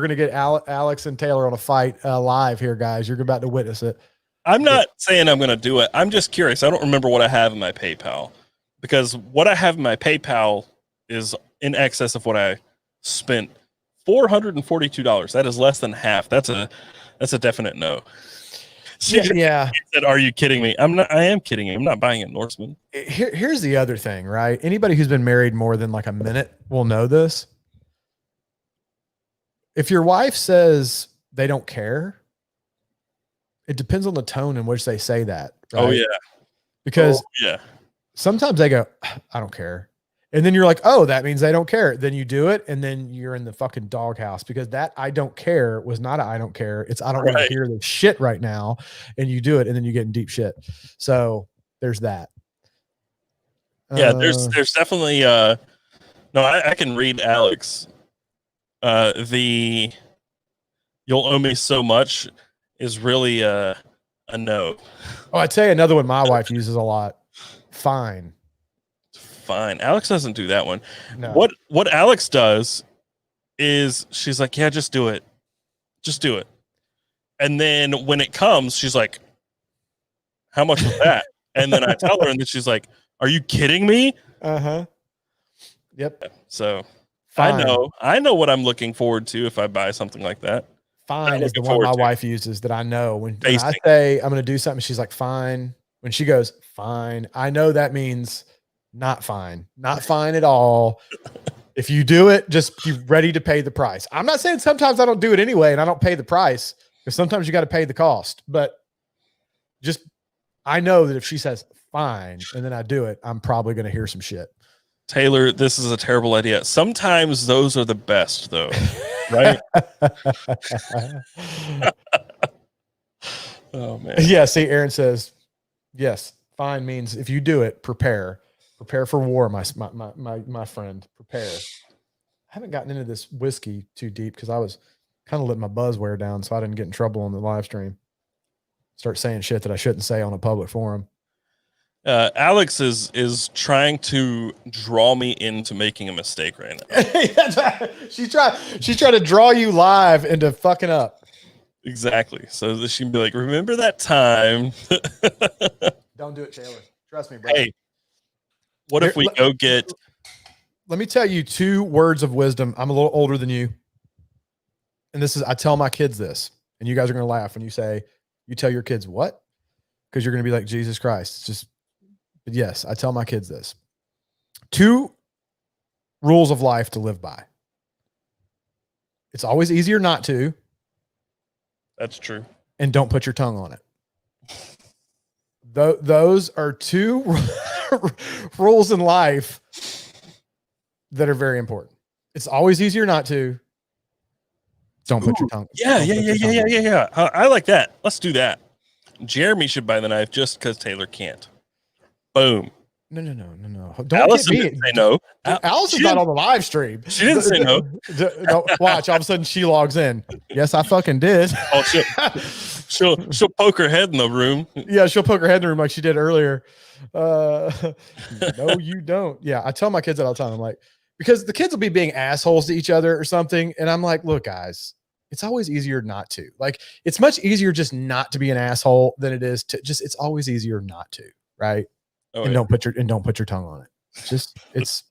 to get Alex and Taylor on a fight live here, guys. You're about to witness it. I'm not saying I'm going to do it. I'm just curious. I don't remember what I have in my PayPal because what I have in my PayPal is in excess of what I spent. $442. That is less than half. That's a definite no. Yeah. Said, "Are you kidding me?" I am kidding you. I'm not buying a Norseman. Here's the other thing, right? Anybody who's been married more than like a minute will know this. If your wife says they don't care, it depends on the tone in which they say that. Right? Oh yeah. Because yeah. Sometimes they go, "I don't care." And then you're like, "Oh, that means they don't care." Then you do it. And then you're in the fucking doghouse because that "I don't care" was not a "I don't care." It's "I don't want to hear this shit right now." And you do it. And then you get in deep shit. So there's that. Yeah. There's definitely, no, I can read Alex. The "you'll owe me so much" is really a no. Oh, I tell you another one my wife uses a lot. Fine. Alex doesn't do that one. No. What Alex does is she's like, "Yeah, just do it. Just do it." And then when it comes, she's like, "How much was that?" And then I tell her, and then she's like, "Are you kidding me?" Uh-huh. Yep. So Fine. I know what I'm looking forward to if I buy something like that. Fine is the one my wife uses that I know. When I say I'm going to do something, she's like, "Fine." When she goes, "Fine," I know that means not fine at all. If you do it, just be ready to pay the price. I'm not saying sometimes I don't do it anyway and I don't pay the price because sometimes you got to pay the cost, but just, I know that if she says fine and then I do it, I'm probably going to hear some shit. Taylor, this is a terrible idea. Sometimes those are the best though, right? Oh man. Yeah. See, Aaron says, yes, fine means if you do it, prepare for war. My friend, prepare. I haven't gotten into this whiskey too deep because I was kind of letting my buzz wear down so I didn't get in trouble on the live stream. Start saying shit that I shouldn't say on a public forum. Alex is trying to draw me into making a mistake right now. She's trying to draw you live into fucking up. Exactly. So she'd be like, "Remember that time?" Don't do it, Taylor. Trust me, bro. Hey, what if we go get? Let me tell you 2 words of wisdom. I'm a little older than you, and this is, I tell my kids this, and you guys are gonna laugh when you tell your kids what? Because you're gonna be like, Jesus Christ. It's just, but yes, I tell my kids this. 2 rules of life to live by. It's always easier not to. That's true. And don't put your tongue on it. Those are 2 rules in life that are very important. It's always easier not to. Don't put your tongue. Yeah. I like that. Let's do that. Jeremy should buy the knife just because Taylor can't. Boom. No. Don't Allison get me. didn't say no. Allison's not on the live stream. She didn't say no. No. Watch, all of a sudden she logs in. Yes, I fucking did. Oh, she'll poke her head in the room. Yeah, she'll poke her head in the room like she did earlier. No, you don't. Yeah, I tell my kids that all the time. I'm like, because the kids will be being assholes to each other or something, and I'm like, look, guys, it's always easier not to. Like, it's much easier just not to be an asshole than it is to just. It's always easier not to, right? Oh, and yeah. don't put your tongue on it. It's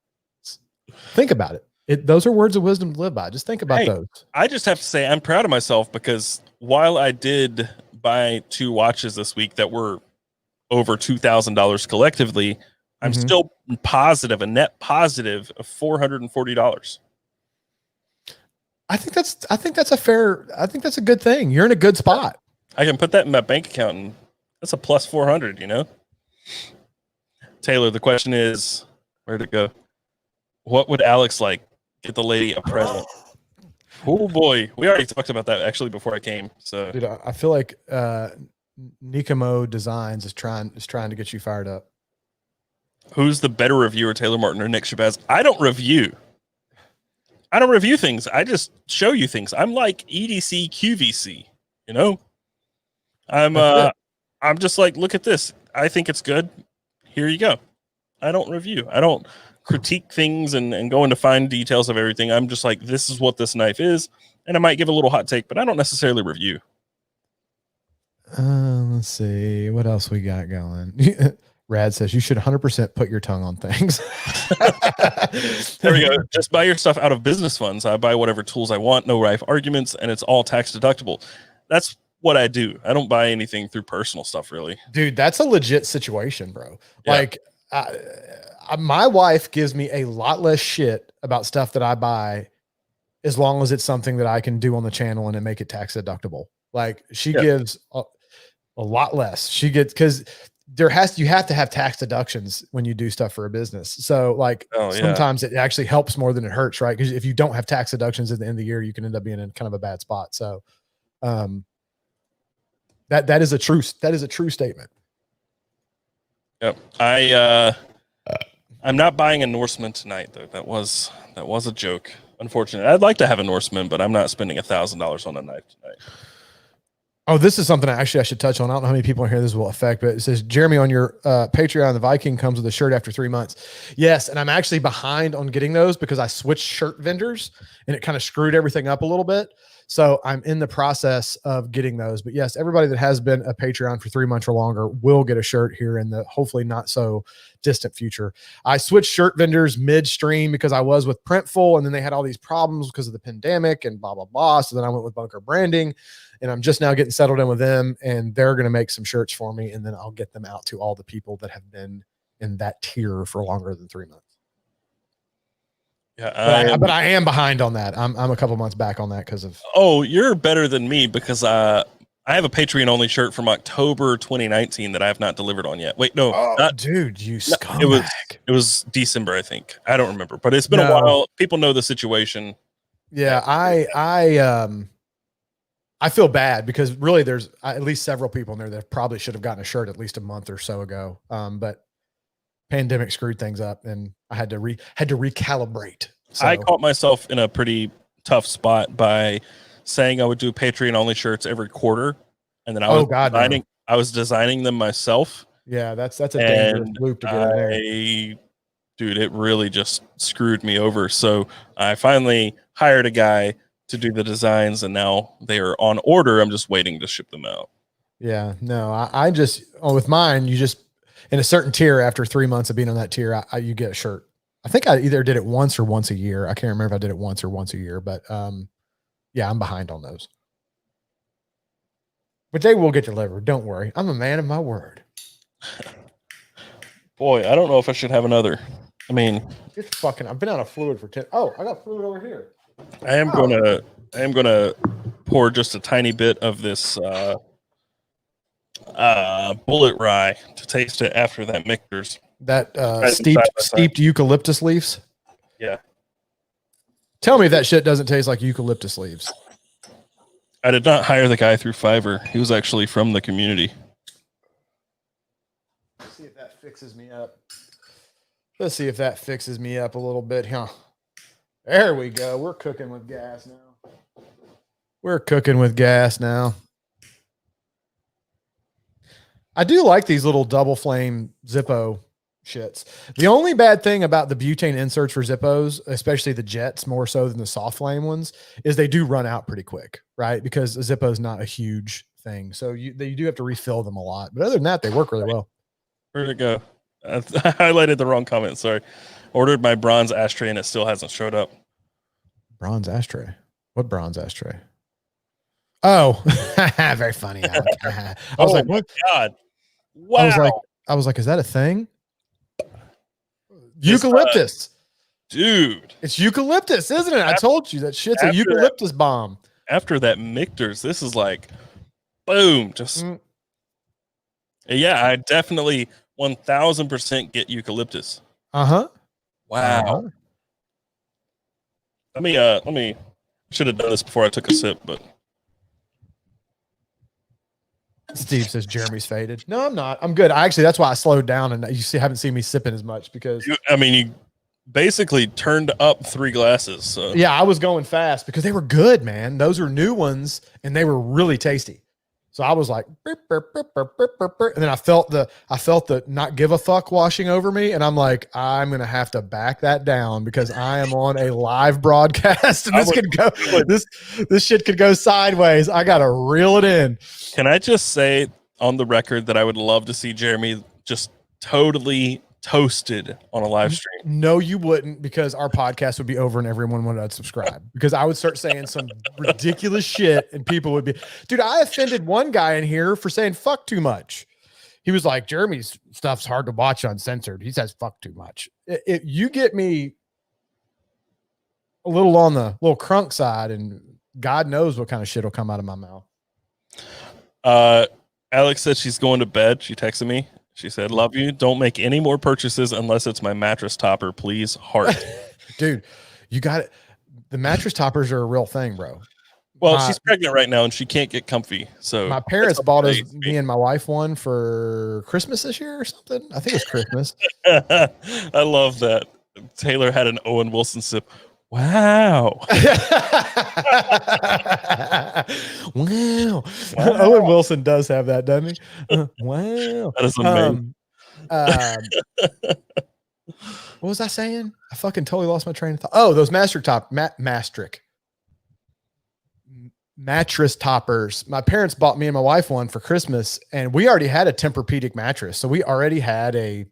think about it. Those are words of wisdom to live by. Just think about those. I just have to say I'm proud of myself because while I did buy 2 watches this week that were over $2,000 collectively, I'm still positive, a net positive of $440. I think that's a good thing. You're in a good spot. I can put that in my bank account and that's a plus 400, you know? Taylor, the question is, where'd it go? What would Alex like? Get the lady a present. Oh boy, we already talked about that actually before I came. So, dude, I feel like Nikamo Designs is trying to get you fired up. Who's the better reviewer, Taylor Martin or Nick Shabazz? I don't review things. I just show you things. I'm like EDC QVC, you know. I'm just like, look at this. I think it's good. Here you go. I don't review. I don't critique things and go into fine details of everything. I'm just like, this is what this knife is, and I might give a little hot take, but I don't necessarily review. Let's see what else we got going. Rad says you should 100% put your tongue on things. There we go. Just buy your stuff out of business funds. I buy whatever tools I want, no rife arguments, and it's all tax deductible. That's what I do. I don't buy anything through personal stuff, really. Dude, that's a legit situation, bro. Yeah. Like, my wife gives me a lot less shit about stuff that I buy as long as it's something that I can do on the channel and make it tax deductible. Like, she gives a lot less. She gets, because you have to have tax deductions when you do stuff for a business. So like sometimes it actually helps more than it hurts, right? Because if you don't have tax deductions at the end of the year, you can end up being in kind of a bad spot. So that is a true statement. Yep. I'm not buying a Norseman tonight though. That was a joke. Unfortunately, I'd like to have a Norseman, but I'm not spending $1,000 on a knife tonight. Oh, this is something I should touch on. I don't know how many people in here this will affect, but it says, Jeremy, on your Patreon, the Viking comes with a shirt after 3 months. Yes, and I'm actually behind on getting those because I switched shirt vendors and it kind of screwed everything up a little bit. So I'm in the process of getting those. But yes, everybody that has been a Patreon for 3 months or longer will get a shirt here in the hopefully not so distant future. I switched shirt vendors midstream because I was with Printful and then they had all these problems because of the pandemic and blah, blah, blah. So then I went with Bunker Branding. And I'm just now getting settled in with them, and they're going to make some shirts for me, and then I'll get them out to all the people that have been in that tier for longer than 3 months. Yeah, but I am behind on that. I'm a couple months back on that because of. Oh, you're better than me because I have a Patreon only shirt from October 2019 that I have not delivered on yet. Wait, no, dude, you scumbag. It was December, I think. I don't remember, but it's been a while. People know the situation. Yeah, I feel bad because really there's at least several people in there that probably should have gotten a shirt at least a month or so ago. But pandemic screwed things up and I had to recalibrate. So. I caught myself in a pretty tough spot by saying I would do Patreon only shirts every quarter. And then I was designing them myself. Yeah, that's a dangerous loop to get in there. Dude, it really just screwed me over. So I finally hired a guy to do the designs and now they are on order. I'm just waiting to ship them out. Yeah, no, I just, with mine, you just in a certain tier after 3 months of being on that tier, you get a shirt. I think I either did it once or once a year. I can't remember if I did it once or once a year, but yeah, I'm behind on those. But they will get delivered. Don't worry. I'm a man of my word. Boy, I don't know if I should have another. I mean, it's fucking, I've been out of fluid for 10. Oh, I got fluid over here. I am gonna pour just a tiny bit of this bullet rye to taste it after that mixers. That steeped eucalyptus leaves. Yeah. Tell me if that shit doesn't taste like eucalyptus leaves. I did not hire the guy through Fiverr. He was actually from the community. Let's see if that fixes me up. Let's see if that fixes me up a little bit, huh? There we go. We're cooking with gas now. We're cooking with gas now. I do like these little double flame Zippo shits. The only bad thing about the butane inserts for Zippos, especially the jets more so than the soft flame ones, is they do run out pretty quick, right? Because a Zippo is not a huge thing. So you do have to refill them a lot. But other than that, they work really well. Where'd it go? I highlighted the wrong comment. Sorry. Ordered my bronze ashtray and it still hasn't showed up. Bronze ashtray? What bronze ashtray? Oh, very funny. I was like, what? God. Wow. I was like, is that a thing? Eucalyptus. Dude. It's eucalyptus, isn't it? I told you that shit's a eucalyptus bomb. After that Michter's, this is like, boom. Just, yeah, I definitely 1000% get eucalyptus. Uh-huh. Wow. Let me, should have done this before I took a sip, but. Steve says Jeremy's faded. No, I'm not. I'm good. That's why I slowed down and you haven't seen me sipping as much because you basically turned up 3 glasses. So. Yeah, I was going fast because they were good, man. Those are new ones and they were really tasty. So I was like, burp, burp, burp, burp, burp, burp, burp. And then I felt the not give a fuck washing over me. And I'm like, I'm going to have to back that down because I am on a live broadcast and this shit could go sideways. I got to reel it in. Can I just say on the record that I would love to see Jeremy just totally toasted on a live stream? No, you wouldn't, because our podcast would be over and everyone would unsubscribe because I would start saying some ridiculous shit and people would be, dude, I offended one guy in here for saying fuck too much. He was like, Jeremy's stuff's hard to watch uncensored. He says fuck too much. If you get me a little on the little crunk side and God knows what kind of shit will come out of my mouth. Alex said she's going to bed. She texted me. She said, love you. Don't make any more purchases unless it's my mattress topper, please. Heart. Dude, you got it. The mattress toppers are a real thing, bro. Well, she's pregnant right now and she can't get comfy. So my parents bought me and my wife one for Christmas this year or something. I think it was Christmas. I love that. Taylor had an Owen Wilson sip. Wow. Wow. Owen Wilson does have that, doesn't he? Wow. That is amazing. What was I saying? I fucking totally lost my train of thought. Oh, those mattress toppers. My parents bought me and my wife one for Christmas, and we already had a Tempur-Pedic mattress. So we already had a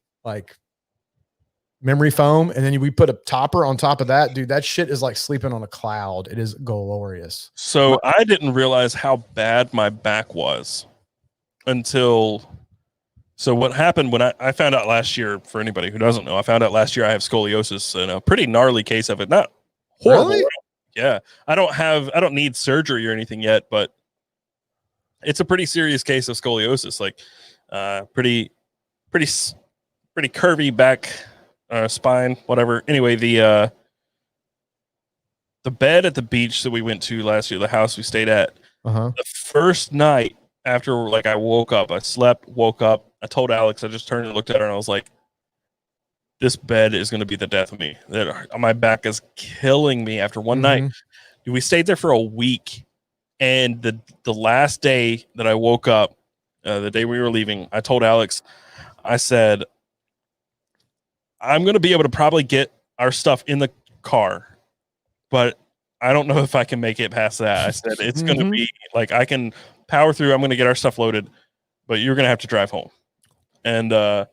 memory foam, and then we put a topper on top of that. Dude, that shit is like sleeping on a cloud. It is glorious. So I didn't realize how bad my back was until what happened when I found out last year. For anybody who doesn't know, I found out last year I have scoliosis and a pretty gnarly case of it. Not horrible. Really? Yeah. I don't need surgery or anything yet, but it's a pretty serious case of scoliosis. Like pretty curvy back, spine, whatever. Anyway, the bed at the beach that we went to last year, the house we stayed at, the first night after I woke up, I slept, woke up, I told Alex, I just turned and looked at her and I was like, this bed is going to be the death of me. My back is killing me after one night. We stayed there for a week. And the last day that I woke up, the day we were leaving, I told Alex, I said, I'm going to be able to probably get our stuff in the car, but I don't know if I can make it past that. I said, it's going to be I can power through. I'm going to get our stuff loaded, but you're going to have to drive home. And I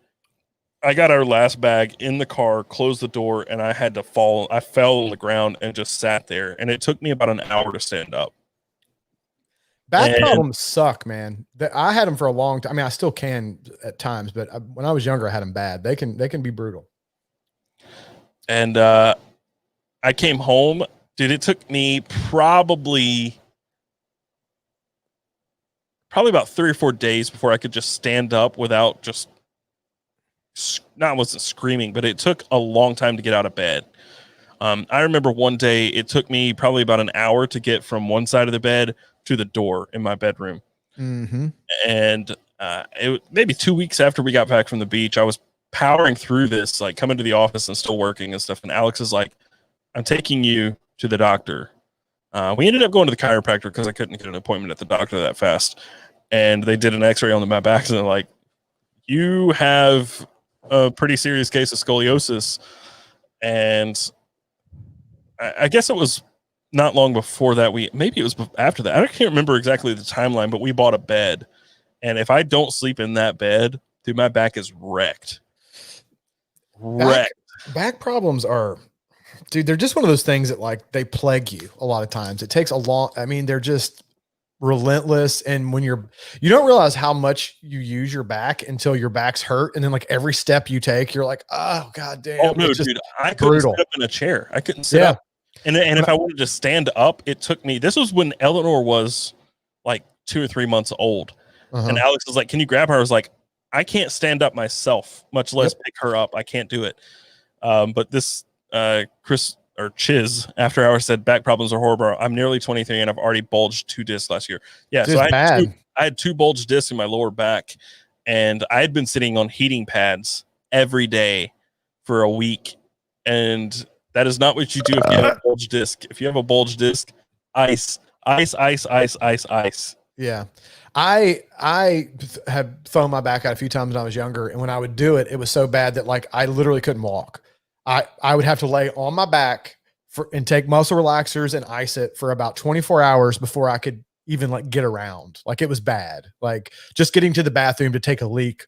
got our last bag in the car, closed the door, and I had to fall. I fell on the ground and just sat there. And it took me about an hour to stand up. Back problems suck, man. I had them for a long time. I mean, I still can at times, but when I was younger, I had them bad. They can be brutal. And I came home, dude. It took me probably about 3 or 4 days before I could just stand up without just wasn't screaming, but it took a long time to get out of bed. I remember one day it took me probably about an hour to get from one side of the bed to the door in my bedroom. And maybe 2 weeks after we got back from the beach, I was powering through this, like coming to the office and still working and stuff. And Alex is like, I'm taking you to the doctor. We ended up going to the chiropractor because I couldn't get an appointment at the doctor that fast. And they did an x-ray on my back, and they're like, you have a pretty serious case of scoliosis. And I guess it was not long before that. Maybe it was after that. I can't remember exactly the timeline, but we bought a bed. And if I don't sleep in that bed, dude, my back is wrecked. Back problems are, dude, they're just one of those things that like they plague you a lot of times. It takes a long, I mean, they're just relentless. And when you don't realize how much you use your back until your back's hurt. And then like every step you take, you're like, oh God damn. Oh no, dude, I couldn't sit up in a chair. I couldn't sit up. And if I wanted to stand up, it took me, this was when Eleanor was like 2 or 3 months old. And Alex was like, can you grab her? I was like, I can't stand up myself, much less pick her up. I can't do it. But this Chris or Chiz After Hours said back problems are horrible. I'm nearly 23 and I've already bulged 2 discs last year. Yeah, dude, so I had 2 bulged discs in my lower back, and I had been sitting on heating pads every day for a week. And that is not what you do if you have a bulged disc. If you have a bulged disc, ice. Yeah. I have thrown my back out a few times when I was younger, and when I would do it, it was so bad that like I literally couldn't walk. I would have to lay on my back and take muscle relaxers and ice it for about 24 hours before I could even like get around. Like it was bad. Like just getting to the bathroom to take a leak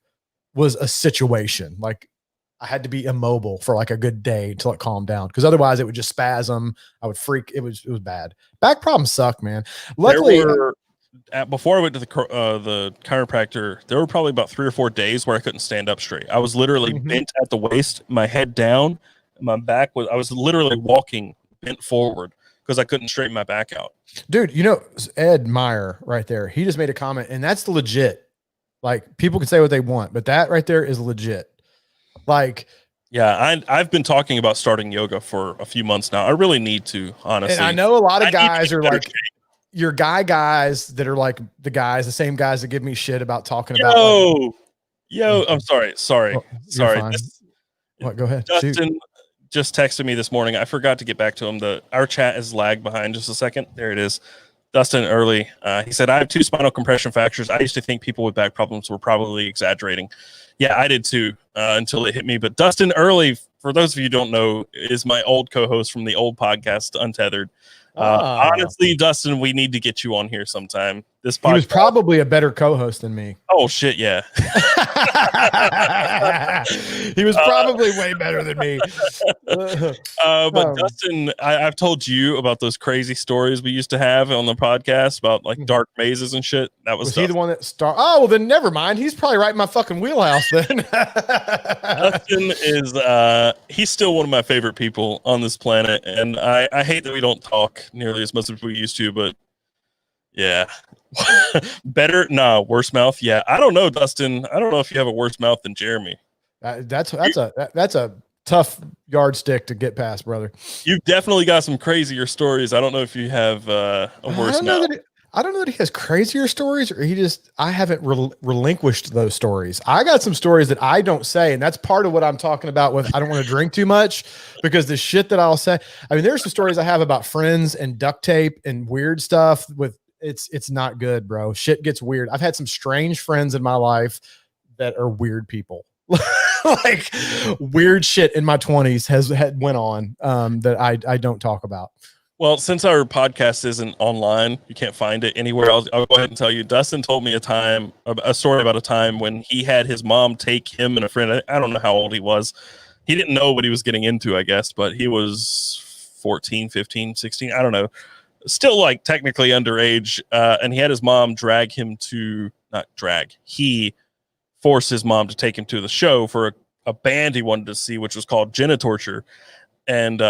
was a situation. Like I had to be immobile for like a good day until it calmed down, because otherwise it would just spasm. I would freak. It was bad. Back problems suck, man. Luckily, before I went to the chiropractor, there were probably about 3 or 4 days where I couldn't stand up straight. I was literally bent at the waist, my head down, my back was. I was literally walking bent forward because I couldn't straighten my back out. Dude, you know Ed Meyer right there. He just made a comment, and that's the legit. Like people can say what they want, but that right there is legit. Like, yeah, I've been talking about starting yoga for a few months now. I really need to, honestly. And I know a lot of guys are like your guys that are like the same guys that give me shit about talking about. I'm sorry. What? Go ahead. Dustin Shoot. Just texted me this morning. I forgot to get back to him. Our chat is lagged behind just a second. There it is. Dustin Early. He said, I have 2 spinal compression fractures. I used to think people with back problems were probably exaggerating. Yeah, I did too, until it hit me. But Dustin Early, for those of you who don't know, is my old co-host from the old podcast, Untethered. Honestly, Dustin, we need to get you on here sometime. This podcast, he was probably a better co-host than me. Oh shit, yeah. He was probably way better than me. But Dustin, I've told you about those crazy stories we used to have on the podcast about like dark mazes and shit. That was he the one that started? Oh, well then never mind. He's probably right in my fucking wheelhouse then. Dustin is he's still one of my favorite people on this planet, and I hate that we don't talk nearly as much as we used to, but yeah. Worse mouth. Yeah, I don't know, Dustin. I don't know if you have a worse mouth than Jeremy. That's a tough yardstick to get past, brother. You've definitely got some crazier stories. I don't know if you have a worse mouth. I don't know that he has crazier stories, or I haven't relinquished those stories. I got some stories that I don't say, and that's part of what I'm talking about with I don't want to drink too much, because the shit that I'll say, I mean, there's some stories I have about friends and duct tape and weird stuff with it's not good, bro. Shit gets weird. I've had some strange friends in my life that are weird people. Like weird shit in my 20s went on that I don't talk about. Well, since our podcast isn't online, you can't find it anywhere. I'll go ahead and tell you. Dustin told me a story about a time when he had his mom take him and a friend. I don't know how old he was. He didn't know what he was getting into, I guess, but he was 14, 15, 16. I don't know. Still like technically underage. And he had his mom he forced his mom to take him to the show for a band he wanted to see, which was called Genitorture. And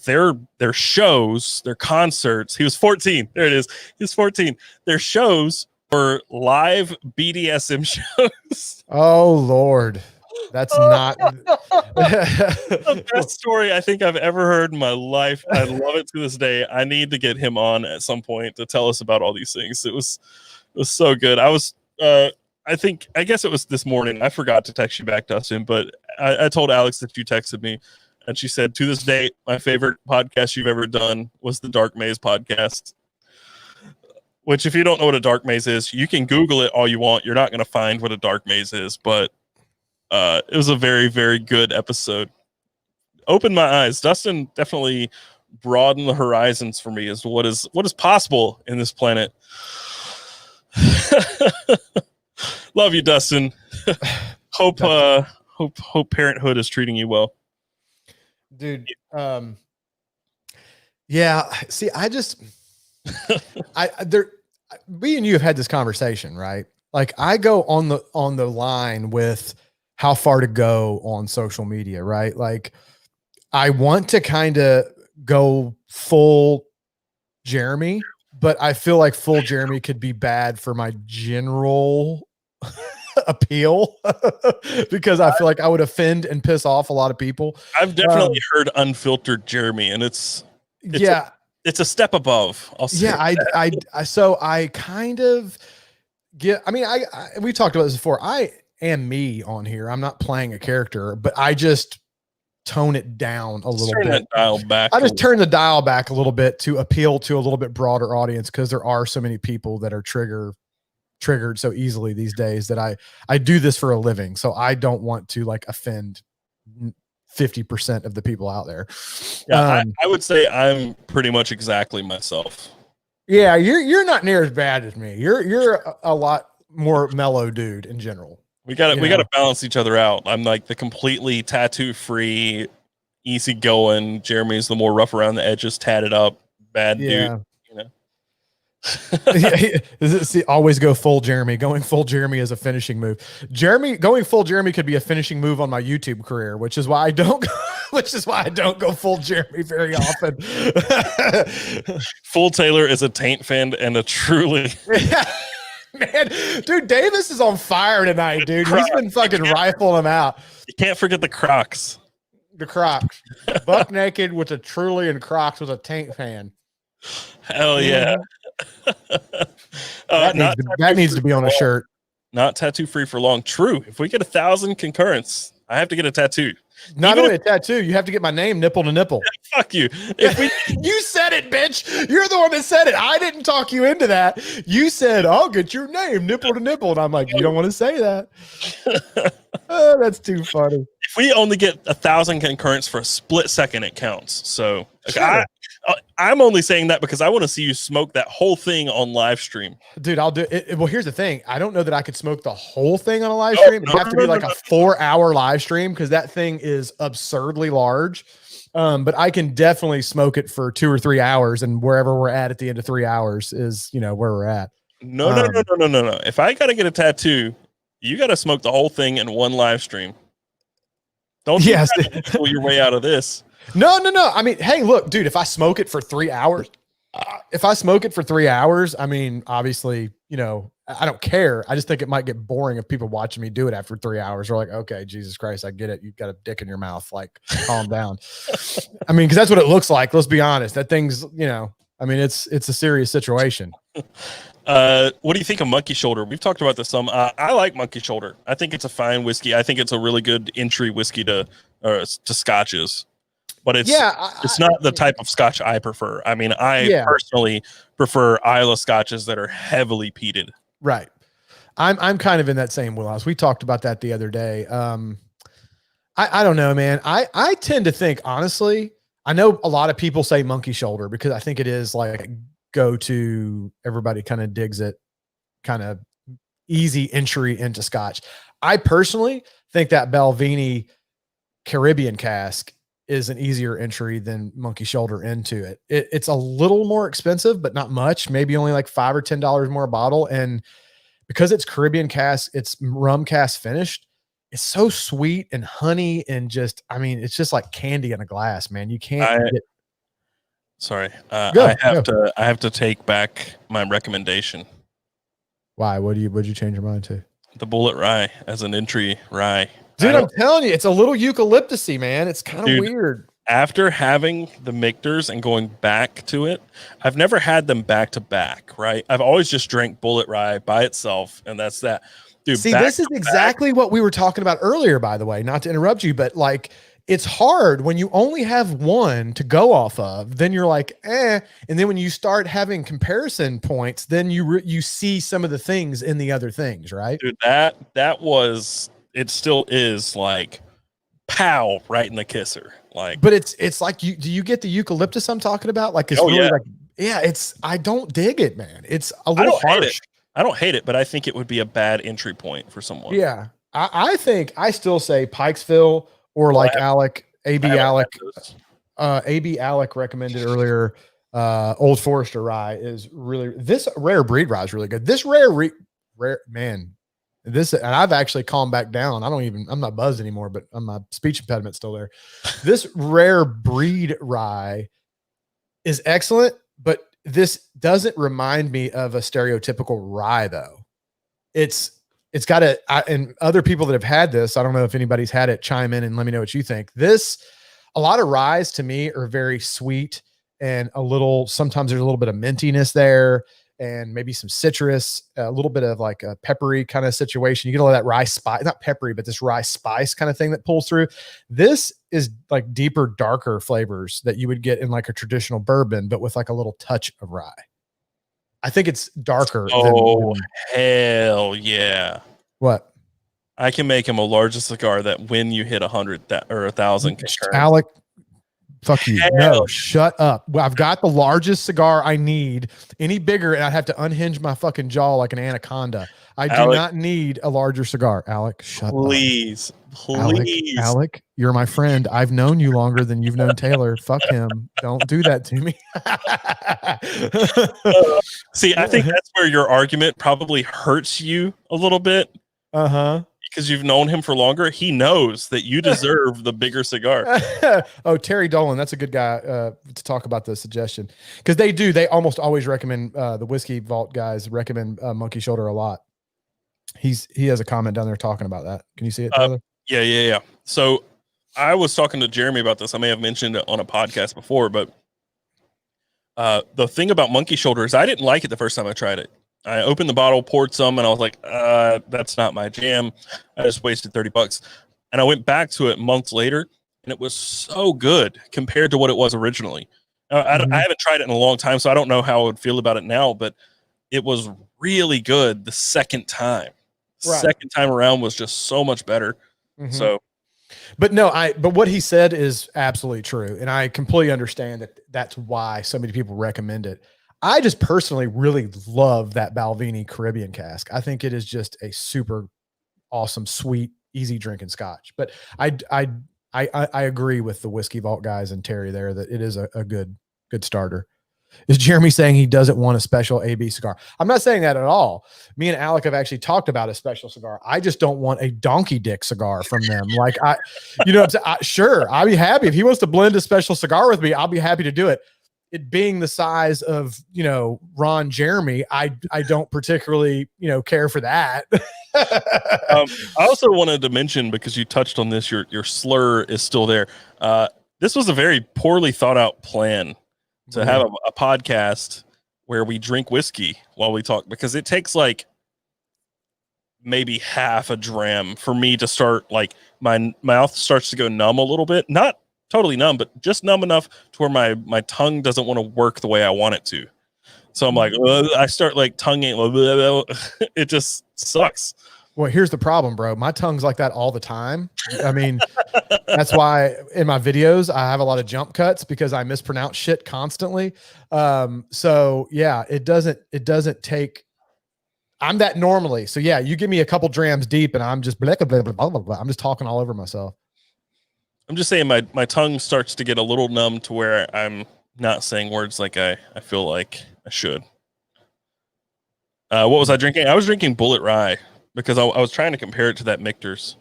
their shows, their concerts, he was 14. There it is. He was 14. Their shows were live BDSM shows. Oh, Lord. That's not the best story I think I've ever heard in my life. I love it to this day. I need to get him on at some point to tell us about all these things. It was so good. I was I guess it was this morning. I forgot to text you back, Dustin, but I told Alex that you texted me, and she said, to this day, my favorite podcast you've ever done was the Dark Maze podcast. Which, if you don't know what a dark maze is, you can Google it all you want. You're not going to find what a dark maze is, but it was a very, very good episode. Opened my eyes. Dustin definitely broadened the horizons for me as to what is possible in this planet. Love you, Dustin. Hope parenthood is treating you well, dude. Yeah. See, we and you have had this conversation, right? Like I go on the line with how far to go on social media, right? Like I want to kind of go full Jeremy, but I feel like full Jeremy could be bad for my general appeal because I feel like I would offend and piss off a lot of people. I've definitely heard unfiltered Jeremy, and it's a step above. I'll say. Yeah, so I kind of get. I mean, we talked about this before. I am me on here. I'm not playing a character, but I just tone it down a little bit. That dial back. I just turn the dial back a little bit to appeal to a little bit broader audience because there are so many people that are triggered so easily these days that I do this for a living, so I don't want to like offend 50% of the people out there. Yeah, I would say I'm pretty much exactly myself. Yeah, you're not near as bad as me. You're a lot more mellow dude in general. We got to balance each other out. I'm like the completely tattoo free, easy going. Jeremy's the more rough around the edges, tatted up, bad dude. You know. See, always go full Jeremy. Going full Jeremy is a finishing move. Going full Jeremy could be a finishing move on my YouTube career, which is why I don't go full Jeremy very often. Full Taylor is a Taint fan and a truly man, dude, Davis is on fire tonight, dude. He's been fucking rifling them out. You can't forget the Crocs. The Crocs. Buck naked with a Truly and Crocs with a Taint fan. Hell yeah. That needs to be on a shirt. Not tattoo free for long. True. If we get 1,000 concurrents, I have to get a tattoo. Not only a tattoo, you have to get my name nipple to nipple. Fuck you. You said it, bitch. You're the one that said it. I didn't talk you into that. You said, I'll get your name nipple to nipple. And I'm like, you don't want to say that. Oh, that's too funny. If we only get 1,000 concurrents for a split second, it counts. So sure. I'm only saying that because I want to see you smoke that whole thing on live stream. Dude, I'll do it. Well, here's the thing. I don't know that I could smoke the whole thing on a live stream. It'd have to be like a 4-hour live stream because that thing is absurdly large. But I can definitely smoke it for 2 or 3 hours, and wherever we're at the end of 3 hours is, where we're at. No. If I got to get a tattoo, you got to smoke the whole thing in one live stream. Don't pull your way out of this. No. I mean, hey, look, dude, if I smoke it for 3 hours, I mean, obviously, I don't care. I just think it might get boring if people watching me do it after 3 hours. They're like, okay, Jesus Christ, I get it. You've got a dick in your mouth. Like, calm down. I mean, because that's what it looks like. Let's be honest. That thing's, I mean, it's a serious situation. What do you think of Monkey Shoulder? We've talked about this some. I like Monkey Shoulder. I think it's a fine whiskey. I think it's a really good entry whiskey to scotches. But it's not the type of scotch I prefer. I mean, I personally prefer Islay scotches that are heavily peated. Right. I'm kind of in that same wheelhouse. We talked about that the other day. I don't know, man. I tend to think, honestly, I know a lot of people say Monkey Shoulder because I think it is like go to, everybody kind of digs it, kind of easy entry into scotch. I personally think that Balvenie Caribbean cask is an easier entry than Monkey Shoulder into it. It's a little more expensive, but not much, maybe only like $5 or $10 more a bottle. And because it's Caribbean cask, it's rum cask finished. It's so sweet and honey and just, I mean, it's just like candy in a glass, man. You can't get. Sorry. I have to take back my recommendation. Why? What'd you change your mind to? The Bullet Rye as an entry rye. Dude, I'm telling you, it's a little eucalyptus-y, man. It's kind of weird. After having the Mictors and going back to it, I've never had them back to back, right? I've always just drank Bullet Rye by itself, and that's that. Dude, See, back this is to exactly what we were talking about earlier, by the way, not to interrupt you, but like it's hard when you only have one to go off of, then you're like, eh. And then when you start having comparison points, then you see some of the things in the other things, right? dude, that was, it still is like pow right in the kisser. Like, But it's like do you get the eucalyptus I'm talking about? Like it's oh really yeah, like, yeah, I don't dig it, man. It's a I little don't hate it. harsh. I don't hate it, but I think it would be a bad entry point for someone. Yeah. I think I still say Pikesville or Oh, like Alec, I AB haven't had Alec, those. AB Alec recommended earlier. Old Forester rye is really, this rare breed rye is really good. This rare man, this, and I've actually calmed back down. I'm not buzzed anymore, but my speech impediment's still there. This rare breed rye is excellent, but this doesn't remind me of a stereotypical rye though. It's got and other people that have had this, I don't know if anybody's had it, chime in and let me know what you think. A lot of ryes to me are very sweet and sometimes there's a little bit of mintiness there and maybe some citrus, a little bit of like a peppery kind of situation. You get a lot of that rye spice, not peppery, but this rye spice kind of thing that pulls through. This is like deeper, darker flavors that you would get in like a traditional bourbon, but with like a little touch of rye. I think it's darker Oh, than hell yeah. what? I can make him a larger cigar that when you hit 100 or 1,000 can turn. Alec, fuck you. Hell. No, shut up. Well, I've got the largest cigar I need. Any bigger, and I'd have to unhinge my fucking jaw like an anaconda. I do Alec, not need a larger cigar. Alec, shut please, up. Alec, please. Alec, you're my friend. I've known you longer than you've known Taylor. Fuck him. Don't do that to me. See, I think that's where your argument probably hurts you a little bit. Uh-huh. Because you've known him for longer. He knows that you deserve the bigger cigar. Oh, Terry Dolan, that's a good guy to talk about the suggestion, because they almost always recommend, the Whiskey Vault guys recommend Monkey Shoulder a lot. He has a comment down there talking about that. Can you see it, Taylor? Yeah. So I was talking to Jeremy about this. I may have mentioned it on a podcast before, but the thing about Monkey Shoulder is I didn't like it the first time I tried it. I opened the bottle, poured some, and I was like, that's not my jam. I just wasted $30. And I went back to it months later, and it was so good compared to what it was originally. I haven't tried it in a long time, so I don't know how I would feel about it now, but it was really good the second time. Right. Second time around was just so much better. So, but what he said is absolutely true. And I completely understand that that's why so many people recommend it. I just personally really love that Balvenie Caribbean cask. I think it is just a super awesome, sweet, easy drinking scotch. But I agree with the Whiskey Vault guys and Terry there that it is a good starter. Is Jeremy saying he doesn't want a special AB cigar? I'm not saying that at all. Me and Alec have actually talked about a special cigar. I just don't want a donkey dick cigar from them. Like sure, I'll be happy if he wants to blend a special cigar with me. I'll be happy to do it. It being the size of, Ron Jeremy, I don't particularly, care for that. I also wanted to mention, because you touched on this, your slur is still there. This was a very poorly thought out plan to have a podcast where we drink whiskey while we talk, because it takes like maybe half a dram for me to start, like my mouth starts to go numb a little bit, not totally numb, but just numb enough to where my tongue doesn't want to work the way I want it to. So I'm like, I start like tonguing. It just sucks. Well, here's the problem, bro. My tongue's like that all the time. I mean, that's why in my videos, I have a lot of jump cuts because I mispronounce shit constantly. So yeah, it doesn't take, I'm that normally. So yeah, you give me a couple drams deep and I'm just blah, blah, blah, blah, blah, blah. I'm just talking all over myself. I'm just saying my tongue starts to get a little numb to where I'm not saying words like I feel like I should. What was I drinking? I was drinking Bullet Rye because I was trying to compare it to that Michter's.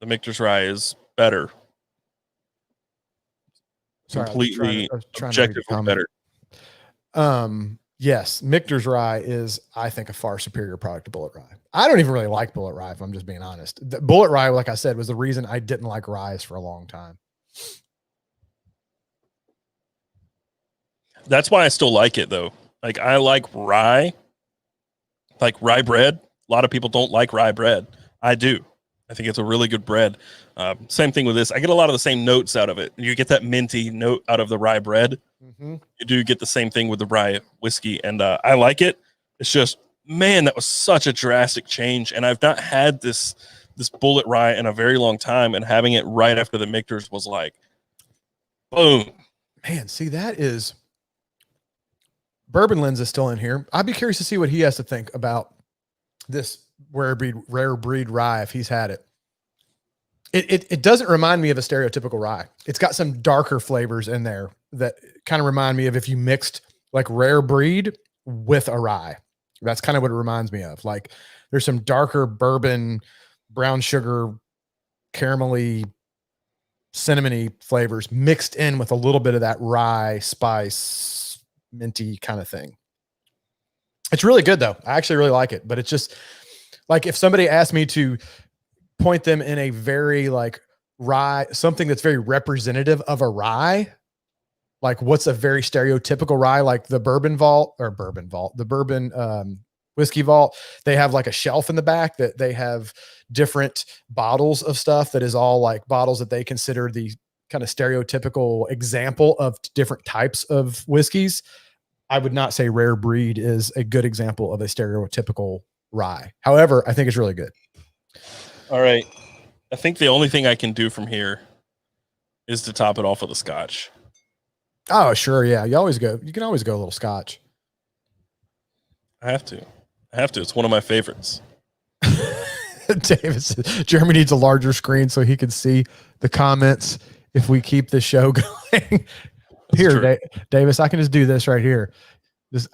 The Michter's Rye is better. Sorry, completely I was trying objectively better. Yes, Michter's Rye is, I think, a far superior product to Bullet Rye. I don't even really like Bullet Rye, if I'm just being honest. The Bullet Rye, like I said, was the reason I didn't like ryes for a long time. That's why I still like it, though. Like, I like rye bread. A lot of people don't like rye bread. I do. I think it's a really good bread. Same thing with this. I get a lot of the same notes out of it. You get that minty note out of the rye bread. Mm-hmm. You do get the same thing with the rye whiskey, and I like it. It's just, man, that was such a drastic change, and I've not had this bullet rye in a very long time, and having it right after the Michter's was like, boom. Man, see, that is Bourbon Lens is still in here. I'd be curious to see what he has to think about this rare breed rye if he's had it. It doesn't remind me of a stereotypical rye. It's got some darker flavors in there that kind of remind me of if you mixed like rare breed with a rye. That's kind of what it reminds me of. Like there's some darker bourbon, brown sugar, caramelly, cinnamony flavors mixed in with a little bit of that rye spice, minty kind of thing. It's really good though. I actually really like it, but it's just like if somebody asked me to point them in a very like rye, something that's very representative of a rye, like what's a very stereotypical rye, like the bourbon whiskey vault. They have like a shelf in the back that they have different bottles of stuff that is all like bottles that they consider the kind of stereotypical example of different types of whiskeys. I would not say rare breed is a good example of a stereotypical rye. However, I think it's really good. All right. I think the only thing I can do from here is to top it off with a scotch. Oh, sure. Yeah. You can always go a little scotch. I have to. It's one of my favorites. Davis, Jeremy needs a larger screen so he can see the comments if we keep the show going. Here, Davis, I can just do this right here.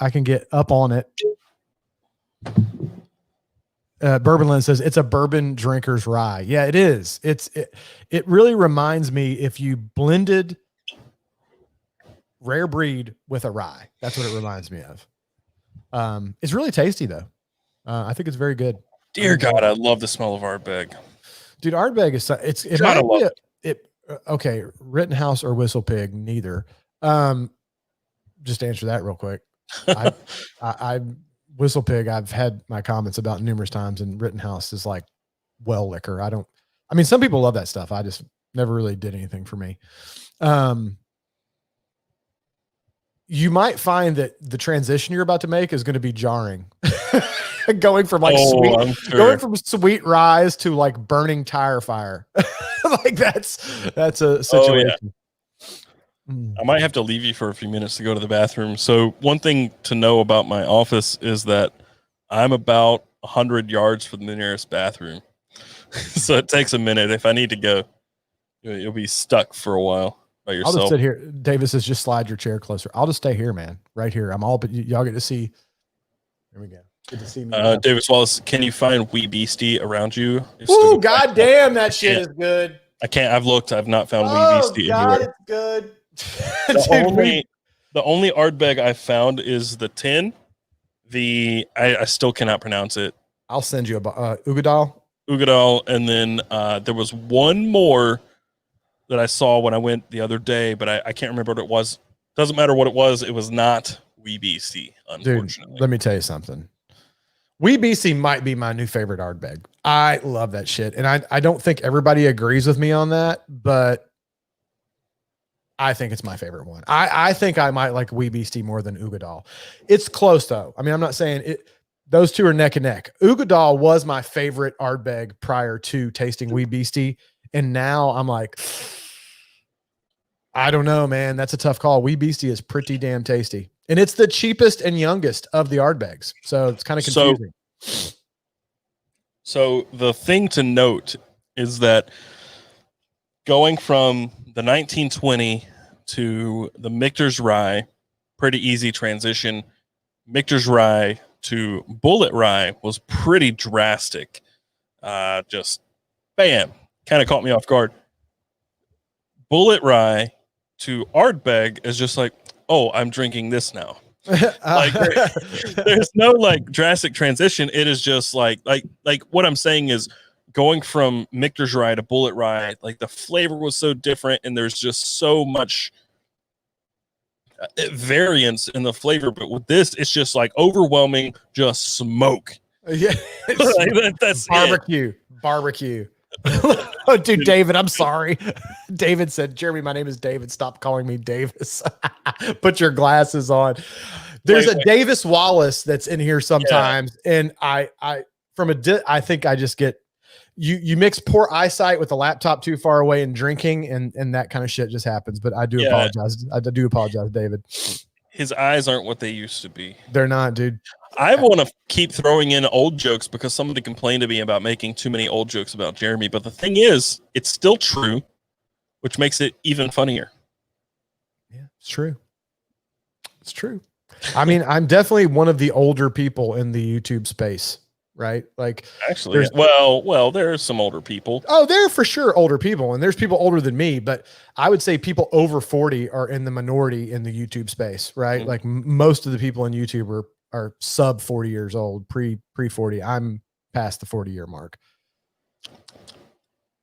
I can get up on it. Bourbon Lens says it's a bourbon drinker's rye. Yeah, it is. It really reminds me if you blended rare breed with a rye. That's what it reminds me of. It's really tasty though. I think it's very good. Dear God, I love the smell of Ardbeg. Dude, Ardbeg is it might be okay, Rittenhouse or Whistle Pig, neither. Just answer that real quick. I Whistle Pig, I've had my comments about numerous times, and Rittenhouse is like well liquor. I mean, some people love that stuff. I just never really did anything for me. You might find that the transition you're about to make is going to be jarring. going from sweet ryes to like burning tire fire. Like that's a situation. Oh, yeah. I might have to leave you for a few minutes to go to the bathroom. So one thing to know about my office is that I'm about 100 yards from the nearest bathroom. So it takes a minute. If I need to go, you'll be stuck for a while by yourself. I'll just sit here. Davis says, just slide your chair closer. I'll just stay here, man. Right here. I'm all, but y'all get to see. There we go. Good to see me. Davis Wallace, can you find Wee Beastie around you? Ooh, God damn, that shit is good. I can't. I've looked. I've not found Wee Beastie anywhere. It's good. The only Ardbeg I found is the tin. I still cannot pronounce it. I'll send you a Ugadal, and then there was one more that I saw when I went the other day, but I can't remember what it was. Doesn't matter what it was. It was not Wee Beastie, unfortunately. Dude, let me tell you something. Wee Beastie might be my new favorite Ardbeg. I love that shit, and I don't think everybody agrees with me on that, but I think it's my favorite one. I think I might like Wee Beastie more than Ugadal. It's close though. I mean, I'm not saying it. Those two are neck and neck. Ugadal was my favorite Ardbeg prior to tasting Wee Beastie, and now I'm like, I don't know, man. That's a tough call. Wee Beastie is pretty damn tasty, and it's the cheapest and youngest of the Ardbegs, so it's kind of confusing. So the thing to note is that going from the 1920 to the Michter's Rye, pretty easy transition. Michter's Rye to Bullet Rye was pretty drastic. Just bam, kind of caught me off guard. Bullet Rye to Ardbeg is just like, oh, I'm drinking this now. Like there's no like drastic transition. It is just like what I'm saying is going from Michter's Rye to Bullet Rye, like the flavor was so different, and there's just so much variance in the flavor. But with this, it's just like overwhelming, just smoke. Yeah. That's Barbecue. Oh, dude, David, I'm sorry. David said, Jeremy, my name is David. Stop calling me Davis. Put your glasses on. There's a Davis Wallace that's in here sometimes. Yeah. And I think I just get, you mix poor eyesight with the laptop too far away and drinking and that kind of shit just happens. But I do apologize. I do apologize, David. His eyes aren't what they used to be. They're not, dude. I want to keep throwing in old jokes because somebody complained to me about making too many old jokes about Jeremy. But the thing is, it's still true, which makes it even funnier. Yeah, it's true. It's true. I mean, I'm definitely one of the older people in the YouTube space, right? Like, actually, well, there's some older people. Oh, there are for sure older people, and there's people older than me, but I would say people over 40 are in the minority in the YouTube space, right? Mm-hmm. Like most of the people in YouTube are sub 40 years old, pre 40. I'm past the 40-year mark.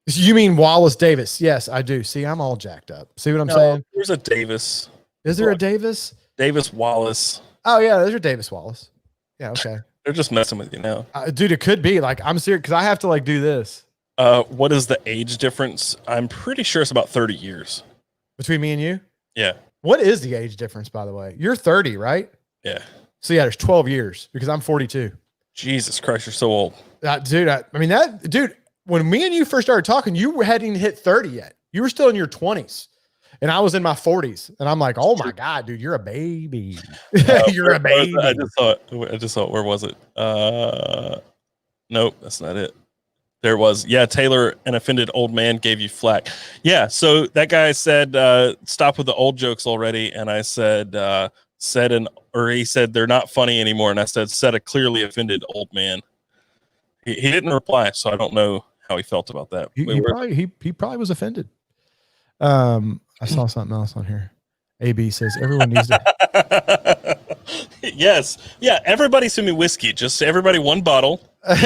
You mean Wallace Davis? Yes, I do. See, I'm all jacked up. See what I'm saying? There's a Davis. Is there a Davis? Davis Wallace. Oh yeah, there's a Davis Wallace. Yeah, okay. They're just messing with you now. Dude, it could be. Like, I'm serious because I have to like do this. What is the age difference? I'm pretty sure it's about 30 years. Between me and you? Yeah. What is the age difference, by the way? You're 30, right? Yeah. So yeah, there's 12 years because I'm 42. Jesus Christ, you're so old. Dude, when me and you first started talking, you hadn't even hit 30 yet. You were still in your 20s. And I was in my 40s. And I'm like, oh my God, dude, you're a baby. You're a baby. I just saw it. Where was it? Nope, that's not it. There it was. Yeah, Taylor, an offended old man, gave you flack. Yeah, so that guy said, stop with the old jokes already. And I said, he said they're not funny anymore. And I said a clearly offended old man. He didn't reply, so I don't know how he felt about that. He probably was offended. I saw something else on here. AB says everyone needs to. Yes. Yeah. Everybody send me whiskey. Just everybody one bottle. And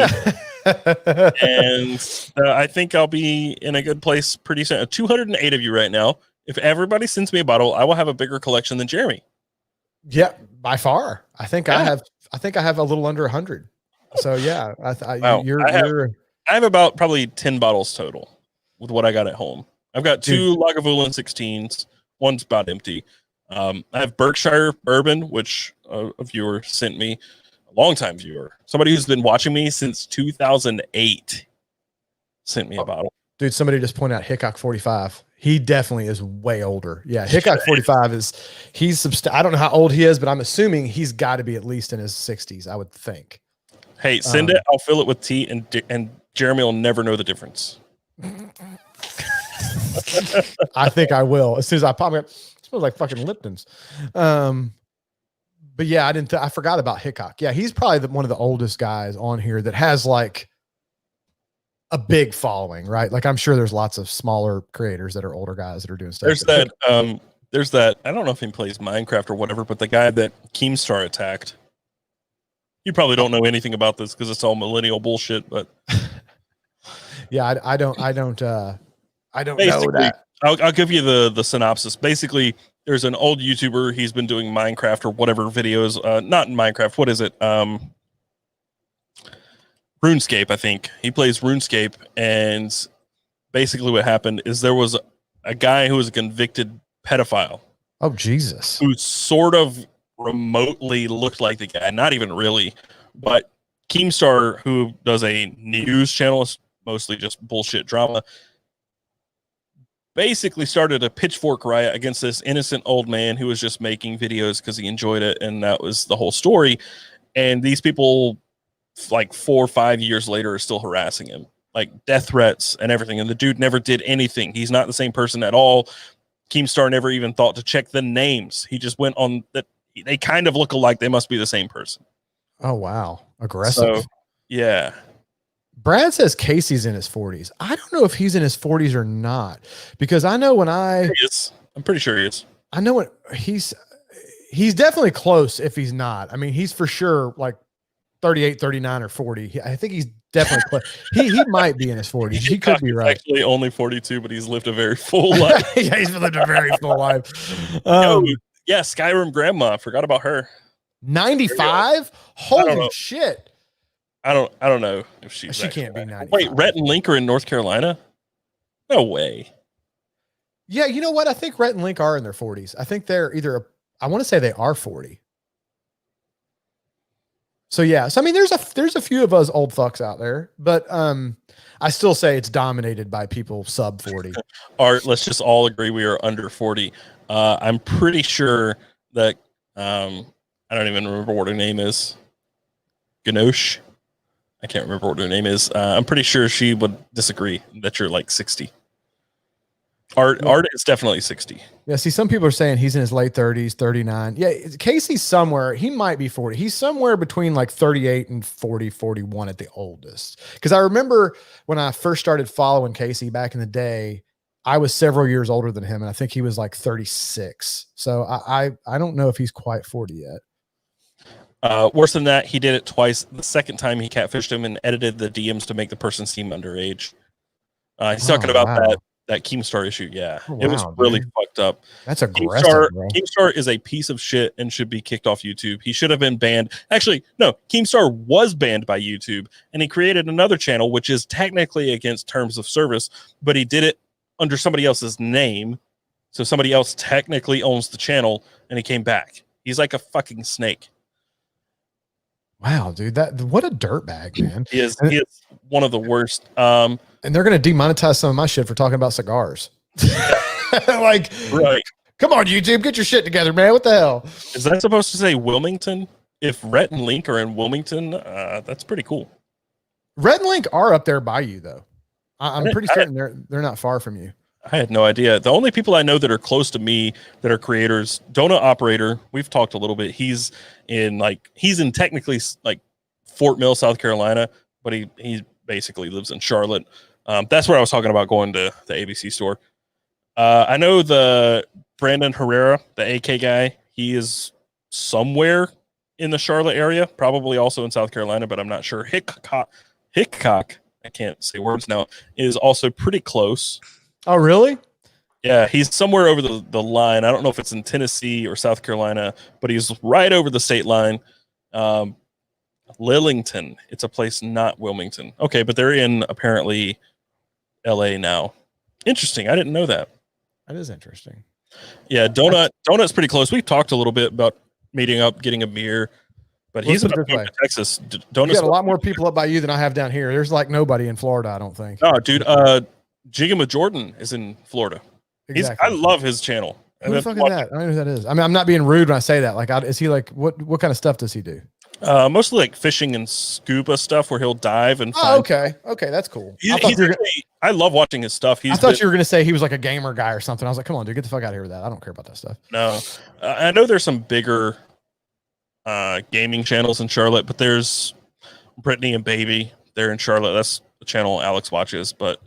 I think I'll be in a good place pretty soon. 208 of you right now. If everybody sends me a bottle, I will have a bigger collection than Jeremy. Yeah, by far. I think I have a little under 100. So yeah, I have about probably 10 bottles total with what I got at home. I've got 2 Lagavulin 16s. One's about empty. I have Berkshire bourbon, which a viewer sent me, a longtime viewer, somebody who's been watching me since 2008, sent me a bottle. Dude, somebody just pointed out Hickok 45. He definitely is way older. Yeah, Hickok 45 I don't know how old he is, but I'm assuming he's got to be at least in his 60s, I would think. Hey, send it. I'll fill it with tea, and Jeremy will never know the difference. I think I will as soon as I pop it. Smells like fucking Lipton's. But yeah, I forgot about Hickok. Yeah, he's probably one of the oldest guys on here that has like a big following, right? Like I'm sure there's lots of smaller creators that are older guys that are doing stuff. There's that. I don't know if he plays Minecraft or whatever, but the guy that Keemstar attacked. You probably don't know anything about this because it's all millennial bullshit, but yeah, I don't know that. I'll give you the synopsis. Basically, there's an old YouTuber. He's been doing Minecraft or whatever videos. Not in Minecraft. What is it? RuneScape, I think. He plays RuneScape, and basically what happened is there was a guy who was a convicted pedophile. Oh, Jesus. Who sort of remotely looked like the guy. Not even really. But Keemstar, who does a news channel, mostly just bullshit drama, basically started a pitchfork riot against this innocent old man who was just making videos because he enjoyed it, and that was the whole story. And these people, like 4 or 5 years later, are still harassing him, like death threats and everything. And the dude never did anything. He's not the same person at all. Keemstar never even thought to check the names. He just went on that. They kind of look alike. They must be the same person. Oh, wow. Aggressive. So, yeah. Brad says Casey's in his 40s. I don't know if he's in his 40s or not, because I know I'm pretty sure he is. I know what he's definitely close if he's not. I mean, he's for sure like 38, 39 or 40. I think he's definitely close. He might be in his 40s. He could be right. Actually only 42, but he's lived a very full life. Yeah, he's lived a very full life. Yeah, Skyrim grandma. I forgot about her. 95? Holy shit. I don't know if she's. She can't be 95. Wait, Rhett and Link are in North Carolina? No way. Yeah, you know what? I think Rhett and Link are in their 40s. I think they're either. I want to say they are 40. So yeah, so I mean, there's a few of us old fucks out there, but I still say it's dominated by people sub 40. Art, let's just all agree we are under 40. I'm pretty sure that I don't even remember what her name is. Ganoche. I can't remember what her name is. I'm pretty sure she would disagree that you're like 60. Art is definitely 60. Yeah, see, some people are saying he's in his late 30s, 39. Yeah, Casey's somewhere. He might be 40. He's somewhere between like 38 and 40, 41 at the oldest. Because I remember when I first started following Casey back in the day, I was several years older than him, and I think he was like 36. So I don't know if he's quite 40 yet. Worse than that, he did it twice. The second time he catfished him and edited the DMs to make the person seem underage. He's talking about that Keemstar issue. Yeah, it was really fucked up. That's aggressive, bro. Keemstar is a piece of shit and should be kicked off YouTube. He should have been banned. Actually, no, Keemstar was banned by YouTube, and he created another channel, which is technically against terms of service, but he did it under somebody else's name. So somebody else technically owns the channel, and he came back. He's like a fucking snake. Wow, dude, what a dirtbag, man. He is one of the worst. And they're going to demonetize some of my shit for talking about cigars. Like, right. Come on, YouTube, get your shit together, man. What the hell? Is that supposed to say Wilmington? If Rhett and Link are in Wilmington, that's pretty cool. Rhett and Link are up there by you, though. I'm pretty certain they're not far from you. I had no idea. The only people I know that are close to me that are creators, Donut Operator, we've talked a little bit. He's in technically like Fort Mill, South Carolina, but he basically lives in Charlotte. That's where I was talking about going to the ABC store. I know the Brandon Herrera, the AK guy. He is somewhere in the Charlotte area, probably also in South Carolina, but I'm not sure. Hickcock, I can't say words now, is also pretty close. Oh, really? Yeah, he's somewhere over the line. I don't know if it's in Tennessee or South Carolina, but he's right over the state line. Lillington. It's a place not Wilmington. Okay, but they're in apparently LA now. Interesting. I didn't know that. That is interesting. Yeah, Donut's pretty close. We've talked a little bit about meeting up, getting a beer, but he's in Texas. Donut's got a lot more people up by you than I have down here. There's like nobody in Florida, I don't think. No, dude. Jigging with Jordan is in Florida. Exactly. I love his channel. Who the fuck is that? I don't know who that is. I mean, I'm not being rude when I say that. Like, is he like what kind of stuff does he do? Mostly like fishing and scuba stuff where he'll dive and find. Okay, that's cool. I love watching his stuff. I thought you were gonna say he was like a gamer guy or something. I was like, come on, dude, get the fuck out of here with that. I don't care about that stuff. No, I know there's some bigger gaming channels in Charlotte, but there's Brittany and Baby. They're in Charlotte. That's the channel Alex watches. But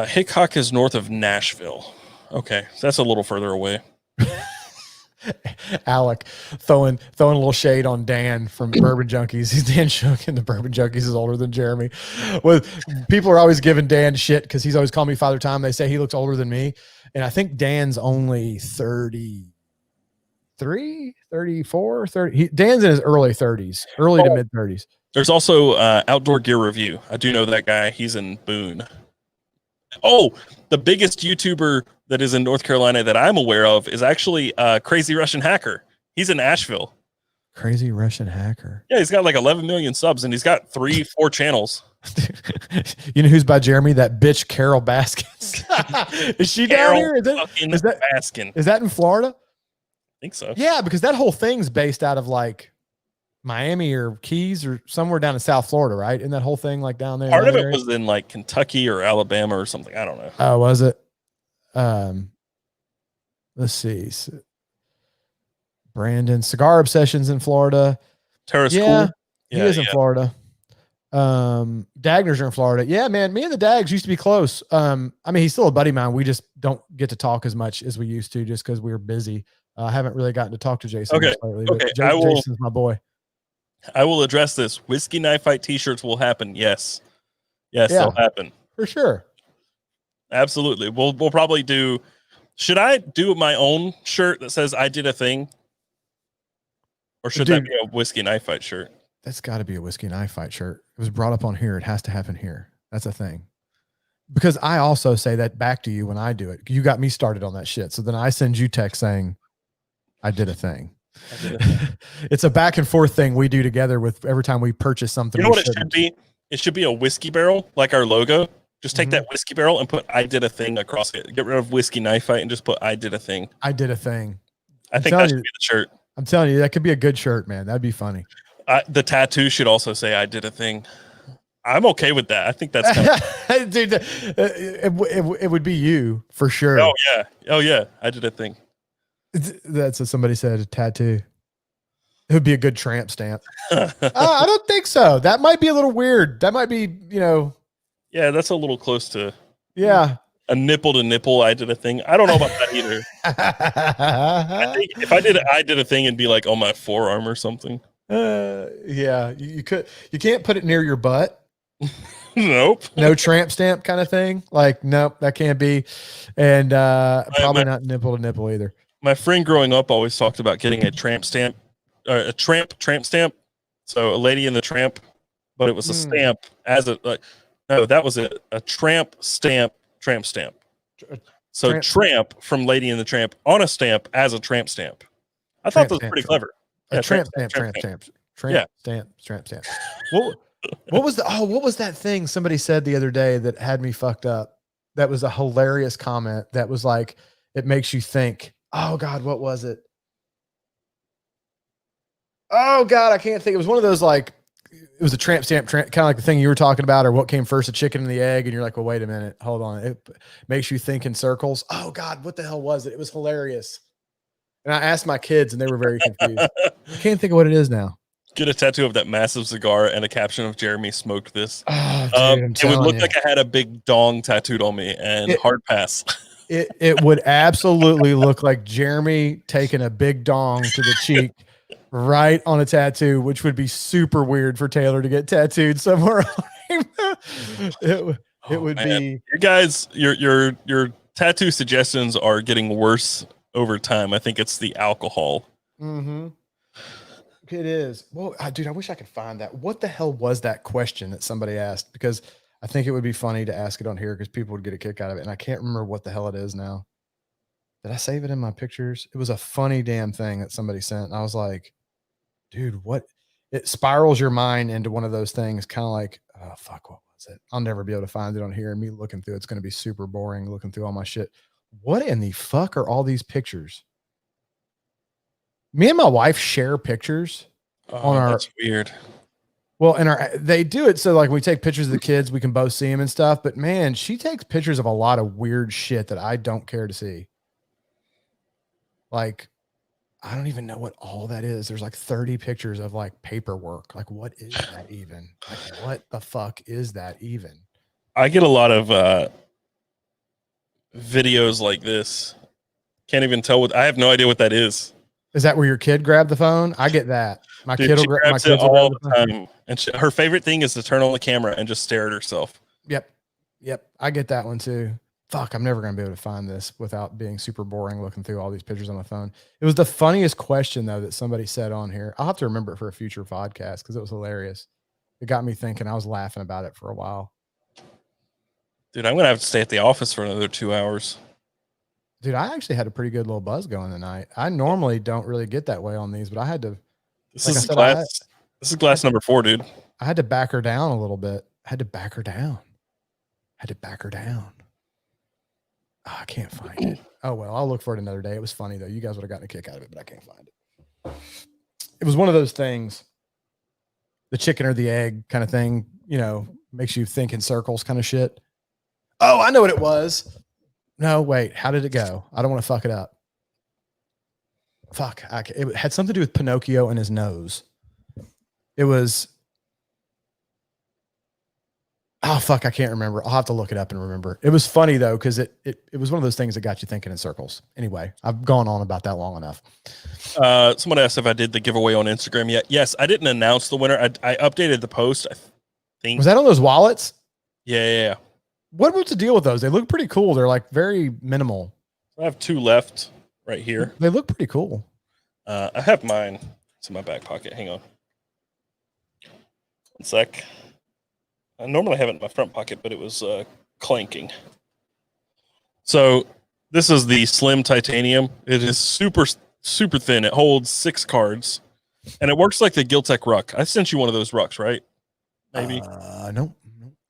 Hickok is north of Nashville. Okay, so that's a little further away. Alec throwing a little shade on Dan from Bourbon Junkies. He's Dan Shook, and the Bourbon Junkies is older than Jeremy. Well, people are always giving Dan shit because he's always calling me Father Time. They say he looks older than me, and I think Dan's only 33, 34, 30. Dan's in his early 30s, early to mid 30s. There's also Outdoor Gear Review. I do know that guy. He's in Boone. Oh, the biggest YouTuber that is in North Carolina that I'm aware of is actually Crazy Russian Hacker. He's in Asheville. Crazy Russian Hacker. Yeah, he's got like 11 million subs, and he's got 3-4 channels. You know who's by Jeremy? That bitch Carol Baskins. Is she down here? Is that in Florida? I think so. Yeah, because that whole thing's based out of like Miami or Keys or somewhere down in South Florida, right? Isn't that whole thing like down there? Part of it was in like Kentucky or Alabama or something. I don't know. Oh, was it? Let's see. Brandon, Cigar Obsessions in Florida. Terrace Cool. He is in Florida. Dagners are in Florida. Yeah, man. Me and the Dags used to be close. I mean, he's still a buddy of mine. We just don't get to talk as much as we used to just because we're busy. I haven't really gotten to talk to Jason lately. Okay. Jason's my boy. I will address this. Whiskey Knife Fight t-shirts will happen. Yes, they'll happen. For sure. Absolutely. We'll probably do. Should I do my own shirt that says I did a thing? Or should that be a Whiskey Knife Fight shirt? That's got to be a whiskey knife fight shirt. It was brought up on here. It has to happen here. That's a thing. Because I also say that back to you when I do it. You got me started on that shit. So then I send you text saying, I did a thing. It's a back and forth thing we do together with every time we purchase something. You know what it should be? It should be a whiskey barrel, like our logo. Just take that whiskey barrel and put "I did a thing" across it. Get rid of whiskey knife fight and just put "I did a thing." I did a thing. I think that should be the shirt. I'm telling you, that could be a good shirt, man. That'd be funny. The tattoo should also say "I did a thing." I'm okay with that. I think that's kind of... dude. It would be you for sure. Oh yeah. I did a thing. That's what somebody said. A tattoo. It would be a good tramp stamp. I don't think so. That might be a little weird. That might be, Yeah, that's a little close to. Yeah. A nipple to nipple. I did a thing. I don't know about that either. I think if I did a thing, it'd be like on my forearm or something. Yeah. You can't put it near your butt. Nope. No tramp stamp kind of thing. Like, nope, that can't be. And probably not nipple to nipple either. My friend growing up always talked about getting a tramp stamp, a tramp stamp. So a lady in the tramp, but it was a stamp as a no, that was a tramp stamp. So tramp from Lady in the Tramp on a stamp as a tramp stamp. I thought that was pretty clever. Tramp stamp. What was that thing somebody said the other day that had me fucked up? That was a hilarious comment. That was like, it makes you think. Oh God, what was it? Oh God, I can't think. It was one of those like, it was a tramp stamp, kind of like the thing you were talking about, or what came first, the chicken and the egg. And you're like, well, wait a minute, hold on. It makes you think in circles. Oh God, what the hell was it? It was hilarious. And I asked my kids and they were very confused. I can't think of what it is now. Get a tattoo of that massive cigar and a caption of "Jeremy smoked this." Oh, dude, it would look like I had a big dong tattooed on me, and hard pass. It would absolutely look like Jeremy taking a big dong to the cheek right on a tattoo, which would be super weird for Taylor to get tattooed somewhere. It would be. You guys, your tattoo suggestions are getting worse over time. I think it's the alcohol. Mm-hmm. It is. Well, dude, I wish I could find that. What the hell was that question that somebody asked? Because I think it would be funny to ask it on here because people would get a kick out of it. And I can't remember what the hell it is now. Did I save it in my pictures? It was a funny damn thing that somebody sent. And I was like, dude, what? It spirals your mind into one of those things, kind of like, oh, fuck, what was it? I'll never be able to find it on here. And me looking through it's going to be super boring looking through all my shit. What in the fuck are all these pictures? Me and my wife share pictures on our. That's weird. Well, they do it so like we take pictures of the kids, we can both see them and stuff. But man, she takes pictures of a lot of weird shit that I don't care to see. Like, I don't even know what all that is. There's like 30 pictures of like paperwork. Like, what is that even? Like, what the fuck is that even? I get a lot of videos like this. Can't even tell what. I have no idea what that is. Is that where your kid grabbed the phone? I get that. My kid will grab it all the time. And her favorite thing is to turn on the camera and just stare at herself. Yep. I get that one too. Fuck, I'm never going to be able to find this without being super boring looking through all these pictures on my phone. It was the funniest question though that somebody said on here. I'll have to remember it for a future podcast because it was hilarious. It got me thinking. I was laughing about it for a while. Dude, I'm going to have to stay at the office for another 2 hours. Dude, I actually had a pretty good little buzz going tonight. I normally don't really get that way on these, but I had to. This is glass number 4, dude. I had to back her down a little bit. I had to back her down. Oh, I can't find it. Oh, well, I'll look for it another day. It was funny, though. You guys would have gotten a kick out of it, but I can't find it. It was one of those things, the chicken or the egg kind of thing, makes you think in circles kind of shit. Oh, I know what it was. No, wait. How did it go? I don't want to fuck it up. Fuck. It had something to do with Pinocchio and his nose. It was. Oh, fuck. I can't remember. I'll have to look it up and remember. It was funny, though, because it was one of those things that got you thinking in circles. Anyway, I've gone on about that long enough. Someone asked if I did the giveaway on Instagram yet. Yes, I didn't announce the winner. I updated the post. I think. Was that on those wallets? Yeah. What was the deal with those? They look pretty cool. They're like very minimal. I have 2 left right here. They look pretty cool. I have mine. It's in my back pocket. Hang on. One sec. I normally have it in my front pocket, but it was clanking. So this is the slim titanium. It is super thin. It holds 6 cards, and it works like the Giltech ruck. I sent you one of those rucks, right? Maybe. No.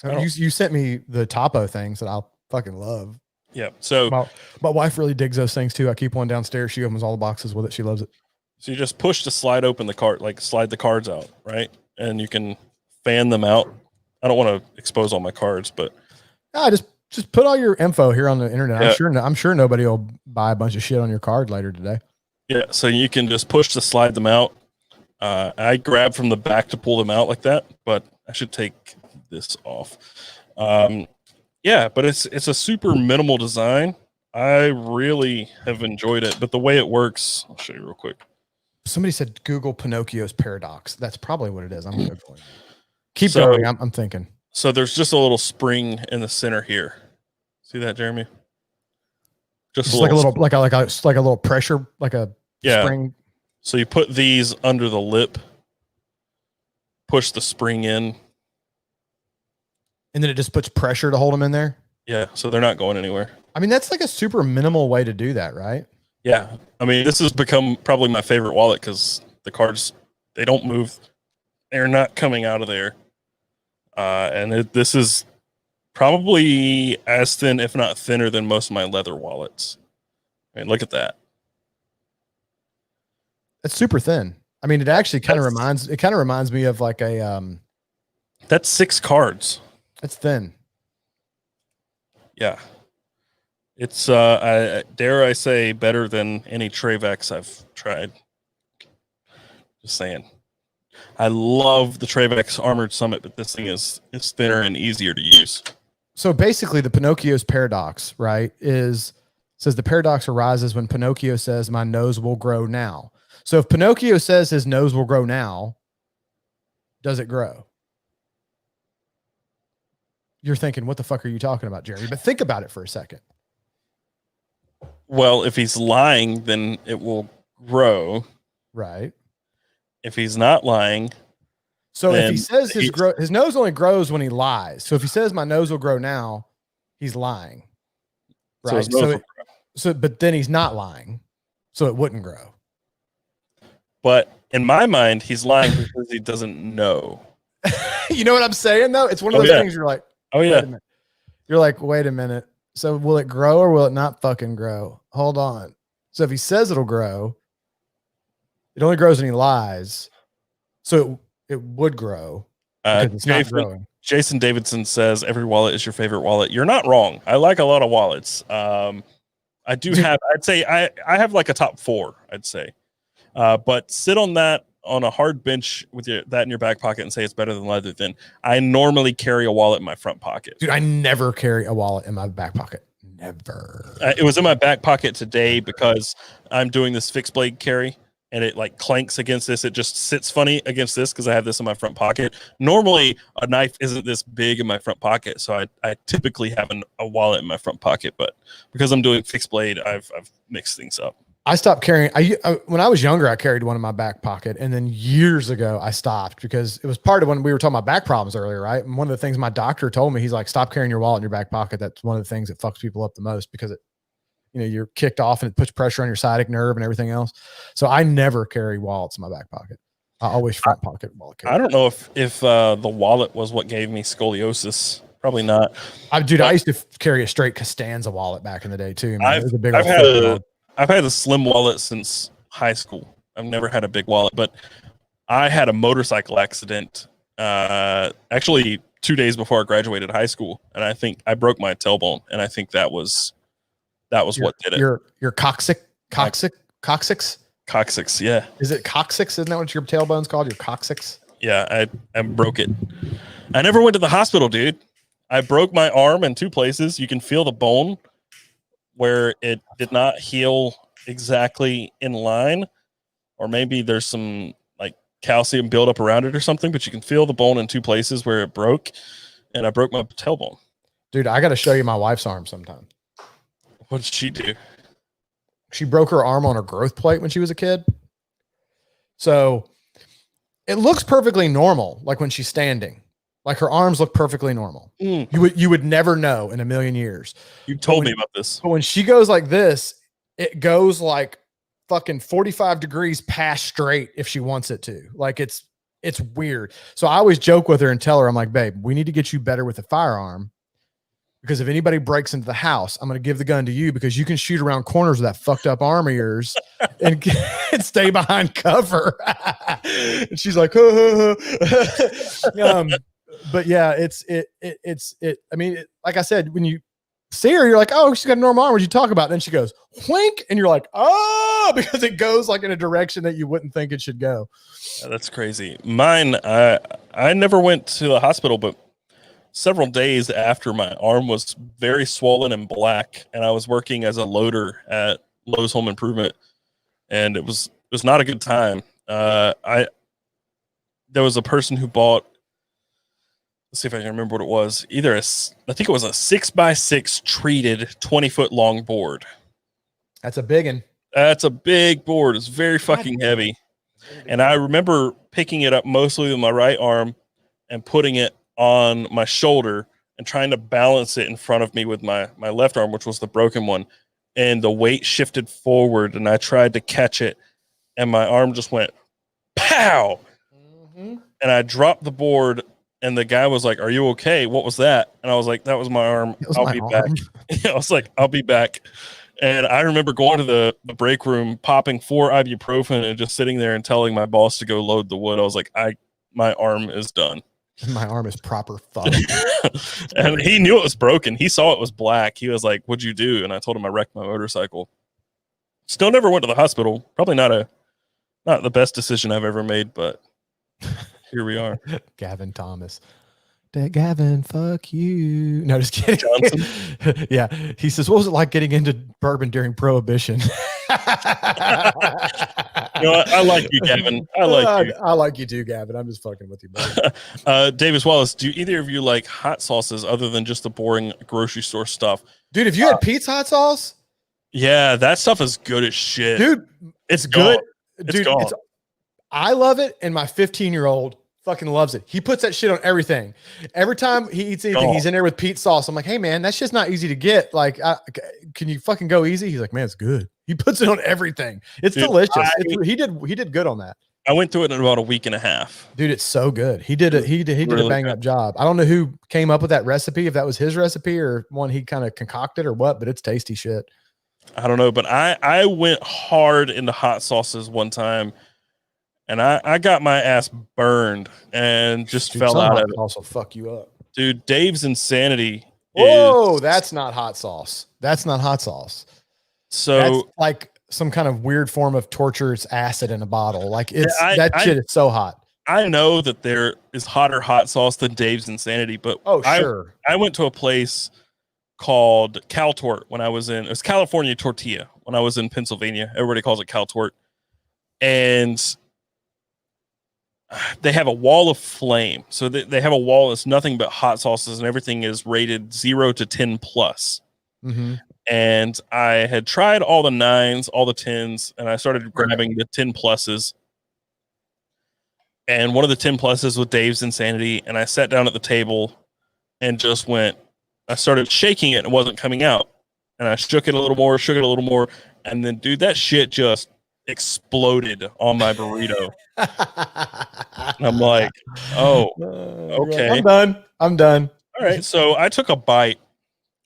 You sent me the Topo things that I'll fucking love. Yeah. So my wife really digs those things too. I keep one downstairs. She opens all the boxes with it. She loves it. So you just push to slide open the card, like slide the cards out, right? And you can fan them out. I don't want to expose all my cards, but just put all your info here on the internet. Yeah. I'm sure nobody will buy a bunch of shit on your card later today. Yeah. So you can just push to slide them out. I grab from the back to pull them out like that, but I should take this off. Yeah, but it's a super minimal design. I really have enjoyed it, but the way it works, I'll show you real quick. Somebody said Google Pinocchio's paradox. That's probably what it is. I'm good for it. Keep going. I'm thinking. So there's just a little spring in the center here. See that, Jeremy? Just like a little pressure, like a spring. So you put these under the lip, push the spring in, and then it just puts pressure to hold them in there. Yeah, so they're not going anywhere. I mean, that's like a super minimal way to do that, right? Yeah. I mean, this has become probably my favorite wallet because the cards, they don't move. They're not coming out of there. And this is probably as thin, if not thinner, than most of my leather wallets. I mean, look at that. It's super thin. I mean, it actually kind of reminds me of like a that's 6 cards. It's thin. Yeah. It's dare I say better than any Travex I've tried. Just saying. I love the Travex Armored Summit, but this thing is thinner and easier to use. So basically the Pinocchio's paradox, right, says the paradox arises when Pinocchio says my nose will grow now. So if Pinocchio says his nose will grow now, does it grow? You're thinking, what the fuck are you talking about, Jerry? But think about it for a second. Well, if he's lying, then it will grow. Right. If he's not lying. So if he says his nose only grows when he lies. So if he says my nose will grow now, he's lying. Right. But then he's not lying. So it wouldn't grow. But in my mind, he's lying because he doesn't know. You know what I'm saying, though? It's one of those things you're like, oh, yeah. You're like, wait a minute. So will it grow or will it not fucking grow? Hold on. So if he says it'll grow, it only grows when he lies. So it would grow. It's not growing. Jason Davidson says every wallet is your favorite wallet. You're not wrong. I like a lot of wallets. I have like a top 4, I'd say. But sit on that on a hard bench with that in your back pocket and say it's better than leather. Then I normally carry a wallet in my front pocket. Dude, I never carry a wallet in my back pocket. Never. It was in my back pocket today because I'm doing this fixed blade carry and it like clanks against this. It just sits funny against this because I have this in my front pocket. Normally a knife isn't this big in my front pocket. So I typically have a wallet in my front pocket, but because I'm doing fixed blade, I've mixed things up. I stopped carrying. When I was younger, I carried one in my back pocket. And then years ago, I stopped because it was part of when we were talking about back problems earlier, right? And one of the things my doctor told me, he's like, stop carrying your wallet in your back pocket. That's one of the things that fucks people up the most because you're kicked off and it puts pressure on your sciatic nerve and everything else. So I never carry wallets in my back pocket. I always front pocket wallet carry. I don't know if the wallet was what gave me scoliosis. Probably not. I used to carry a straight Costanza wallet back in the day too. I've had a slim wallet since high school. I've never had a big wallet, but I had a motorcycle accident actually 2 days before I graduated high school, and I think I broke my tailbone, and I think that was what did it. Your coccyx? Coccyx, yeah. Is it coccyx? Isn't that what your tailbone's called? Your coccyx? Yeah, I broke it. I never went to the hospital, dude. I broke my arm in 2 places. You can feel the bone where it did not heal exactly in line, or maybe there's some like calcium buildup around it or something, but you can feel the bone in 2 places where it broke, and I broke my tailbone. Dude, I got to show you my wife's arm sometime. What did she do? She broke her arm on her growth plate when she was a kid. So It looks perfectly normal, like when she's standing. Like her arms look perfectly normal. Mm. You would never know in a million years. You told me about this. But when she goes like this, it goes like fucking 45 degrees past straight if she wants it to. Like it's weird. So I always joke with her and tell her, I'm like, babe, we need to get you better with a firearm. Because if anybody breaks into the house, I'm going to give the gun to you because you can shoot around corners with that fucked up arm of yours and stay behind cover. And she's like, but yeah, I mean, like I said, when you see her, you're like, oh, she's got a normal arm. What'd you talk about? And then she goes, whink. And you're like, oh, because it goes like in a direction that you wouldn't think it should go. That's crazy. Mine, I never went to the hospital, but several days after, my arm was very swollen and black, and I was working as a loader at Lowe's Home Improvement, and it was not a good time. There was a person who bought, let's see if I can remember what it was. I think it was a 6x6 treated 20-foot long board. That's a big one. That's a big board. It's very fucking heavy. And I remember picking it up mostly with my right arm and putting it on my shoulder and trying to balance it in front of me with my left arm, which was the broken one. And the weight shifted forward and I tried to catch it and my arm just went pow. Mm-hmm. And I dropped the board and the guy was like, "Are you okay? What was that?" And I was like, "That was my arm. I'll be back." I was like, "I'll be back." And I remember going to the break room, popping 4 ibuprofen and just sitting there and telling my boss to go load the wood. I was like, my arm is done. My arm is proper fucked. And he knew it was broken. He saw it was black. He was like, "What'd you do?" And I told him I wrecked my motorcycle. Still never went to the hospital. Probably not the best decision I've ever made, but here we are. Gavin Thomas. Gavin, fuck you. No, just kidding. Johnson. Yeah. He says, what was it like getting into bourbon during Prohibition? I like you, Gavin. I like you. I like you too, Gavin. I'm just fucking with you, buddy. Davis Wallace, do either of you like hot sauces other than just the boring grocery store stuff? Dude, if you had Pete's hot sauce? Yeah, that stuff is good as shit. Dude, it's good. Dude, I love it, and my 15-year-old fucking loves it. He puts that shit on everything. Every time he eats anything, he's in there with Pete's sauce. I'm like, hey man, that's just not easy to get. Like, can you fucking go easy? He's like, man, it's good. He puts it on everything. It's delicious. He did good on that. I went through it in about a week and a half. Dude, it's so good. He did a bang up job. I don't know who came up with that recipe, if that was his recipe or one he kind of concocted or what, but it's tasty shit. I don't know, but I went hard into hot sauces one time. And I got my ass burned and just fell out of it. Also, fuck you up, dude. Dave's Insanity. Whoa, that's not hot sauce. That's not hot sauce. So that's like some kind of weird form of torture. It's acid in a bottle. Like shit is so hot. I know that there is hotter hot sauce than Dave's Insanity, but sure. I went to a place called Caltort when I was it was California Tortilla when I was in Pennsylvania. Everybody calls it Caltort, and they have a wall of flame. So they have a wall that's nothing but hot sauces and everything is rated 0 to 10 plus. Mm-hmm. And I had tried all the 9s, all the 10s, and I started grabbing the 10 pluses. And one of the 10 pluses was Dave's Insanity. And I sat down at the table and just I started shaking it and it wasn't coming out. And I shook it a little more. And then, dude, that shit just exploded on my burrito. And I'm like, oh, okay. I'm done. All right. So I took a bite,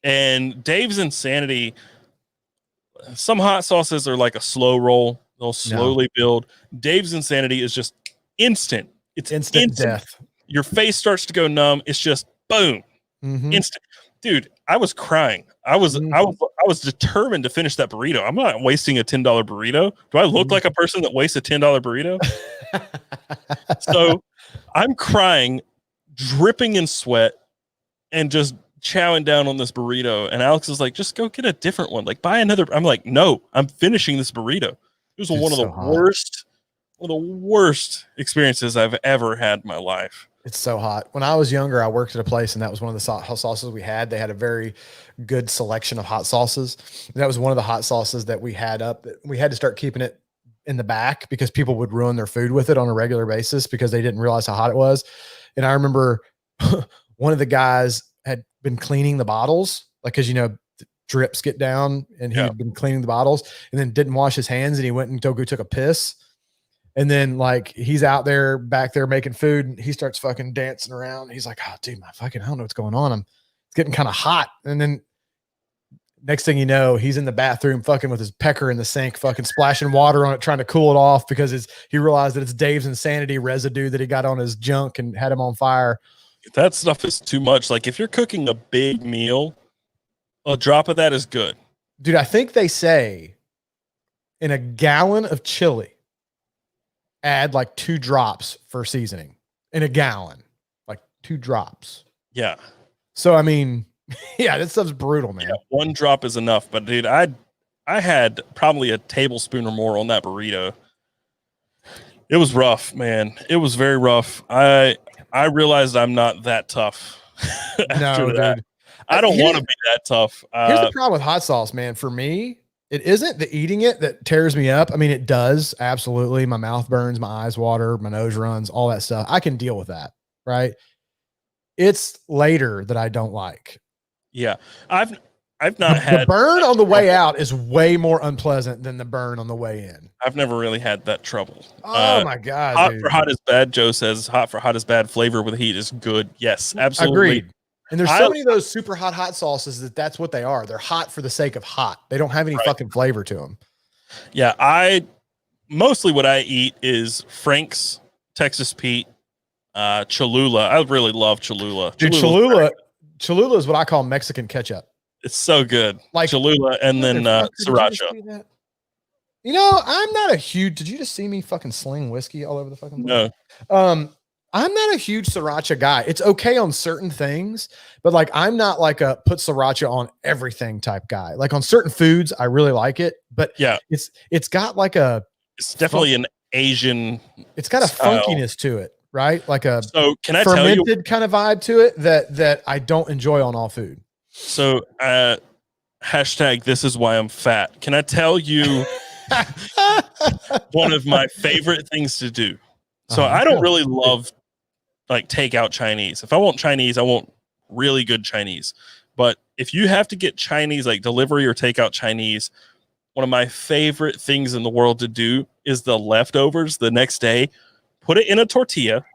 and Dave's Insanity, some hot sauces are like a slow roll. They'll slowly build. Dave's Insanity is just instant. It's instant death. Your face starts to go numb. It's just boom. Mm-hmm. Instant. Dude, I was crying. I was determined to finish that burrito. I'm not wasting a $10 burrito. Do I look like a person that wastes a $10 burrito? So I'm crying, dripping in sweat, and just chowing down on this burrito. And Alex is like, just go get a different one. Like, buy another. I'm like, no, I'm finishing this burrito. It was one of the worst experiences I've ever had in my life. It's so hot. When I was younger, I worked at a place, and that was one of the hot sauces we had. They had a very good selection of hot sauces. And that was one of the hot sauces that we had up. We had to start keeping it in the back because people would ruin their food with it on a regular basis because they didn't realize how hot it was. And I remember one of the guys had been cleaning the bottles, like, cause drips get down, and he had been cleaning the bottles and then didn't wash his hands, and he went and took a piss. And then like he's out there back there making food, and he starts fucking dancing around. He's like, oh dude, I don't know what's going on. It's getting kind of hot. And then next thing you know, he's in the bathroom fucking with his pecker in the sink, fucking splashing water on it, trying to cool it off because he realized that it's Dave's insanity residue that he got on his junk and had him on fire. That stuff is too much. Like if you're cooking a big meal, a drop of that is good. Dude, I think they say in a gallon of chili, add like 2 drops for seasoning. In a gallon, like 2 drops. Yeah. So, I mean, yeah, that stuff's brutal, man. Yeah, 1 drop is enough. But dude, I had probably a tablespoon or more on that burrito. It was rough, man. It was very rough. I realized I'm not that tough. No, that. dude. I don't want to be that tough. Here's the problem with hot sauce, man. For me, it isn't the eating it that tears me up. I mean, it does. Absolutely. My mouth burns, my eyes water, my nose runs, all that stuff. I can deal with that. Right. It's later that I don't like. Yeah. I've not had the burn on the way out is way more unpleasant than the burn on the way in. I've never really had that trouble. Oh my God. Hot dude. for hot is bad. Joe says hot for hot is bad. Flavor with heat is good. Yes, absolutely. Agreed. And there's so many of those super hot sauces that's what they are. They're hot for the sake of hot. They don't have any fucking flavor to them. Yeah. Mostly what I eat is Frank's, Texas Pete, Cholula. I really love Cholula. Dude, Cholula is what I call Mexican ketchup. It's so good. Like Cholula and then sriracha. You know, I'm not a huge, did you just see me fucking sling whiskey all over the fucking place? No. I'm not a huge sriracha guy. It's okay on certain things, but like I'm not like a put sriracha on everything type guy. Like on certain foods, I really like it, but yeah, it's got like it's definitely an Asian. It's got a funkiness to it, right? Like a can I tell you kind of vibe to it that I don't enjoy on all food. So hashtag this is why I'm fat. Can I tell you one of my favorite things to do? So I don't really love like takeout Chinese. If I want Chinese, I want really good Chinese. But if you have to get Chinese, like delivery or takeout Chinese, one of my favorite things in the world to do is the leftovers the next day. Put it in a tortilla,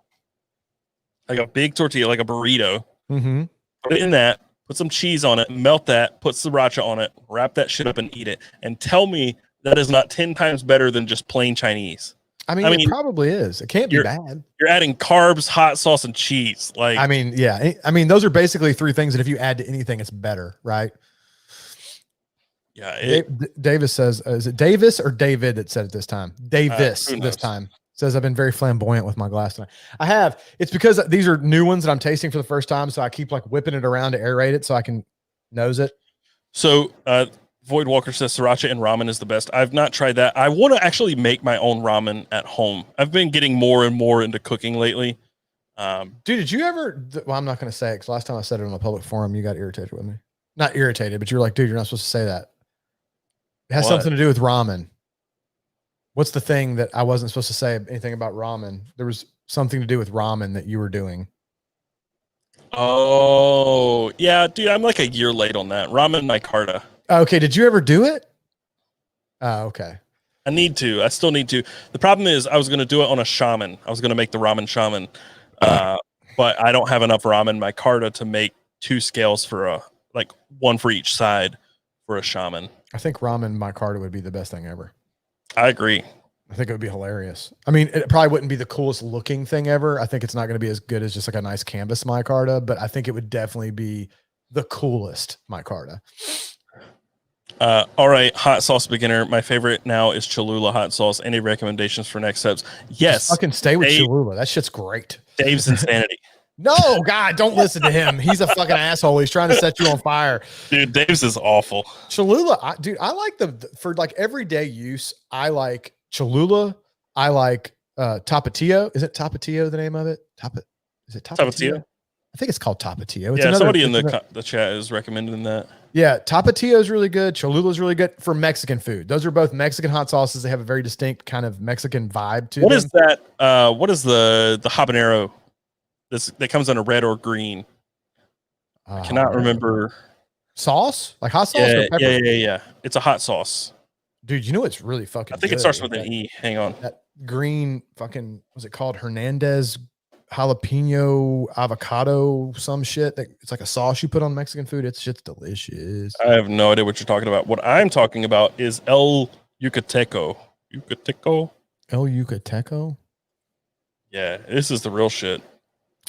like a big tortilla, like a burrito. Mm-hmm. Put it in that, put some cheese on it, melt that, put sriracha on it, wrap that shit up and eat it. And tell me that is not 10 times better than just plain Chinese. I mean, it probably is. It can't be bad. You're adding carbs, hot sauce, and cheese. Like, I mean, yeah. I mean, those are basically 3 things that if you add to anything, it's better, right? Yeah. Davis says, is it Davis or David that said it this time? Davis this time says, I've been very flamboyant with my glass tonight. I have. It's because these are new ones that I'm tasting for the first time, so I keep like whipping it around to aerate it so I can nose it. So, Void Walker says sriracha and ramen is the best. I've not tried that. I want to actually make my own ramen at home. I've been getting more and more into cooking lately. Dude, did you ever? Well, I'm not going to say it because last time I said it on a public forum, you got irritated with me. Not irritated, but you're like, dude, you're not supposed to say that. It has something to do with ramen. What's the thing that I wasn't supposed to say anything about ramen? There was something to do with ramen that you were doing. Oh, yeah, dude, I'm like a year late on that. Ramen micarta. Okay, did you ever do it? Oh, okay. I need to. I still need to. The problem is I was going to do it on a shaman. I was going to make the ramen shaman, but I don't have enough ramen micarta to make 2 scales for like 1 for each side for a shaman. I think ramen micarta would be the best thing ever. I agree. I think it would be hilarious. I mean, it probably wouldn't be the coolest looking thing ever. I think it's not going to be as good as just like a nice canvas micarta, but I think it would definitely be the coolest micarta. All right, hot sauce beginner. My favorite now is Cholula hot sauce. Any recommendations for next steps? Yes. Just fucking stay with Cholula. That shit's great. Dave's insanity. No, God, don't listen to him. He's a fucking asshole. He's trying to set you on fire. Dude, Dave's is awful. Cholula, I like for like everyday use. I like Cholula. I like Tapatio. Is it Tapatio the name of it? Is it Tapatio? Tapatio? I think it's called Tapatio. It's somebody in the chat is recommending that. Yeah, Tapatio is really good. Cholula is really good for Mexican food. Those are both Mexican hot sauces. They have a very distinct kind of Mexican vibe to them. What is that? What is the habanero? That comes in a red or green. I cannot remember. Sauce? Like hot sauce or pepper? Yeah. It's a hot sauce. Dude, you know it's really fucking I think good. it starts with an E. Hang on. That green fucking, was it called Hernandez jalapeno avocado, some shit that it's like a sauce you put on Mexican food. It's just delicious. I have no idea what you're talking about. What I'm talking about is El Yucateco. El Yucateco? Yeah, this is the real shit.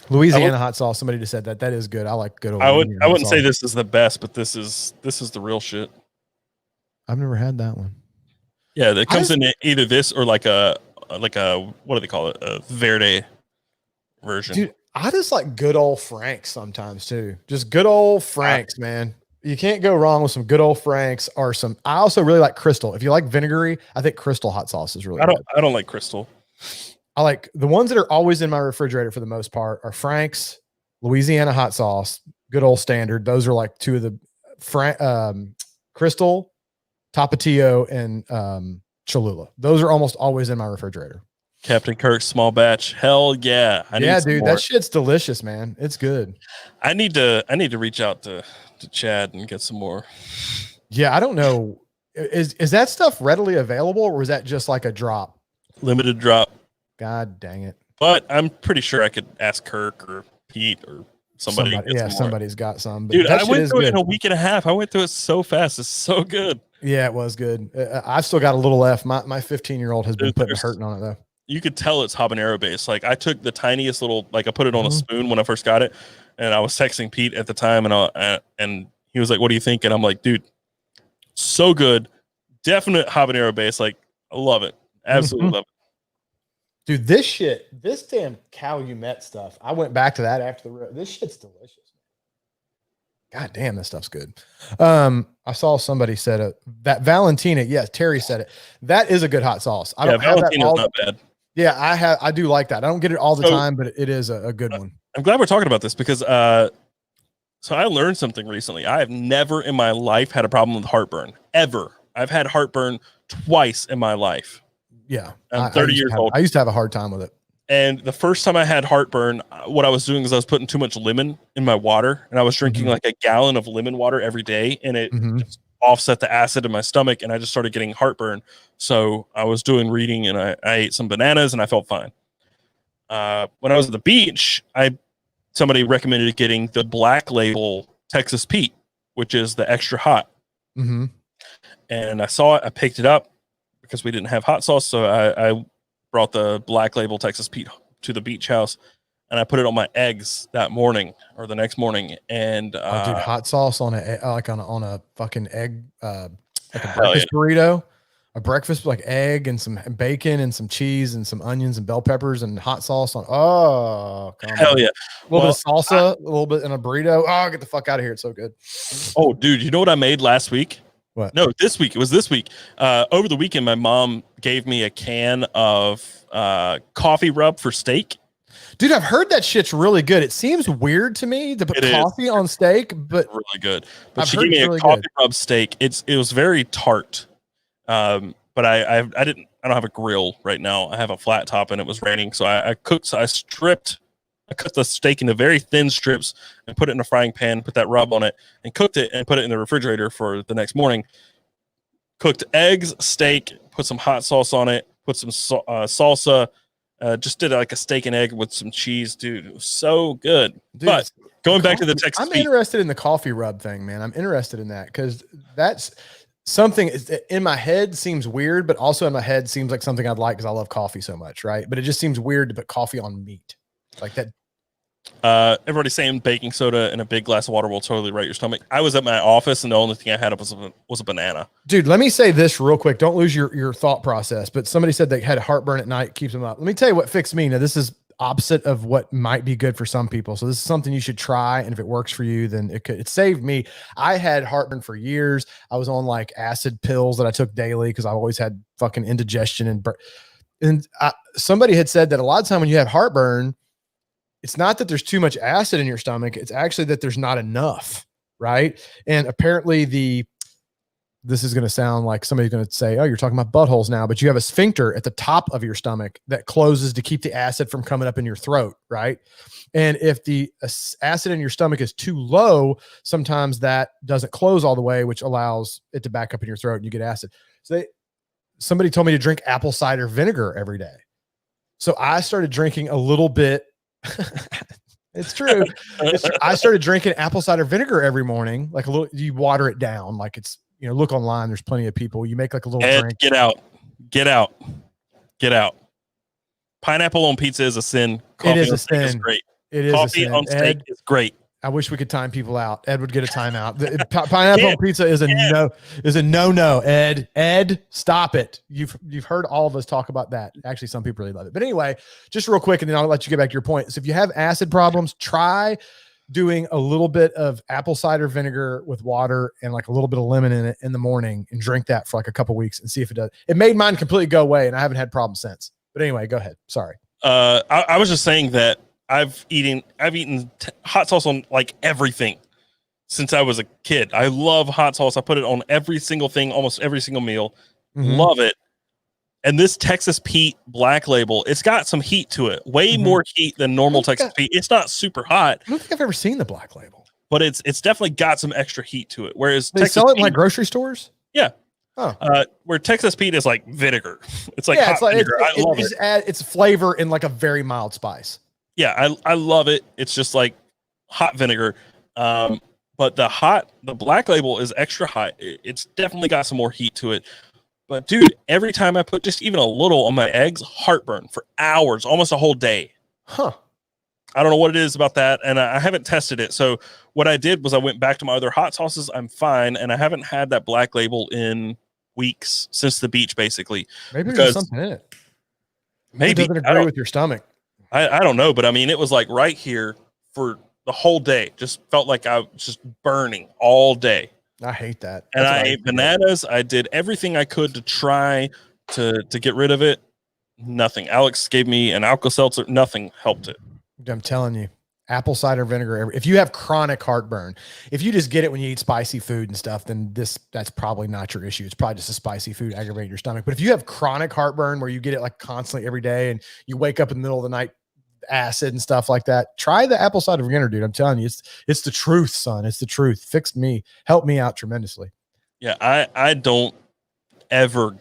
Louisiana hot sauce. Somebody just said that. That is good. I like good old. I wouldn't say this is the best, but this is the real shit. I've never had that one. Yeah, it comes in either this or like a what do they call it? A Verde version. Dude, I just like good old Franks sometimes too. Just good old Franks, man. You can't go wrong with some good old Franks or some. I also really like Crystal. If you like vinegary, I think Crystal hot sauce is really good. I don't like Crystal. I like the ones that are always in my refrigerator for the most part are Frank's, Louisiana hot sauce, good old standard. Those are like two of the Crystal, Tapatio, and Cholula. Those are almost always in my refrigerator. Captain Kirk small batch. Hell yeah. Dude, that shit's delicious, man. It's good. I need to reach out to Chad and get some more. Yeah, I don't know. Is that stuff readily available or was that just like a drop? Limited drop. God dang it. But I'm pretty sure I could ask Kirk or Pete or somebody. Yeah, somebody's got some. But dude, I went through it in a week and a half. I went through it so fast. It's so good. Yeah, it was good. I've still got a little left. My 15-year-old has been putting hurting on it though. You could tell it's habanero based. Like I took the tiniest little, like I put it on a spoon when I first got it, and I was texting Pete at the time, and he was like, "What do you think?" And I'm like, "Dude, so good, definite habanero based. Like I love it, absolutely love it." Dude, this damn Calumet stuff. I went back to that after the road. This shit's delicious. God damn, this stuff's good. I saw somebody said it. That Valentina, yes, Terry said it. That is a good hot sauce. I don't have Valentina's not bad. Yeah, I do like that. I don't get it all the time, but it is a good one. I'm glad we're talking about this because so I learned something recently. I have never in my life had a problem with heartburn. Ever. I've had heartburn twice in my life. Yeah. I'm 30 years old. I used to have a hard time with it. And the first time I had heartburn, what I was doing is I was putting too much lemon in my water, and I was drinking like a gallon of lemon water every day, and it just offset the acid in my stomach, and I just started getting heartburn. So I was doing reading, and I ate some bananas, and I felt fine. When I was at the beach, somebody recommended getting the Black Label Texas Pete, which is the extra hot. And I saw it, I picked it up because we didn't have hot sauce, so I brought the Black Label Texas Pete to the beach house, and I put it on my eggs that morning or the next morning. And dude, hot sauce on a fucking egg, like a breakfast burrito, a breakfast like egg and some bacon and some cheese and some onions and bell peppers and hot sauce on. Oh, hell yeah! A little bit of salsa, a little bit in a burrito. Oh, get the fuck out of here! It's so good. Oh, dude, you know what I made last week? What? No, this week. It was this week. Over the weekend, my mom gave me a can of coffee rub for steak. Dude, I've heard that shit's really good. It seems weird to me to put coffee on steak, but it's really good. But she gave me a coffee rub steak. It was very tart. But I don't have a grill right now. I have a flat top, and it was raining, so I cooked. So I cut the steak into very thin strips and put it in a frying pan, put that rub on it, and cooked it and put it in the refrigerator for the next morning. Cooked eggs, steak, put some hot sauce on it, put some salsa, just did like a steak and egg with some cheese. Dude, it was so good. Dude, but going back to the Texas I'm interested in the coffee rub thing, man. I'm interested in that because that's something in my head seems weird, but also in my head seems like something I'd like because I love coffee so much, right? But it just seems weird to put coffee on meat like that. Everybody's saying baking soda and a big glass of water will totally right your stomach. I was at my office, and the only thing I had was a banana. Dude, let me say this real quick. Don't lose your thought process. But somebody said they had heartburn at night, keeps them up. Let me tell you what fixed me. Now, this is opposite of what might be good for some people. So this is something you should try. And if it works for you, then it saved me. I had heartburn for years. I was on like acid pills that I took daily because I always had fucking indigestion. And somebody had said that a lot of time when you have heartburn, it's not that there's too much acid in your stomach. It's actually that there's not enough, right? And apparently this is going to sound like somebody's going to say, oh, you're talking about buttholes now, but you have a sphincter at the top of your stomach that closes to keep the acid from coming up in your throat, right? And if the acid in your stomach is too low, sometimes that doesn't close all the way, which allows it to back up in your throat and you get acid. So somebody told me to drink apple cider vinegar every day. So I started drinking a little bit. It's true. I started drinking apple cider vinegar every morning, like a little, you water it down. Like it's, look online. There's plenty of people. You make like a little drink. Get out. Pineapple on pizza is a sin. Coffee it is a sin. Is great. It is Coffee a sin. on steak is great. I wish we could time people out. Ed would get a timeout. Pineapple on pizza is a no. Ed, stop it. You've heard all of us talk about that. Actually, some people really love it. But anyway, just real quick, and then I'll let you get back to your point. So if you have acid problems, try doing a little bit of apple cider vinegar with water and like a little bit of lemon in it in the morning and drink that for like a couple weeks and see if it does. It made mine completely go away and I haven't had problems since. But anyway, go ahead. Sorry. I was just saying that I've eaten hot sauce on like everything since I was a kid. I love hot sauce. I put it on every single thing, almost every single meal. Mm-hmm. Love it. And this Texas Pete Black Label, it's got some heat to it. Way more heat than normal Texas Pete. It's not super hot. I don't think I've ever seen the Black Label. But it's definitely got some extra heat to it. Whereas they sell it in like grocery stores? Yeah. Oh. Where Texas Pete is like vinegar. It's like hot vinegar. I love it. It's flavor in like a very mild spice. Yeah, I love it. It's just like hot vinegar. But the Black Label is extra hot. It's definitely got some more heat to it. But dude, every time I put just even a little on my eggs, heartburn for hours, almost a whole day. Huh. I don't know what it is about that. And I haven't tested it. So what I did was I went back to my other hot sauces. I'm fine. And I haven't had that Black Label in weeks since the beach, basically. Maybe there's something in it. Maybe it doesn't agree with your stomach. I don't know. But I mean, it was like right here for the whole day. Just felt like I was just burning all day. I hate that. And I ate bananas. I did everything I could to try to get rid of it. Nothing. Alex gave me an Alka-Seltzer. Nothing helped it. I'm telling you, apple cider vinegar. If you have chronic heartburn, if you just get it when you eat spicy food and stuff, then that's probably not your issue. It's probably just a spicy food aggravating your stomach. But if you have chronic heartburn where you get it like constantly every day and you wake up in the middle of the night, acid and stuff like that, try the apple cider vinegar, dude. I'm telling you, it's the truth, son. It's the truth. Fixed me, helped me out tremendously. Yeah, I don't ever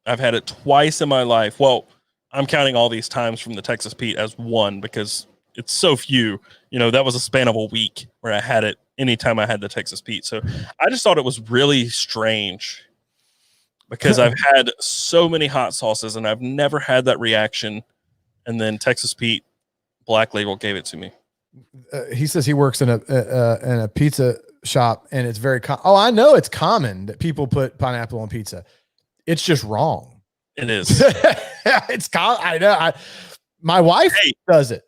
I've had it twice in my life. Well, I'm counting all these times from the Texas Pete as one because it's so few. That was a span of a week where I had it anytime I had the Texas Pete. So I just thought it was really strange because I've had so many hot sauces and I've never had that reaction. And then Texas Pete Black Label gave it to me. He says he works in a pizza shop and it's very I know it's common that people put pineapple on pizza. It's just wrong. It is. I know. My wife does it.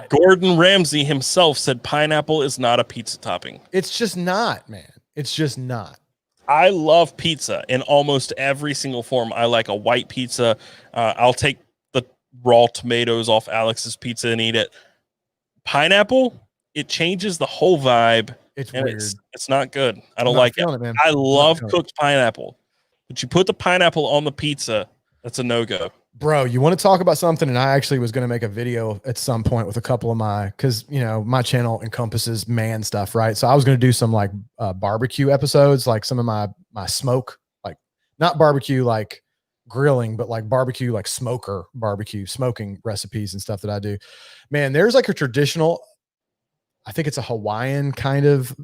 Gordon Ramsay himself said pineapple is not a pizza topping. It's just not, man. It's just not. I love pizza in almost every single form. I like a white pizza. I'll take the raw tomatoes off Alex's pizza and eat it. Pineapple, it changes the whole vibe. It's weird. It's not good. I don't like it. I love cooked pineapple. But you put the pineapple on the pizza, that's a no-go. Bro, you want to talk about something? And I actually was going to make a video at some point with a couple of because my channel encompasses man stuff, right? So I was going to do some like barbecue episodes, like some of my smoke, like not barbecue like grilling, but like barbecue, like smoking recipes and stuff that I do. Man, there's like a traditional, I think it's a Hawaiian kind of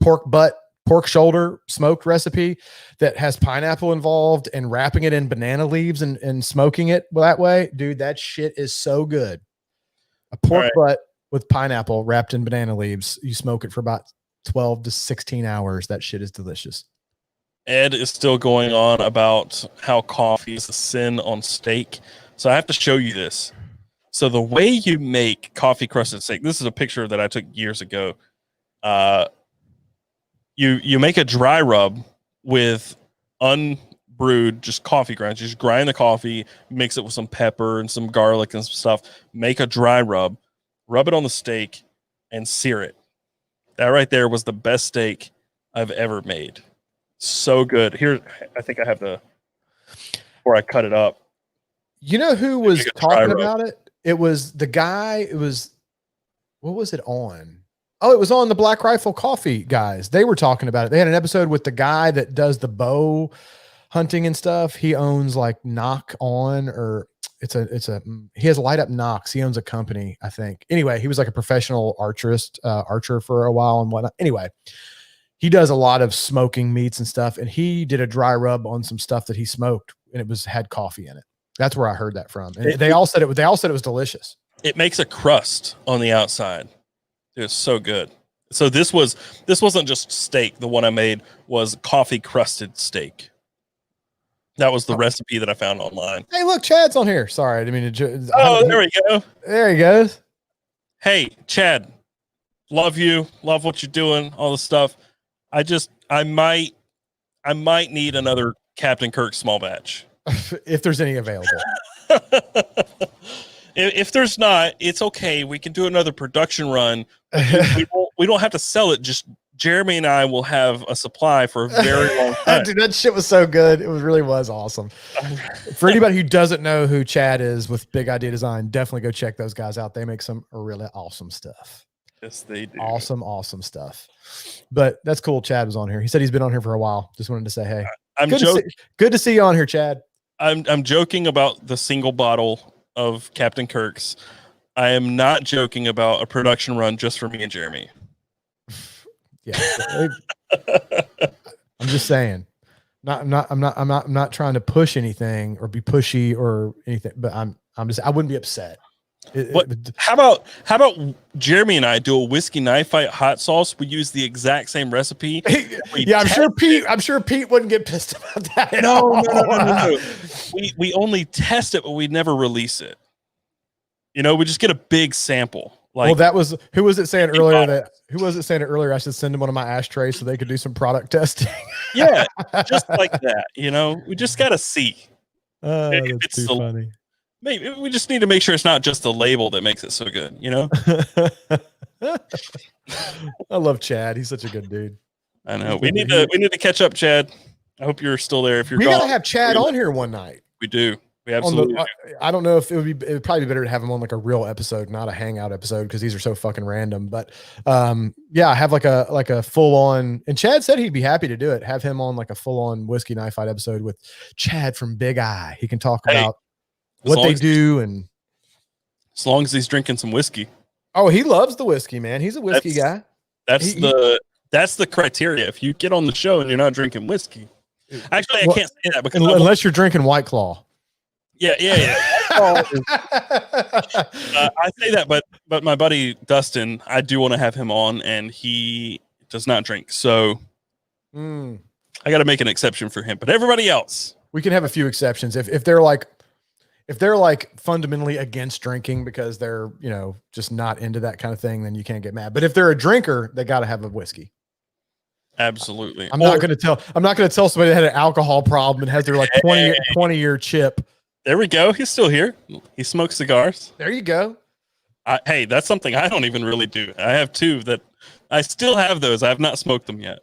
pork shoulder smoked recipe that has pineapple involved and wrapping it in banana leaves and smoking it that way. Dude, that shit is so good. A pork butt with pineapple wrapped in banana leaves. You smoke it for about 12 to 16 hours. That shit is delicious. Ed is still going on about how coffee is a sin on steak. So I have to show you this. So the way you make coffee crusted steak, this is a picture that I took years ago. You make a dry rub with unbrewed just coffee grounds. You just grind the coffee, mix it with some pepper and some garlic and some stuff. Make a dry rub it on the steak, and sear it. That right there was the best steak I've ever made. So good. Here, I think I have before I cut it up. You know who was talking about it? It was the guy. What was it on? Oh, it was on the Black Rifle Coffee guys. They were talking about it. They had an episode with the guy that does the bow hunting and stuff. He owns like Knock On, or he has Light Up Knocks. He owns a company, I think. Anyway, he was like a professional archer for a while and whatnot. Anyway, he does a lot of smoking meats and stuff. And he did a dry rub on some stuff that he smoked, and it had coffee in it. That's where I heard that from. And they all said it was delicious. It makes a crust on the outside. It was so good. So this wasn't just steak. The one I made was coffee crusted steak. That was the recipe that I found online. Hey, look, Chad's on here. Sorry, I didn't mean to. There we go. There he goes. Hey, Chad, love you. Love what you're doing. All the stuff. I might need another Captain Kirk small batch. If there's any available. If there's not, it's okay. We can do another production run. We don't have to sell it. Just Jeremy and I will have a supply for a very long time. Dude, that shit was so good. It really was awesome. For anybody who doesn't know who Chad is with Big Idea Design, definitely go check those guys out. They make some really awesome stuff. Yes, they do. Awesome stuff. But that's cool. Chad was on here. He said he's been on here for a while. Just wanted to say, hey, I'm joking. Good to see you on here, Chad. I'm joking about the single bottle of Captain Kirk's. I am not joking about a production run just for me and Jeremy. Yeah. I'm just saying. I'm not trying to push anything or be pushy or anything, but I wouldn't be upset. How about Jeremy and I do a whiskey knife fight hot sauce? We use the exact same recipe. Yeah, I'm sure Pete wouldn't get pissed about that. No. We only test it, but we never release it. We just get a big sample. Well, that was who was it saying earlier? I should send them one of my ashtrays so they could do some product testing. Yeah, just like that. We just got to see. That's too funny. Maybe we just need to make sure it's not just the label that makes it so good. I love Chad. He's such a good dude. I know. We need to catch up, Chad. I hope you're still there. If you're, we gotta have Chad on here one night. We do. We absolutely. I don't know if it would probably be better to have him on like a real episode, not a hangout episode, because these are so fucking random. But yeah, have like a full on. And Chad said he'd be happy to do it. Have him on like a full on whiskey knife fight episode with Chad from Big Eye. He can talk about what they do, and as long as he's drinking some whiskey. Oh, he loves the whiskey, man. He's a whiskey guy. That's the criteria. If you get on the show and you're not drinking whiskey, actually, I can't say that because unless you're drinking White Claw. Yeah. I say that, but my buddy Dustin, I do want to have him on, and he does not drink, so I got to make an exception for him. But everybody else, we can have a few exceptions if they're like fundamentally against drinking because they're just not into that kind of thing. Then you can't get mad. But if they're a drinker, they got to have a whiskey. Absolutely. I'm not going to tell somebody that had an alcohol problem and has their like 20-year chip. There we go. He's still here. He smokes cigars. There you go. Hey, that's something I don't even really do. I have two that I still have those. I have not smoked them yet.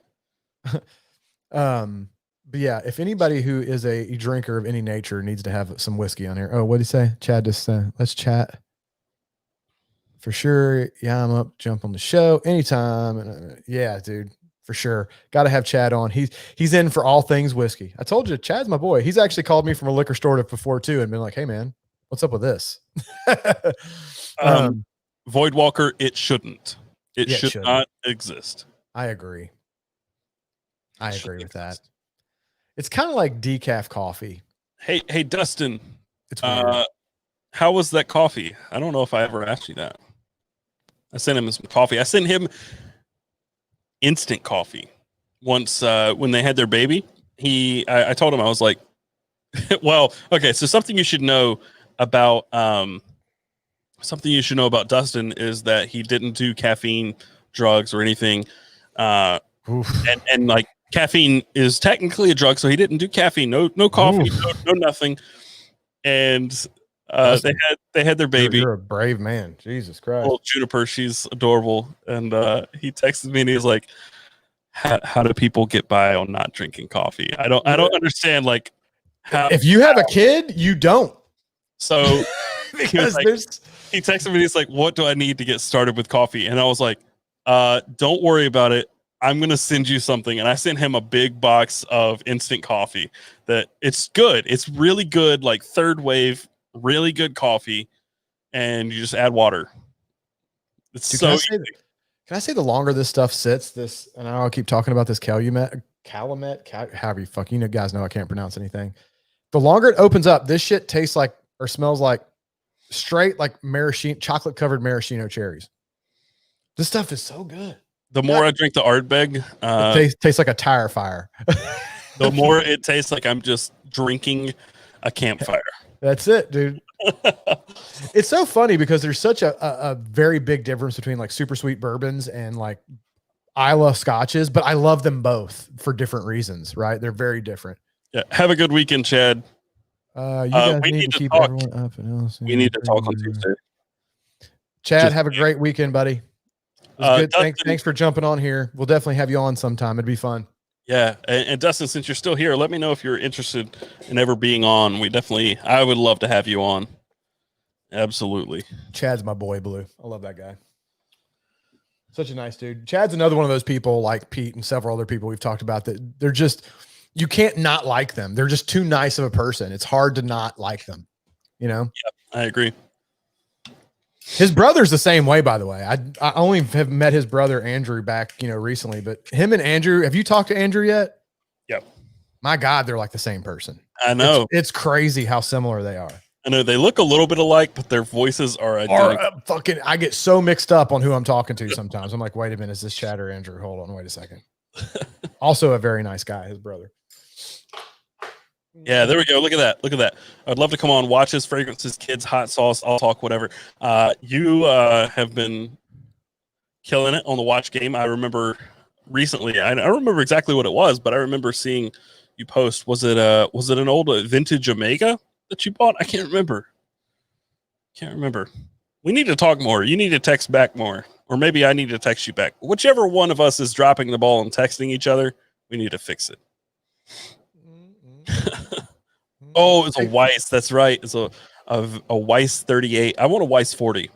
But yeah, if anybody who is a drinker of any nature needs to have some whiskey on here. Oh, what did he say? Chad just let's chat. For sure. Yeah, I'm up. Jump on the show anytime. Yeah, dude. For sure. Got to have Chad on. He's in for all things whiskey. I told you, Chad's my boy. He's actually called me from a liquor store before too and been like, hey man, what's up with this? Void Walker, it shouldn't. It should not exist. I agree. With that. It's kind of like decaf coffee. Hey, Dustin. It's weird. How was that coffee? I don't know if I ever asked you that. I sent him some coffee. I sent him instant coffee once when they had their baby. I told him, I was like, well, okay, so something you should know about Dustin is that he didn't do caffeine drugs or anything. And like caffeine is technically a drug, so he didn't do caffeine, no coffee, no nothing. And They had their baby. You're a brave man. Jesus Christ. Well, Juniper, she's adorable, and he texted me and he was like, how do people get by on not drinking coffee? I don't understand, like, how. If you have a kid, you don't. So Because he texted me and he's like, what do I need to get started with coffee? And I was like, don't worry about it. I'm going to send you something. And I sent him a big box of instant coffee that it's good. It's really good, like third wave, really good coffee. And you just add water. It's Dude, so easy. Can I say the longer this stuff sits, and I'll keep talking about this Calumet, however you fuck, guys know I can't pronounce anything. The longer it opens up, this shit tastes like or smells like straight like maraschino, chocolate covered maraschino cherries. This stuff is so good. The more I drink the Ardbeg, it tastes like a tire fire. The more it tastes like I'm just drinking a campfire. That's it, dude. It's so funny because there's such a very big difference between like super sweet bourbons and like Isla scotches, but I love them both for different reasons, right? They're very different. Yeah. Have a good weekend, Chad. You guys need to keep talk. everyone up. And we need to talk on Tuesday. Chad, have a great weekend, buddy. Good. Thanks for jumping on here. We'll definitely have you on sometime. It'd be fun. Yeah. And Dustin, since you're still here, let me know if you're interested in ever being on. I would love to have you on. Absolutely. Chad's my boy, Blue. I love that guy. Such a nice dude. Chad's another one of those people like Pete and several other people we've talked about that they're just, you can't not like them. They're just too nice of a person. It's hard to not like them, Yeah, I agree. His brother's the same way, by the way. I only have met his brother Andrew back, recently, but him and Andrew, have you talked to Andrew yet? Yep. My God, they're like the same person. I know. It's crazy how similar they are. I know they look a little bit alike, but their voices are identical. I get so mixed up on who I'm talking to sometimes. I'm like, wait a minute, is this Chad or Andrew? Hold on, wait a second. Also a very nice guy, his brother. Yeah, there we go. Look at that. Look at that. I'd love to come on, watch his fragrances, kids, hot sauce, I'll talk, whatever. You have been killing it on the watch game. I remember recently, I don't remember exactly what it was, but I remember seeing you post. Was it an old vintage Omega that you bought? I can't remember. We need to talk more. You need to text back more. Or maybe I need to text you back. Whichever one of us is dropping the ball and texting each other, we need to fix it. Oh, it's a Weiss. That's right. It's a Weiss 38. I want a Weiss 40.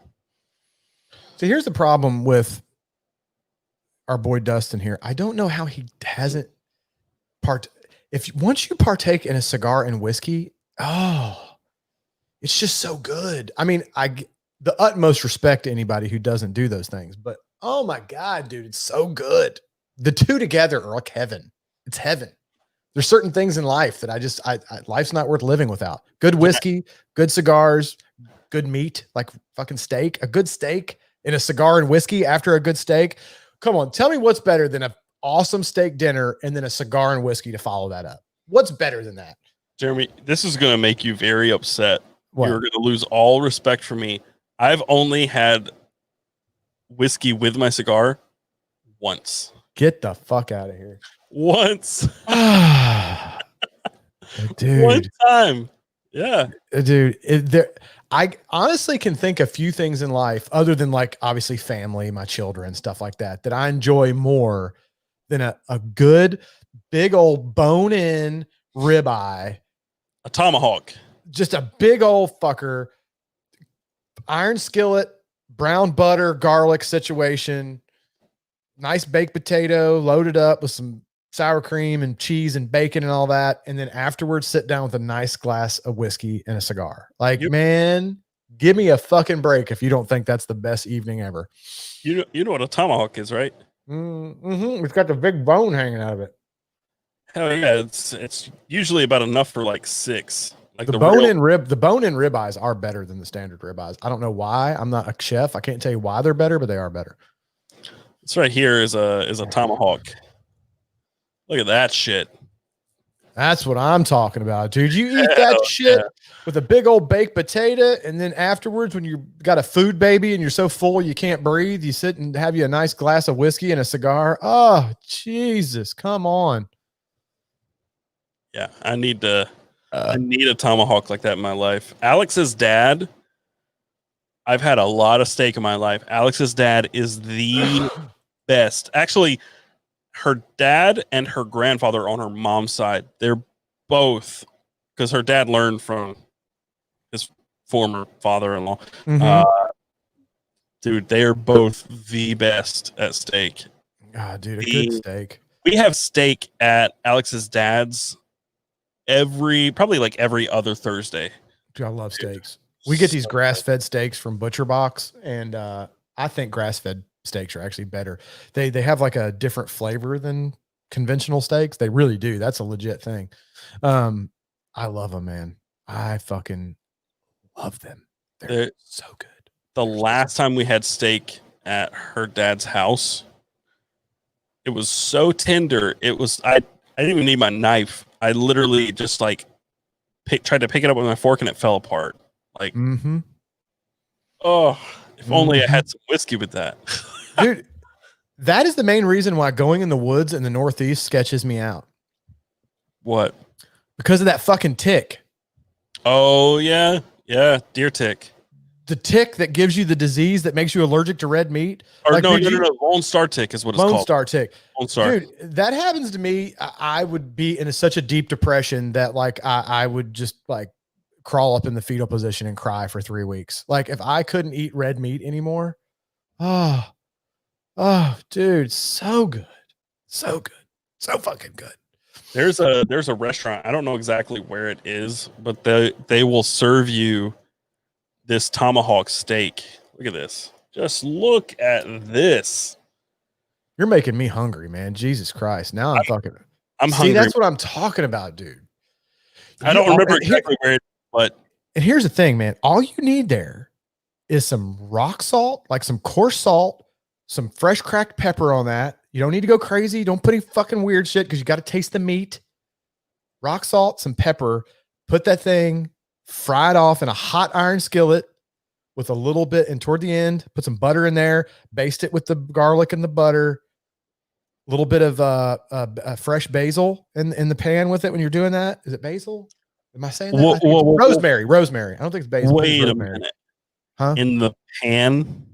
So here's the problem with our boy Dustin here. I don't know how he hasn't once you partake in a cigar and whiskey, it's just so good. I mean, the utmost respect to anybody who doesn't do those things, but oh my God, dude, it's so good. The two together are like heaven. It's heaven. There's certain things in life that life's not worth living without. Good whiskey, good cigars, good meat, like fucking steak, a good steak and a cigar and whiskey after a good steak. Come on, tell me what's better than an awesome steak dinner and then a cigar and whiskey to follow that up. What's better than that? Jeremy, this is going to make you very upset. What? You're going to lose all respect for me. I've only had whiskey with my cigar once. Get the fuck out of here. Once. Dude. One time. Yeah. Dude, I honestly can think a few things in life other than like obviously family, my children, stuff like that I enjoy more than a good big old bone-in ribeye. A tomahawk. Just a big old fucker. Iron skillet, brown butter, garlic situation. Nice baked potato, loaded up with some sour cream and cheese and bacon and all that. And then afterwards sit down with a nice glass of whiskey and a cigar. Like, man, give me a fucking break if you don't think that's the best evening ever. You know what a tomahawk is, right? Mm-hmm. It's got the big bone hanging out of it. Hell yeah. It's usually about enough for like 6. Like the bone-in ribeyes are better than the standard ribeyes. I don't know why. I'm not a chef. I can't tell you why they're better, but they are better. This right here is a tomahawk. Look at that shit. That's what I'm talking about, dude. You eat that shit with a big old baked potato, and then afterwards, when you got a food baby and you're so full you can't breathe, you sit and have you a nice glass of whiskey and a cigar. Oh, Jesus, come on. Yeah, I need to I need a tomahawk like that in my life. Alex's dad, I've had a lot of steak in my life. Alex's dad is the best. Actually, her dad and her grandfather on her mom's side, they're both, because her dad learned from his former father-in-law. Dude, they are both the best at steak. God, dude, a good steak. We have steak at Alex's dad's probably like every other Thursday. Dude, I love steaks. We get these grass-fed steaks from Butcher Box, and I think grass-fed steaks are actually better. They have like a different flavor than conventional steaks. They really do. That's a legit thing. I love them, man. I fucking love them. They're so good. The last time we had steak at her dad's house, it was so tender. It was I didn't even need my knife. I literally just like tried to pick it up with my fork and it fell apart. Like, oh, if only I had some whiskey with that. Dude, that is the main reason why going in the woods in the Northeast sketches me out. What? Because of that fucking tick. Oh, yeah. Yeah, deer tick. The tick that gives you the disease that makes you allergic to red meat. Or like, no, Lone Star tick is what it's called. Lone Star tick. Lone Star. Dude, that happens to me. I would be in such a deep depression that like I would just like crawl up in the fetal position and cry for 3 weeks. Like if I couldn't eat red meat anymore. Oh, dude, so good. So good. So fucking good. There's a restaurant. I don't know exactly where it is, but they will serve you this tomahawk steak. Look at this. Just look at this. You're making me hungry, man. Jesus Christ. Now I'm hungry. See, that's what I'm talking about, dude. I don't remember exactly where it is, but. And here's the thing, man. All you need there is some rock salt, like some coarse salt, some fresh cracked pepper on that. You don't need to go crazy. Don't put any fucking weird shit because you got to taste the meat. Rock salt, some pepper. Put that thing, fry it off in a hot iron skillet with a little bit, and toward the end, put some butter in there, baste it with the garlic and the butter, a little bit of fresh basil in the pan with it when you're doing that. Is it basil? Am I saying that? Rosemary. Rosemary. I don't think it's basil. Wait a minute. Huh? In the pan?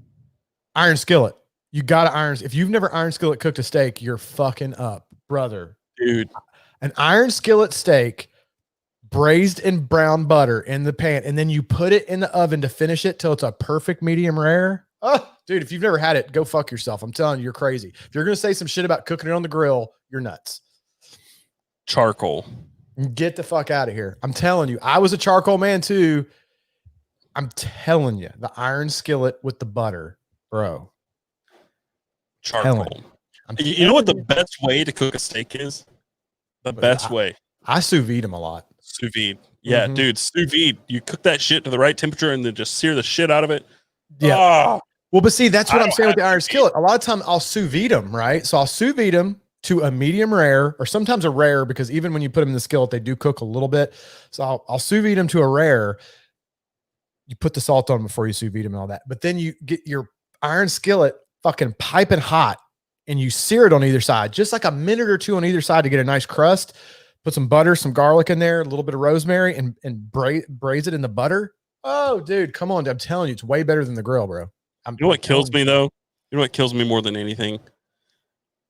Iron skillet. You got to iron. If you've never iron skillet cooked a steak, you're fucking up, brother. Dude. An iron skillet steak braised in brown butter in the pan, and then you put it in the oven to finish it till it's a perfect medium rare. Oh, dude, if you've never had it, go fuck yourself. I'm telling you, you're crazy. If you're going to say some shit about cooking it on the grill, you're nuts. Charcoal. Get the fuck out of here. I'm telling you, I was a charcoal man too. I'm telling you, the iron skillet with the butter, bro. Charcoal. You know what the best way to cook a steak is? The best way. I sous vide them a lot. Sous vide. Yeah, dude, sous vide. You cook that shit to the right temperature and then just sear the shit out of it. Yeah. Well, but see, that's what I'm saying with the iron skillet. A lot of time I'll sous vide them, right? So I'll sous vide them to a medium rare, or sometimes a rare, because even when you put them in the skillet, they do cook a little bit. So I'll sous vide them to a rare. You put the salt on them before you sous vide them and all that. But then you get your iron skillet fucking piping hot and you sear it on either side, just like a minute or two on either side to get a nice crust. Put some butter, some garlic in there, a little bit of rosemary, and braise it in the butter. Oh, dude, come on. I'm telling you, it's way better than the grill, bro. You know what kills me, though? You know what kills me more than anything?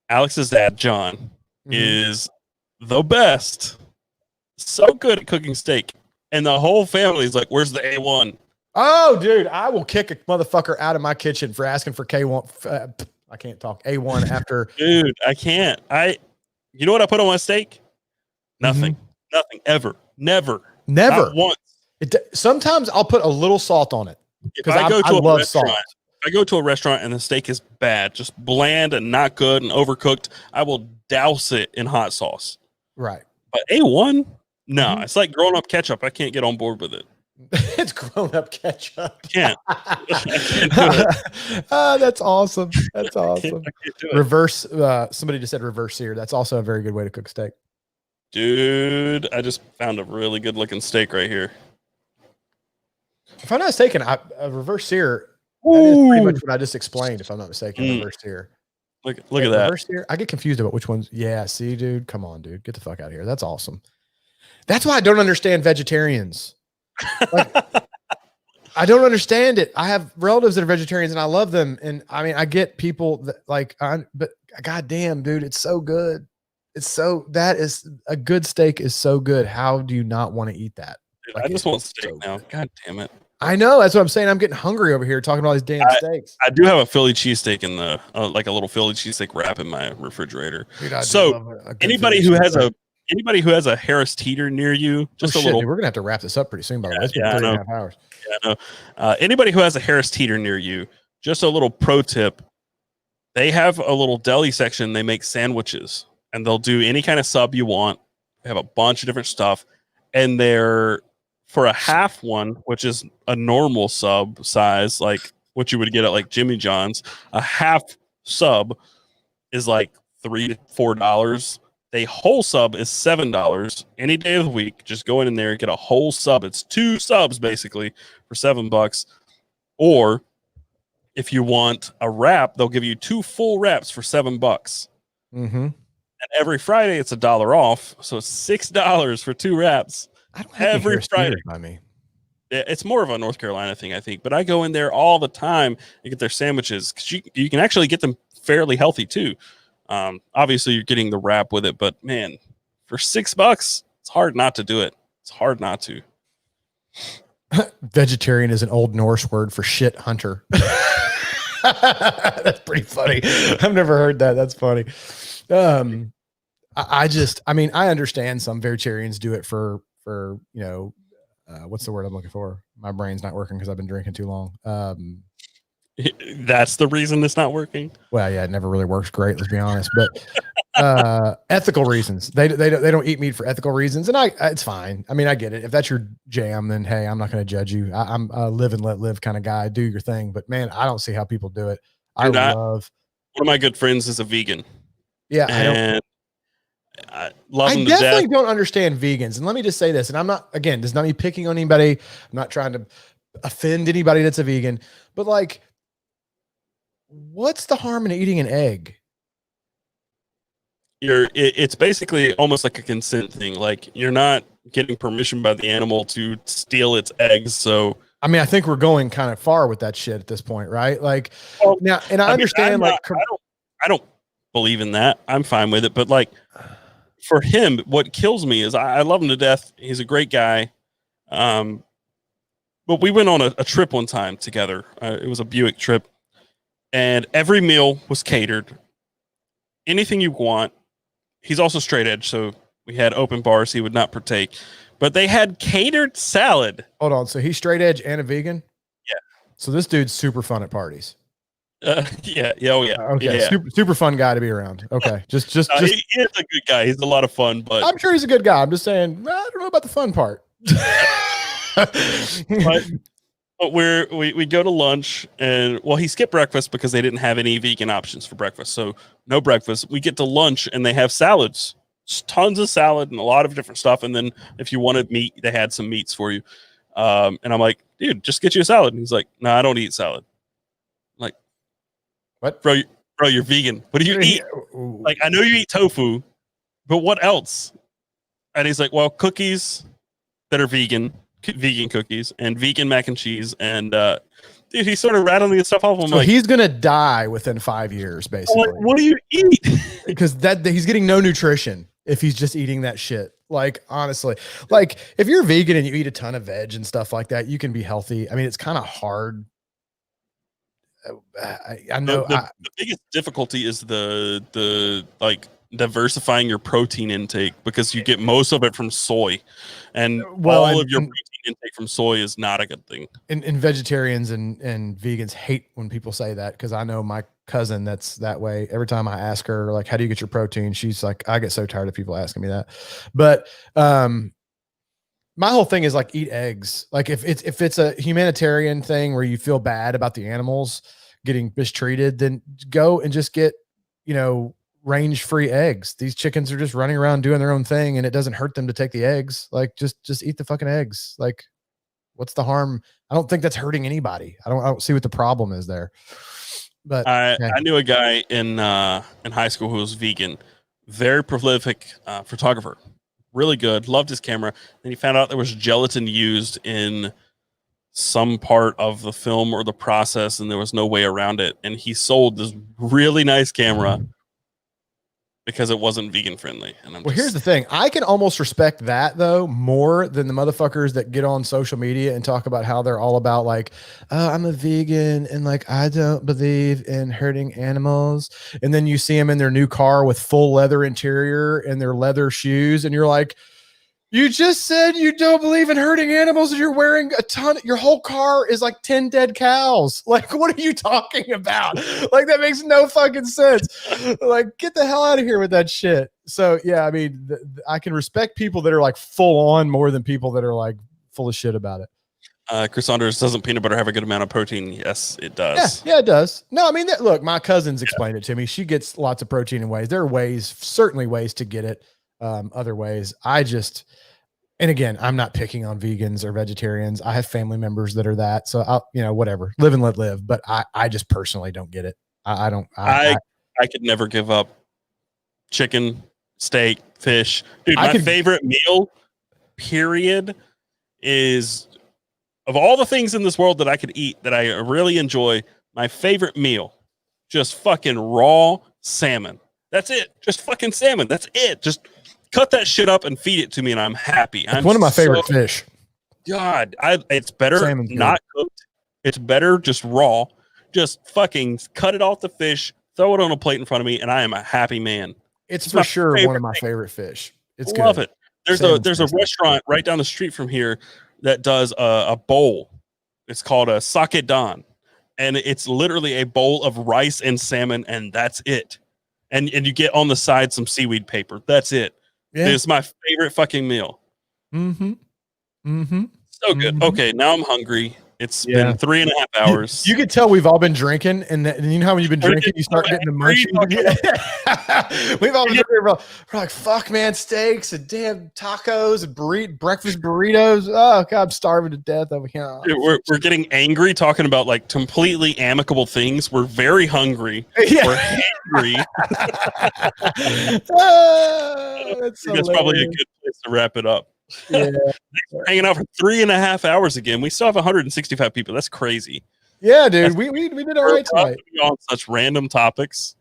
Alex's dad, John, is the best. So good at cooking steak. And the whole family's like, where's the A1? Oh, dude, I will kick a motherfucker out of my kitchen for asking for K1. I can't talk. A1 after. Dude, I can't. You know what I put on my steak? Nothing. Nothing. Ever. Never. Not once. Sometimes I'll put a little salt on it. If I go to a restaurant, if I go to a restaurant and the steak is bad, just bland and not good and overcooked, I will douse it in hot sauce. Right. But A1? No, it's like grown up ketchup. I can't get on board with it. It's grown up ketchup. Can't. I can't do it. That's awesome. That's awesome. I can't do it. Reverse. Somebody just said reverse sear. That's also a very good way to cook steak. Dude, I just found a really good looking steak right here. If I'm not mistaken, a reverse sear. That is pretty much what I just explained. If I'm not mistaken, reverse sear. Look at that. Reverse sear. I get confused about which ones. Yeah. See, dude. Come on, dude. Get the fuck out of here. That's awesome. That's why I don't understand vegetarians. Like, I don't understand it. I have relatives that are vegetarians and I love them. And I mean, I get people that but goddamn, dude, it's so good. That is a good steak is so good. How do you not want to eat that? Dude, I just want steak now. God damn it. I know. That's what I'm saying. I'm getting hungry over here talking about all these damn steaks. I do have a Philly cheesesteak in the like a little Philly cheesesteak wrap in my refrigerator. Dude, so anybody who has a Harris Teeter near you, just a little. Dude, we're gonna have to wrap this up pretty soon. By the way, it's been 3.5 hours. Yeah, I know. Anybody who has a Harris Teeter near you, just a little pro tip. They have a little deli section. They make sandwiches, and they'll do any kind of sub you want. They have a bunch of different stuff, and they're for a half one, which is a normal sub size, like what you would get at like Jimmy John's. A half sub is like $3 to $4. A whole sub is $7 any day of the week. Just go in there and get a whole sub. It's 2 subs basically for $7. Or if you want a wrap, they'll give you 2 full wraps for $7. Mm-hmm. And every Friday it's $1 off, so it's $6 for 2 wraps. I don't have every Friday. By me. It's more of a North Carolina thing, I think. But I go in there all the time and get their sandwiches because you can actually get them fairly healthy too. Obviously, you're getting the wrap with it, but man, for $6, it's hard not to do it. It's hard not to. Vegetarian is an Old Norse word for shit hunter. That's pretty funny. I've never heard that. That's funny. I mean, I understand some vegetarians do it for what's the word I'm looking for? My brain's not working because I've been drinking too long. That's the reason it's not working. Well, yeah, it never really works great. Let's be honest, but ethical reasons. They don't eat meat for ethical reasons, and it's fine. I mean, I get it. If that's your jam, then hey, I'm not going to judge you. I'm a live and let live kind of guy. Do your thing, but man, I don't see how people do it. One of my good friends is a vegan. Yeah, I love him I to definitely death. don't understand vegans. And let me just say this, and I'm not, again, does not me picking on anybody. I'm not trying to offend anybody that's a vegan, but like, what's the harm in eating an egg? It's basically almost like a consent thing. Like you're not getting permission by the animal to steal its eggs. So I mean, I think we're going kind of far with that shit at this point, right? Like now, and I understand I don't believe in that. I'm fine with it. But like for him, what kills me is I love him to death. He's a great guy. But we went on a trip one time together. It was a Buick trip, and every meal was catered. Anything you want. He's also straight edge, so we had open bars he would not partake. But they had catered salad. Hold on. So he's straight edge and a vegan? Yeah. So this dude's super fun at parties. Yeah. Oh, yeah. Okay. Yeah. Super fun guy to be around. Okay. He is a good guy. He's a lot of fun, but I'm sure he's a good guy. I'm just saying, I don't know about the fun part. but we go to lunch, and he skipped breakfast because they didn't have any vegan options for breakfast. So no breakfast. We get to lunch and they have salads, tons of salad and a lot of different stuff. And then if you wanted meat, they had some meats for you. And I'm like, dude, just get you a salad. And he's like, no, I don't eat salad. I'm like, what? Bro, you're vegan. What do you eat? Like, I know you eat tofu, but what else? And he's like, well, cookies that are vegan cookies and vegan mac and cheese. And dude, he's sort of rattling this stuff off. So he's gonna die within 5 years, basically. What do you eat? Because he's getting no nutrition if he's just eating that shit. Like, honestly, like if you're vegan and you eat a ton of veg and stuff like that, you can be healthy. I mean, it's kind of hard. I know the biggest difficulty is the like diversifying your protein intake, because you get most of it from soy, and all of your protein intake from soy is not a good thing. And vegetarians and vegans hate when people say that, because I know my cousin that's that way. Every time I ask her, like, how do you get your protein? She's like, I get so tired of people asking me that. But my whole thing is like, eat eggs. Like if it's a humanitarian thing where you feel bad about the animals getting mistreated, then go and just get, range-free eggs. These chickens are just running around doing their own thing, and it doesn't hurt them to take the eggs. Like, just eat the fucking eggs. Like, what's the harm? I don't think that's hurting anybody. I don't see what the problem is there. But I knew a guy in high school who was vegan, very prolific photographer, really good. Loved his camera. Then he found out there was gelatin used in some part of the film or the process, and there was no way around it. And he sold this really nice camera because it wasn't vegan friendly. And here's the thing. I can almost respect that though more than the motherfuckers that get on social media and talk about how they're all about like, oh, I'm a vegan and like I don't believe in hurting animals. And then you see them in their new car with full leather interior and their leather shoes, and you're like, you just said you don't believe in hurting animals and you're wearing a ton. Your whole car is like 10 dead cows. Like, what are you talking about? Like, that makes no fucking sense. Like, get the hell out of here with that shit. So, yeah, I mean, I can respect people that are like full on more than people that are like full of shit about it. Chris Saunders, doesn't peanut butter have a good amount of protein? Yes, it does. Yeah, it does. No, I mean, look, my cousins explained it to me. She gets lots of protein in ways. There are ways, certainly ways to get it. Other ways. And again, I'm not picking on vegans or vegetarians. I have family members that are that. So I'll, whatever, live and let live. But I just personally don't get it. I don't. I could never give up chicken, steak, fish. Dude, my favorite meal, period, is of all the things in this world that I could eat that I really enjoy, my favorite meal, just fucking raw salmon. That's it. Just fucking salmon. That's it. Just cut that shit up and feed it to me, and I'm happy. It's one of my favorite fish. God, it's better not cooked. It's better just raw. Just fucking cut it off the fish, throw it on a plate in front of me, and I am a happy man. It's for sure one of my favorite fish. It's good. Love it. There's a restaurant right down the street from here that does a bowl. It's called a sake don, and it's literally a bowl of rice and salmon, and that's it. And you get on the side some seaweed paper. That's it. Yeah. It's my favorite fucking meal. Mm-hmm. Mm-hmm. So good. Mm-hmm. Okay, now I'm hungry. It's been 3.5 hours. You could tell we've all been drinking, and you know how when you've been drinking, you start getting the munchies. We've all been drinking. We're like, fuck, man, steaks and damn tacos and breakfast burritos. Oh God, I'm starving to death over here. Dude, we're getting angry talking about like completely amicable things. We're very hungry. Yeah. We're hangry. That's probably a good place to wrap it up. Yeah. Hanging out for 3.5 hours again. We still have 165 people. That's crazy. Yeah, dude. We did all right tonight. On such random topics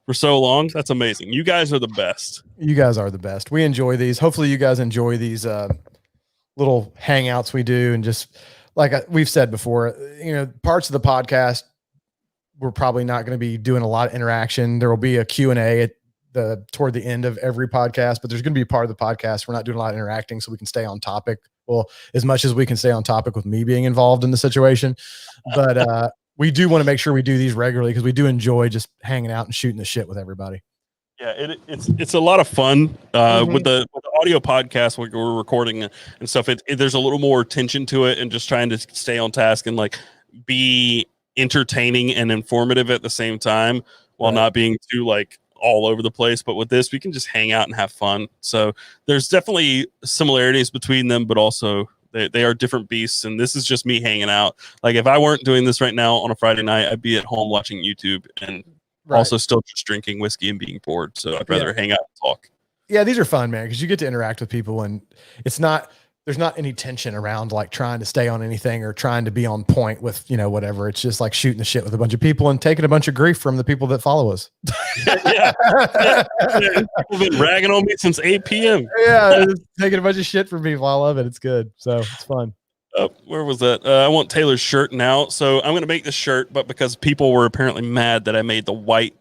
for so long. That's amazing. You guys are the best. You guys are the best. We enjoy these. Hopefully you guys enjoy these little hangouts we do. And just like we've said before, parts of the podcast, we're probably not going to be doing a lot of interaction. There will be a Q&A toward the end of every podcast, but there's going to be a part of the podcast we're not doing a lot of interacting, so we can stay on topic. Well, as much as we can stay on topic with me being involved in the situation, but we do want to make sure we do these regularly because we do enjoy just hanging out and shooting the shit with everybody. Yeah, it's a lot of fun with the audio podcast we're recording and stuff. There's a little more tension to it, and just trying to stay on task and like be entertaining and informative at the same time while not being too like all over the place. But with this, we can just hang out and have fun. So there's definitely similarities between them, but also they are different beasts. And this is just me hanging out. Like if I weren't doing this right now on a Friday night, I'd be at home watching YouTube and also still just drinking whiskey and being bored. So I'd rather hang out and talk. Yeah, these are fun, man, because you get to interact with people, and there's not any tension around like trying to stay on anything or trying to be on point with, whatever. It's just like shooting the shit with a bunch of people and taking a bunch of grief from the people that follow us. Yeah. People have been ragging on me since 8 p.m. Yeah, taking a bunch of shit from people. I love it. It's good. So it's fun. Where was that? I want Taylor's shirt now. So I'm going to make this shirt, but because people were apparently mad that I made the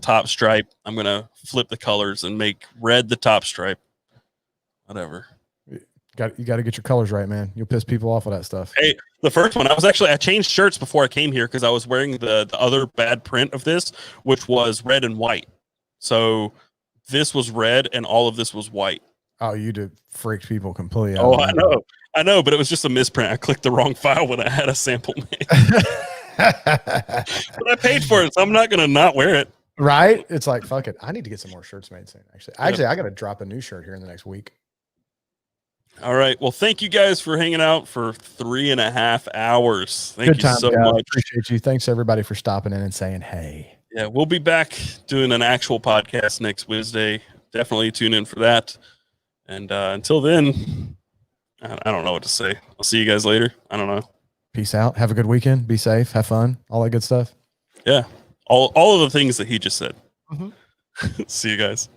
top stripe, I'm going to flip the colors and make red the top stripe. Whatever. You got to get your colors right, man. You'll piss people off with that stuff. Hey, the first one, I changed shirts before I came here because I was wearing the other bad print of this, which was red and white. So this was red and all of this was white. Oh, you did freaked people completely out. Oh, I know, but it was just a misprint. I clicked the wrong file when I had a sample made. But I paid for it, so I'm not going to not wear it. Right? It's like, fuck it. I need to get some more shirts made soon, actually. I got to drop a new shirt here in the next week. All right. Well, thank you guys for hanging out for 3.5 hours. Thank you so much. Appreciate you. Thanks everybody for stopping in and saying, hey. Yeah, we'll be back doing an actual podcast next Wednesday. Definitely tune in for that. And until then, I don't know what to say. I'll see you guys later. I don't know. Peace out. Have a good weekend. Be safe. Have fun. All that good stuff. Yeah. All of the things that he just said. Mhm. See you guys.